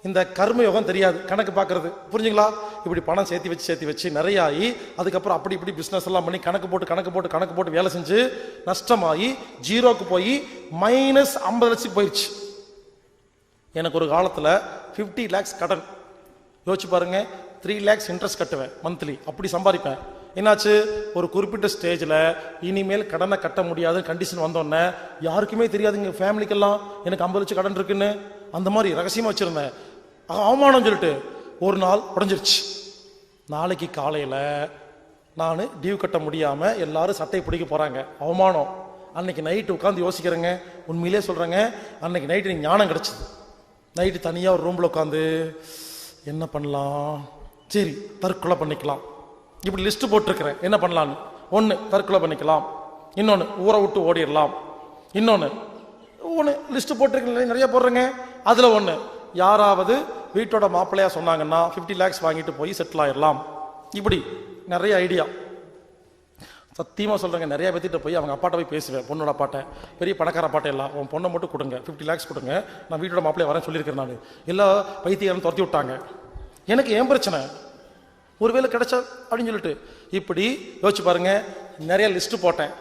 இந்த கர்ம யோகம் தெரியாது, கணக்கு பார்க்கறது, புரிஞ்சுங்களா? இப்படி பணம் சேர்த்து வச்சு நிறைய ஆகி அதுக்கப்புறம் அப்படி இப்படி பிஸ்னஸ் எல்லாம் பண்ணி கணக்கு போட்டு வேலை செஞ்சு நஷ்டமாகி ஜீரோக்கு போய் -50 லட்சத்துக்கு போயிடுச்சு. எனக்கு ஒரு காலத்தில் 50 lakhs கடன். யோசிச்சு பாருங்க, 3 lakhs இன்ட்ரெஸ்ட் கட்டுவேன் மந்த்லி, அப்படி சம்பாதிப்பேன். என்னாச்சு, ஒரு குறிப்பிட்ட ஸ்டேஜில் இனிமேல் கடனை கட்ட முடியாத கண்டிஷன் வந்தோடனே யாருக்குமே தெரியாதுங்க, ஃபேமிலிக்கெல்லாம் எனக்கு 50 லட்சம் கடன் இருக்குன்னு. அந்த மாதிரி ரகசியமாக வச்சுருந்தேன். அவமானம் சொல்லிட்டு ஒரு நாள் உடஞ்சிருச்சு. நாளைக்கு காலையில் நான் டியூ கட்ட முடியாமல் எல்லாரும் சட்டை பிடிக்க போகிறாங்க, அவமானம். அன்னைக்கு நைட்டு உட்காந்து யோசிக்கிறேங்க, உண்மையிலே சொல்கிறேங்க, அன்னைக்கு நைட்டு எனக்கு ஞானம் கிடச்சிது. நைட்டு தனியாக ஒரு ரூமில் உட்காந்து என்ன பண்ணலாம், சரி தற்கொலை பண்ணிக்கலாம், இப்படி லிஸ்ட்டு போட்டிருக்கிறேன் என்ன பண்ணலான்னு. 1 தற்கொலை பண்ணிக்கலாம், இன்னொன்று ஊரை விட்டு ஓடிடலாம், இன்னொன்று லிஸ்ட்டு போட்டிருக்கேன், நிறைய போடுறேங்க. அதில் 1 யாராவது வீட்டோட மாப்பிள்ளையா சொன்னாங்கன்னா 50 lakhs வாங்கிட்டு போய் செட்டில் ஆயிடலாம். இப்படி நிறைய ஐடியா. சத்தியமாக சொல்கிறேங்க, நிறைய பேர்த்திட்ட போய் அவங்க அப்பாட்ட போய் பேசுவேன், பொண்ணோட அப்பாட்ட, பெரிய பணக்கார அப்பாட்ட எல்லாம், உன் பொண்ணை மட்டும் கொடுங்க, 50 lakhs கொடுங்க, நான் வீட்டோட மாப்பிள்ளைய வரேன் சொல்லியிருக்கிறேன். நான் எல்லா பைத்தியக்காரன் துரத்தி விட்டாங்க. எனக்கு ஏன் பிரச்சனை, ஒருவேளை கிடைச்சா அப்படின்னு சொல்லிட்டு இப்படி யோசிச்சு பாருங்க. நிறைய லிஸ்ட்டு போட்டேன்.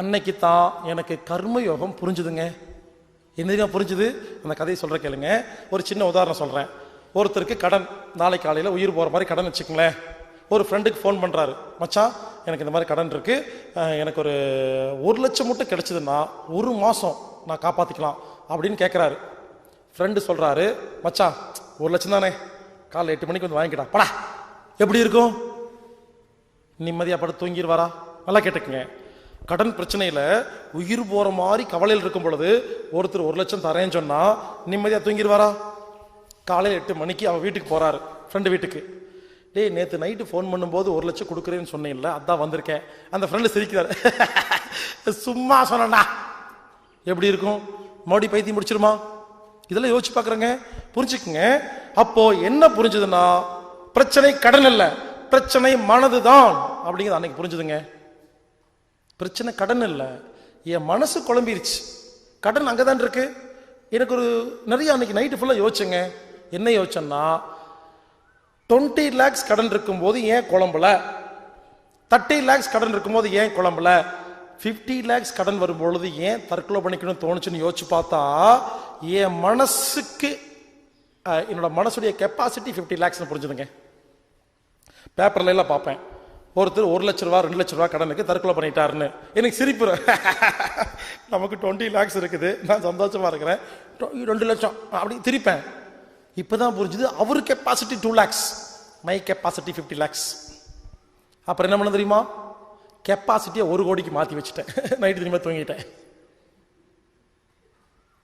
அன்னைக்கு தான் எனக்கு கர்ம யோகம் புரிஞ்சுதுங்க. என்ன புரிஞ்சுது, அந்த கதையை சொல்கிற கேளுங்க. ஒரு சின்ன உதாரணம் சொல்கிறேன். ஒருத்தருக்கு கடன், நாளைக்கு காலையில் உயிர் போகிற மாதிரி கடன் வச்சுக்கங்களேன். ஒரு ஃப்ரெண்டுக்கு ஃபோன் பண்ணுறாரு, மச்சான் எனக்கு இந்த மாதிரி கடன் இருக்குது, எனக்கு ஒரு 1 லட்சம் மட்டும் கிடைச்சதுன்னா 1 மாதம் நான் காப்பாற்றிக்கலாம் அப்படின்னு கேட்குறாரு. ஃப்ரெண்டு சொல்கிறாரு, மச்சான் 1 லட்சம் தானே, காலைல 8 மணிக்கு வந்து வாங்கிக்கிட்டா படா. எப்படி இருக்கும், நிம்மதியாக படுத்து தூங்கிடுவாரா? நல்லா கேட்டுக்குங்க. கடன் பிரச்சனையில் உயிர் போகிற மாதிரி கவலையில் இருக்கும் பொழுது ஒருத்தர் 1 லட்சம் தரேன்னு சொன்னால் நிம்மதியாக தூங்கிடுவாரா? காலையில் 8 மணிக்கு அவன் வீட்டுக்கு போகிறாரு, ஃப்ரெண்டு வீட்டுக்கு. டேய் நேற்று நைட்டு ஃபோன் பண்ணும்போது 1 லட்சம் கொடுக்குறேன்னு சொன்னேன்ல, அதான் வந்திருக்கேன். அந்த ஃப்ரெண்டு சிரிக்கிறார், சும்மா சொன்னா எப்படி இருக்கும், மறுபடி பைத்தியம் முடிச்சிருமா? இதெல்லாம் யோசிச்சு பார்க்குறேங்க. புரிஞ்சுக்குங்க. அப்போ என்ன புரிஞ்சுதுன்னா, பிரச்சனை கடன் இல்லை, பிரச்சனை மனது தான் அப்படிங்கிறது அன்னைக்கு புரிஞ்சுதுங்க. பிரச்சனை கடன் இல்லை, என் மனசு குழம்பிருச்சு. கடன் அங்கே தான் இருக்கு. எனக்கு ஒரு நிறைய அன்னைக்கு நைட்டு ஃபுல்லாக யோசிச்சுங்க. என்ன யோசிச்சேன்னா, 20 lakhs கடன் இருக்கும்போது ஏன் குழம்புல, 30 lakhs கடன் இருக்கும்போது ஏன் குழம்புல, 50 lakhs கடன் வரும்பொழுது ஏன் தற்கொலை பண்ணிக்கணும்னு தோணுச்சுன்னு யோசிச்சு பார்த்தா, என் மனசுக்கு என்னோட மனசுடைய கெப்பாசிட்டி 50 lakhs புரிஞ்சுதுங்க. பேப்பர்ல எல்லாம் பார்ப்பேன், ஒருத்தர் 1 லட்ச ரூபா 2 லட்ச ரூபா கடனுக்கு தற்கொலை பண்ணிட்டாருன்னு. எனக்கு சிரிப்பு, நமக்கு 20 lakhs இருக்குது, நான் சந்தோஷமா இருக்கிறேன், 2 லட்சம் அப்படி திரிப்பேன். இப்பதான் புரிஞ்சுது, அவரு capacity 2 lakhs, my capacity 50 lakhs. அப்புறம் என்ன பண்ண தெரியுமா, கெப்பாசிட்டியை 1 கோடிக்கு மாற்றி வச்சுட்டேன். நைட்டு திரும்ப தூங்கிட்டேன்.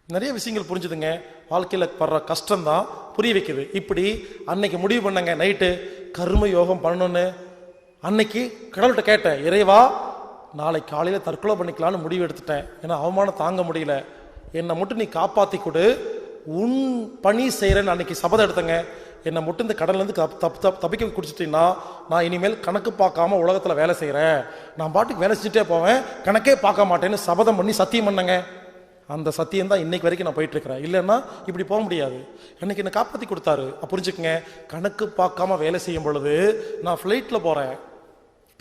நிறைய விஷயங்கள் புரிஞ்சுதுங்க. வாழ்க்கையில் படுற கஷ்டம்தான் புரிய வைக்குது. இப்படி அன்னைக்கு முடிவு பண்ணங்க, நைட்டு கர்ம யோகம் பண்ணணும்னு. அன்னைக்கு கடவுள்கிட்ட கேட்டேன், இறைவா நாளைக்கு காலையில் தற்கொலை பண்ணிக்கலான்னு முடிவு எடுத்துட்டேன். ஏன்னா அவமானம் தாங்க முடியல, என்னை மட்டும் நீ காப்பாற்றி கொடு, உன் பணி செய்கிறேன்னு அன்னைக்கு சபதம் எடுத்தங்க. என்னை மட்டும் இந்த கடன்லேருந்து தப்பிக்க குடிச்சிட்டீங்கன்னா நான் இனிமேல் கணக்கு பார்க்காம உலகத்தில் வேலை செய்கிறேன், நான் பாட்டுக்கு வேலை செஞ்சுட்டே போவேன், கணக்கே பார்க்க மாட்டேன்னு சபதம் பண்ணி சத்தியம் பண்ணங்க. அந்த சத்தியம் தான் இன்னைக்கு வரைக்கும் நான் போயிட்டு இருக்கிறேன். இல்லைன்னா இப்படி போக முடியாது. அன்னைக்கு என்னை காப்பாற்றி கொடுத்தாரு. புரிஞ்சுக்குங்க, கணக்கு பார்க்காம வேலை செய்யும் பொழுது நான் ஃப்ளைட்டில் போகிறேன்,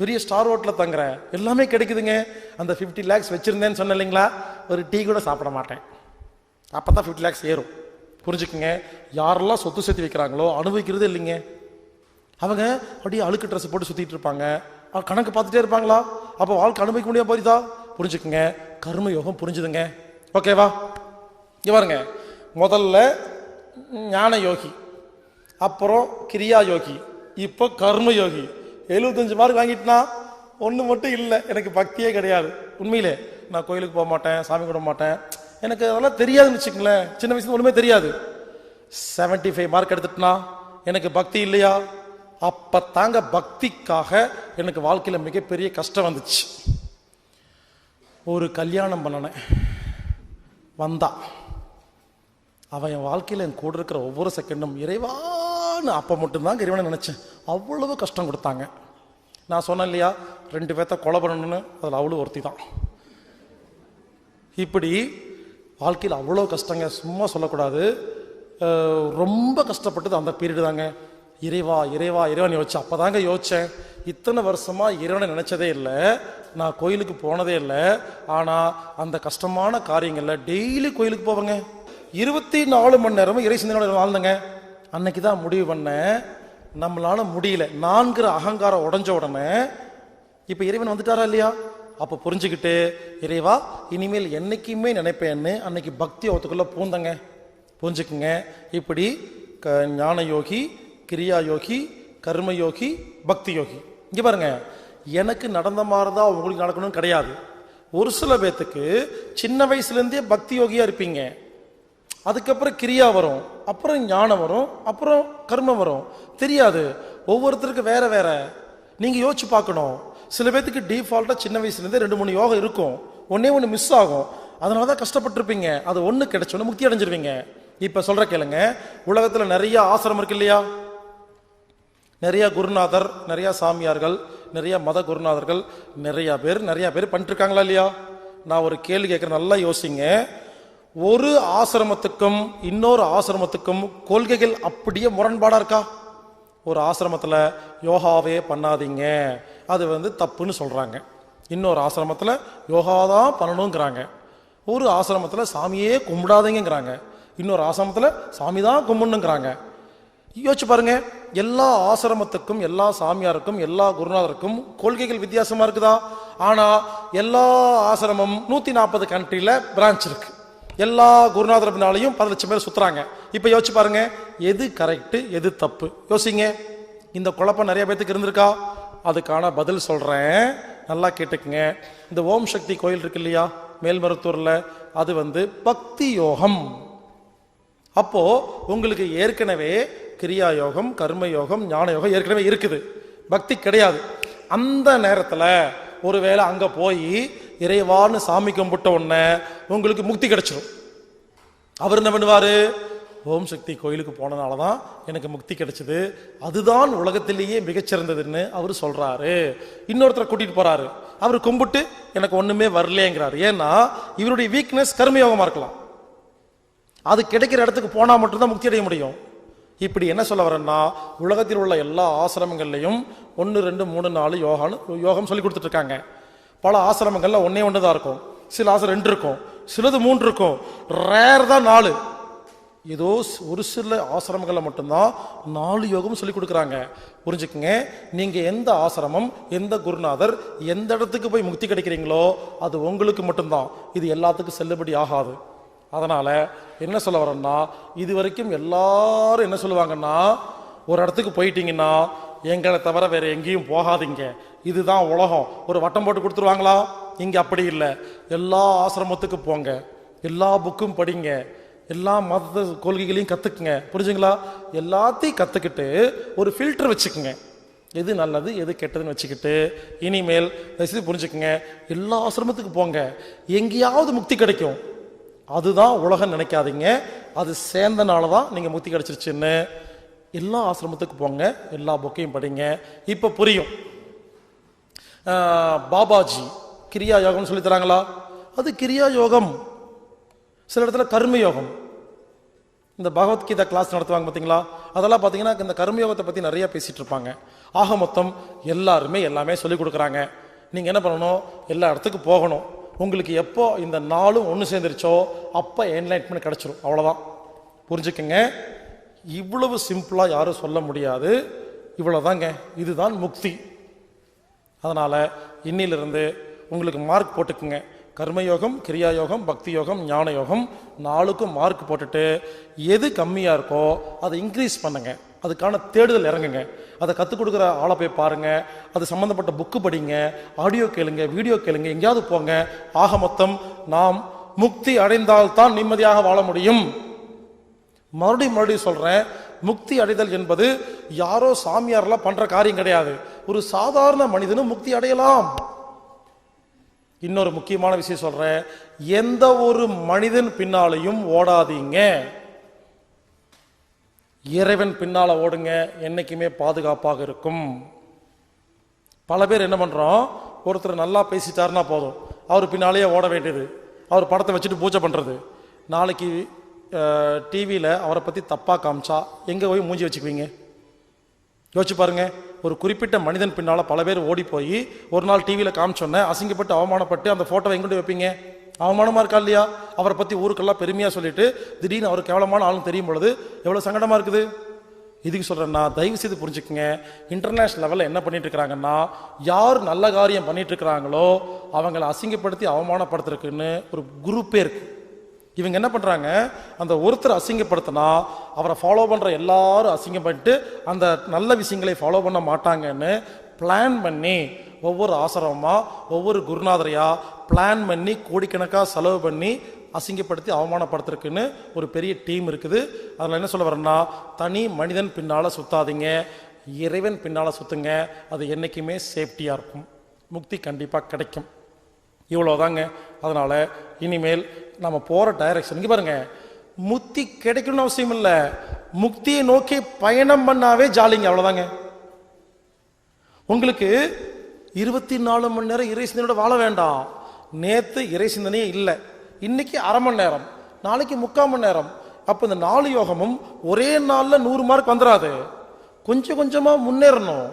பெரிய ஸ்டார் ஹோட்டலில் தங்குறேன், எல்லாமே கிடைக்குதுங்க. அந்த 50 lakhs வச்சுருந்தேன்னு சொன்னேன் இல்லைங்களா, ஒரு டீ கூட சாப்பிட மாட்டேன். அப்போ தான் 50 lakhs ஏறும். புரிஞ்சுக்குங்க, யாரெல்லாம் சொத்து சேர்த்து வைக்கிறாங்களோ அனுபவிக்கிறது இல்லைங்க. அவங்க அப்படியே அழுக்கு ட்ரெஸ் போட்டு சுற்றிட்டு இருப்பாங்க, கணக்கு பார்த்துட்டே இருப்பாங்களா, அப்போ வாழ்க்கை அனுபவிக்க முடியாது போரிதா. புரிஞ்சுக்குங்க, கர்ம யோகம் புரிஞ்சுதுங்க. ஓகேவா? இங்க பாருங்க, முதல்ல ஞான யோகி, அப்புறம் கிரியா யோகி, இப்போ கர்ம யோகி. 75 மார்க் வாங்கிட்டுனா ஒன்று மட்டும் இல்லை, எனக்கு பக்தியே கிடையாது. உண்மையிலே நான் கோயிலுக்கு போக மாட்டேன், சாமி கும்பிட மாட்டேன், எனக்கு அதெல்லாம் தெரியாதுன்னு வச்சுக்கங்களேன். சின்ன வயசுல ஒன்றுமே தெரியாது. 75 மார்க் எடுத்துட்டுனா எனக்கு பக்தி இல்லையா? அப்போ தாங்க பக்திக்காக எனக்கு வாழ்க்கையில் மிகப்பெரிய கஷ்டம் வந்துச்சு. ஒரு கல்யாணம் பண்ணினேன், வந்தா அவன் என் வாழ்க்கையில் என் கூட இருக்கிற ஒவ்வொரு செகண்டும் இறைவான்னு அப்போ மட்டும்தான் இறைவனை நினச்சேன். அவ்வளவு கஷ்டம் கொடுத்தாங்க. நான் சொன்னேன் இல்லையா, 2 பேர்த்த கொலை பண்ணணும்னு, அதில் அவ்வளோ ஒருத்தி தான். இப்படி வாழ்க்கையில் அவ்வளோ கஷ்டங்க, சும்மா சொல்லக்கூடாது. ரொம்ப கஷ்டப்பட்டது அந்த பீரியடு தாங்க. இறைவா இறைவா இறைவன் யோசிச்சேன். அப்போ தாங்க யோசித்தேன், இத்தனை வருஷமாக இறைவனை நினச்சதே இல்லை, நான் கோயிலுக்கு போனதே இல்லை. ஆனால் அந்த கஷ்டமான காரியங்களில் டெய்லி கோயிலுக்கு போவேங்க. 24 மணி நேரமும் இறை சிந்தனையோட வாழ்ந்தேங்க. அன்னைக்கு தான் முடிவு பண்ணேன், நம்மளால முடியல, நான்கிற அகங்காரம் உடஞ்ச உடனே இப்போ இறைவன் வந்துட்டாரா இல்லையா, அப்போ புரிஞ்சுக்கிட்டு இறைவா இனிமேல் என்னைக்குமே நினைப்பேன்னு அன்னைக்கு பக்தி யோகத்துக்குள்ளே பூந்தங்க. புரிஞ்சுக்குங்க, இப்படி ஞான யோகி, கிரியா யோகி, கர்ம யோகி, பக்தி யோகி. இங்கே பாருங்க, எனக்கு நடந்த மாதிரி தான் உங்களுக்கு நடக்கணும்னு கிடையாது. ஒரு சில பேத்துக்கு சின்ன வயசுலேருந்தே பக்தி யோகியாக இருப்பீங்க, அதுக்கப்புறம் கிரியா வரும், அப்புறம் ஞானம் வரும், அப்புறம் கர்மம் வரும். தெரியாது, ஒவ்வொருத்தருக்கு வேற வேற. நீங்கள் யோசிச்சு பார்க்கணும். சில பேத்துக்கு டிஃபால்ட்டாக சின்ன வயசுலேருந்தே 2-3 யோகம் இருக்கும், ஒன்று மிஸ் ஆகும், அதனால தான் கஷ்டப்பட்டுருப்பீங்க. அது ஒன்று கிடைச்சோன்னு முக்தி அடைஞ்சிருவீங்க. இப்போ சொல்கிற கேளுங்க, உலகத்தில் நிறைய ஆசிரமம் இருக்கு இல்லையா, நிறைய குருநாதர், நிறைய சாமியார்கள், நிறைய மத குருநாதர்கள், நிறைய பேர் பண்ணிட்டுருக்காங்களா இல்லையா? நான் ஒரு கேள்வி கேட்குறேன், நல்லா யோசிங்க. ஒரு ஆசிரமத்துக்கும் இன்னொரு ஆசிரமத்துக்கும் கொள்கைகள் அப்படியே முரண்பாடாக இருக்கா? ஒரு ஆசிரமத்தில் யோகாவே பண்ணாதீங்க, அது தப்புன்னு சொல்கிறாங்க. இன்னொரு ஆசிரமத்தில் யோகா தான் பண்ணணுங்கிறாங்க. ஒரு ஆசிரமத்தில் சாமியே கும்பிடாதீங்கிறாங்க, இன்னொரு ஆசிரமத்தில் சாமி தான் கும்பிடணுங்கிறாங்க. யோசிச்சு பாருங்க, எல்லா ஆசிரமத்துக்கும், எல்லா சாமியாருக்கும், எல்லா குருநாதருக்கும் கொள்கைகள் வித்தியாசமா இருக்குதா? ஆனா எல்லா ஆசிரமம் 140 கண்ட்ரியில பிரான்ச் இருக்கு. எல்லா குருநாதர் பின்னாலையும் 10 லட்சம் பேர் சுத்துறாங்க. இப்ப யோசிச்சு பாருங்க, எது கரெக்ட் எது தப்பு யோசிங்க. இந்த குழப்பம் நிறைய பேத்துக்கு இருந்திருக்கா? அதுக்கான பதில் சொல்றேன், நல்லா கேட்டுக்குங்க. இந்த ஓம் சக்தி கோயில் இருக்கு இல்லையா மேல்மருத்தூர்ல, அது பக்தி யோகம். அப்போ உங்களுக்கு ஏற்கனவே கிரியா யோகம், கர்ம யோகம், ஞான யோகம் ஏற்கனவே இருக்குது, பக்தி கிடையாது. அந்த நேரத்தில் ஒருவேளை அங்க போய் இறைவான்னு சாமி கும்பிட்ட உடனே உங்களுக்கு முக்தி கிடைச்சிடும். அவர் என்ன பண்ணுவாரு, ஓம் சக்தி கோயிலுக்கு போனதுனால தான் எனக்கு முக்தி கிடைச்சது, அதுதான் உலகத்திலேயே மிகச்சிறந்ததுன்னு அவர் சொல்றாரு. இன்னொருத்தரை கூட்டிட்டு போறாரு, அவர் கும்பிட்டு எனக்கு ஒண்ணுமே வரலேங்கிறாரு. ஏன்னா இவருடைய வீக்னஸ் கர்மயோகமா இருக்கலாம், அது கிடைக்கிற இடத்துக்கு போனா மட்டும்தான் முக்தி அடைய முடியும். இப்படி என்ன சொல்ல வரேன்னா, உலகத்தில் உள்ள எல்லா ஆசிரமங்கள்லையும் 1, 2, 3, 4 யோகம் சொல்லி கொடுத்துட்டு இருக்காங்க. பல ஆசிரமங்கள்ல 1 தான் இருக்கும், சில ஆசிரம் 2 இருக்கும், சிலது 3 இருக்கும், ரேர் தான் 4. ஏதோ ஒரு சில ஆசிரமங்கள்ல மட்டும்தான் 4 யோகம் சொல்லி கொடுக்குறாங்க. புரிஞ்சுக்குங்க, நீங்க எந்த ஆசிரமம், எந்த குருநாதர், எந்த இடத்துக்கு போய் முக்தி கிடைக்கிறீங்களோ அது உங்களுக்கு மட்டும்தான், இது எல்லாத்துக்கும் செல்லுபடி ஆகாது. அதனால என்ன சொல்ல வரேன்னா, இது வரைக்கும் எல்லாரும் என்ன சொல்லுவாங்கன்னா, ஒரு இடத்துக்கு போயிட்டீங்கன்னா எங்களை தவிர வேற எங்கேயும் போகாதீங்க, இதுதான் உலகம், ஒரு வட்டம் போட்டு கொடுத்துருவாங்களா? இங்க அப்படி இல்லை. எல்லா ஆசிரமத்துக்கு போங்க, எல்லா புக்கும் படிங்க, எல்லா மத கொள்கைகளையும் கத்துக்குங்க. புரிஞ்சுங்களா? எல்லாத்தையும் கத்துக்கிட்டு ஒரு ஃபில்டர் வச்சுக்குங்க, எது நல்லது எது கெட்டதுன்னு வச்சுக்கிட்டு இனிமேல் புரிஞ்சுக்குங்க, எல்லா ஆசிரமத்துக்கு போங்க, எங்கேயாவது முக்தி கிடைக்கும், அதுதான் உலகம் நினைக்காதீங்க. அது சேர்ந்தனால தான் நீங்க முக்தி கிடைச்சிருச்சுன்னு. எல்லா ஆசிரமத்துக்கு போங்க, எல்லா புக்கையும் படிங்க. இப்ப புரியும். பாபாஜி கிரியா யோகம் சொல்லி தராங்களா? அது கிரியா யோகம். சில இடத்துல கர்ம யோகம். இந்த பகவத்கீதா கிளாஸ் நடத்துவாங்க பார்த்தீங்களா, அதெல்லாம் பார்த்தீங்கன்னா இந்த கர்மயோகத்தை பற்றி நிறைய பேசிட்டு இருப்பாங்க. ஆக மொத்தம் எல்லாருமே எல்லாமே சொல்லி கொடுக்குறாங்க. நீங்கள் என்ன பண்ணணும், எல்லா இடத்துக்கும் போகணும். உங்களுக்கு எப்போ இந்த நாளும் ஒன்று சேர்ந்துருச்சோ அப்போ என்லைட்மெண்ட் கிடைச்சிரும், அவ்வளோதான். புரிஞ்சுக்குங்க, இவ்வளவு சிம்பிளாக யாரும் சொல்ல முடியாது. இவ்வளோதாங்க, இதுதான் முக்தி. அதனால் இன்னிலிருந்து உங்களுக்கு மார்க் போட்டுக்குங்க. கர்மயோகம், கிரியா யோகம், பக்தி யோகம், ஞான யோகம் 4க்கும் மார்க் போட்டுட்டு எது கம்மியாக இருக்கோ அதை இன்க்ரீஸ் பண்ணுங்க. அதுக்கான தேடுதல் இறங்குங்க. அதை கற்றுக் கொடுக்குற ஆளை போய் பாருங்க, அது சம்மந்தப்பட்ட புக்கு படிங்க, ஆடியோ கேளுங்க, வீடியோ கேளுங்க, எங்கேயாவது போங்க. ஆக மொத்தம் நாம் முக்தி அடைந்தால்தான் நிம்மதியாக வாழ முடியும். மறுபடியும் சொல்றேன், முக்தி அடைதல் என்பது யாரோ சாமியாரெல்லாம் பண்ற காரியம் கிடையாது. ஒரு சாதாரண மனிதனும் முக்தி அடையலாம். இன்னொரு முக்கியமான விஷயம் சொல்றேன், எந்த ஒரு மனிதன் பின்னாலையும் ஓடாதீங்க. இறைவன் பின்னால ஓடுங்க, என்னைக்குமே பாதுகாப்பாக இருக்கும். பல பேர் என்ன பண்றோம், ஒருத்தர் நல்லா பேசிட்டாருன்னா போதும், அவர் பின்னாலேயே ஓட வேண்டியது, அவர் படத்தை வச்சுட்டு பூஜை பண்றது. நாளைக்கு டிவியில் அவரை பற்றி தப்பாக காமிச்சா எங்கே போய் மூஞ்சி வச்சுக்குவீங்க? யோசிச்சு பாருங்க. ஒரு குறிப்பிட்ட மனிதன் பின்னால் பல பேர் ஓடி போய் ஒரு நாள் டிவியில் காமிச்சோன்னே அசிங்கப்பட்டு அவமானப்பட்டு அந்த ஃபோட்டோவை எங்கிட்டு வைப்பீங்க? அவமானமாக இருக்கா இல்லையா? அவரை பற்றி ஊருக்கெல்லாம் பெருமையாக சொல்லிட்டு திடீர்னு அவர் கேவலமான ஆளும் தெரியும் பொழுது எவ்வளோ சங்கடமாக இருக்குது. இதுக்கு சொல்கிறேன்னா, தயவு செய்து புரிஞ்சுக்குங்க. இன்டர்நேஷ்னல் லெவலில் என்ன பண்ணிட்டு இருக்கிறாங்கன்னா, யார் நல்ல காரியம் பண்ணிட்டு இருக்கிறாங்களோ அவங்களை அசிங்கப்படுத்தி அவமானப்படுத்துறதுக்குன்னு ஒரு குரூப்பே இருக்கு. இவங்க என்ன பண்ணுறாங்க, அந்த ஒருத்தர் அசிங்கப்படுத்தினா அவரை ஃபாலோ பண்ணுற எல்லாரும் அசிங்கம் பண்ணிட்டு அந்த நல்ல விஷயங்களை ஃபாலோ பண்ண மாட்டாங்கன்னு பிளான் பண்ணி ஒவ்வொரு ஆசிரமமாக ஒவ்வொரு குருநாதரையாக பிளான் பண்ணி கோடிக்கணக்காக செலவு பண்ணி அசிங்கப்படுத்தி அவமானப்படுத்துறதுக்குன்னு ஒரு பெரிய டீம் இருக்குது. அதில் என்ன சொல்ல வரேன்னா, தனி மனிதன் பின்னால் சுத்தாதீங்க, இறைவன் பின்னால் சுற்றுங்க. அது என்றைக்குமே சேஃப்டியாக இருக்கும், முக்தி கண்டிப்பாக கிடைக்கும். இவ்வளோதாங்க. அதனால் இனிமேல் நம்ம போகிற டைரக்ஷன் இங்கே பாருங்க, முக்தி கிடைக்கணும்னு அவசியம் இல்லை, முக்தியை நோக்கி பயணம் பண்ணாவே ஜாலிங்க, அவ்வளோதாங்க. உங்களுக்கு 24 மணி நேரம் இறை சிந்தனையோட வாழ வேண்டாம். நேற்று இறை சிந்தனையே இல்லை, இன்னைக்கு அரை மணி நேரம், நாளைக்கு 3/4 மணி நேரம். அப்போ இந்த 4 யோகமும் ஒரே நாளில் 100 மார்க் வந்துடாது, கொஞ்சம் கொஞ்சமாக முன்னேறணும்.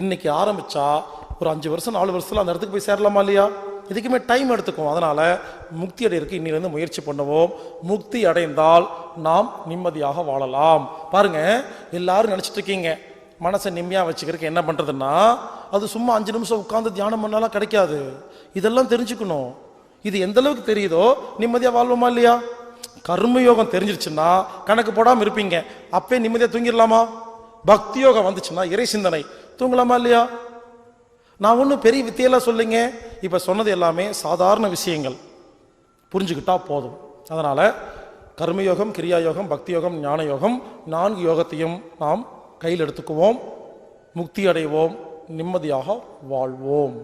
இன்னைக்கு ஆரம்பிச்சா ஒரு 5 வருஷம் 4 வருஷத்துல அந்த இடத்துக்கு போய் சேரலாமா இல்லையா? இதுக்குமே டைம் எடுத்துக்கும். அதனால முக்தி அடையிறதுக்கு இன்னிலிருந்து முயற்சி பண்ணுவோம். முக்தி அடைந்தால் நாம் நிம்மதியாக வாழலாம். பாருங்க, எல்லாரும் நினைச்சிட்டு இருக்கீங்க மனசை நிம்மதியாக வச்சுக்கிறதுக்கு என்ன பண்றதுன்னா, அது சும்மா 5 நிமிஷம் உட்கார்ந்து தியானம் பண்ணாலும் கிடைக்காது. இதெல்லாம் தெரிஞ்சுக்கணும். இது எந்த அளவுக்கு தெரியுதோ நிம்மதியாக வாழ்வோமா இல்லையா? கர்மயோகம் தெரிஞ்சிருச்சுன்னா கணக்கு போடாமல் இருப்பீங்க, அப்பே நிம்மதியாக தூங்கிடலாமா? பக்தி யோகம் வந்துச்சுன்னா இறை சிந்தனை தூங்கலாமா இல்லையா? நான் ஒன்றும் பெரிய வித்தியெல்லாம் சொல்லிங்க, இப்போ சொன்னது எல்லாமே சாதாரண விஷயங்கள், புரிஞ்சுக்கிட்டா போதும். அதனால் கர்மயோகம், கிரியாயோகம், பக்தி யோகம், ஞான யோகம், 4 யோகத்தையும் நாம் கையில் எடுத்துக்குவோம். முக்தி அடைவோம், நிம்மதியாக வாழ்வோம்.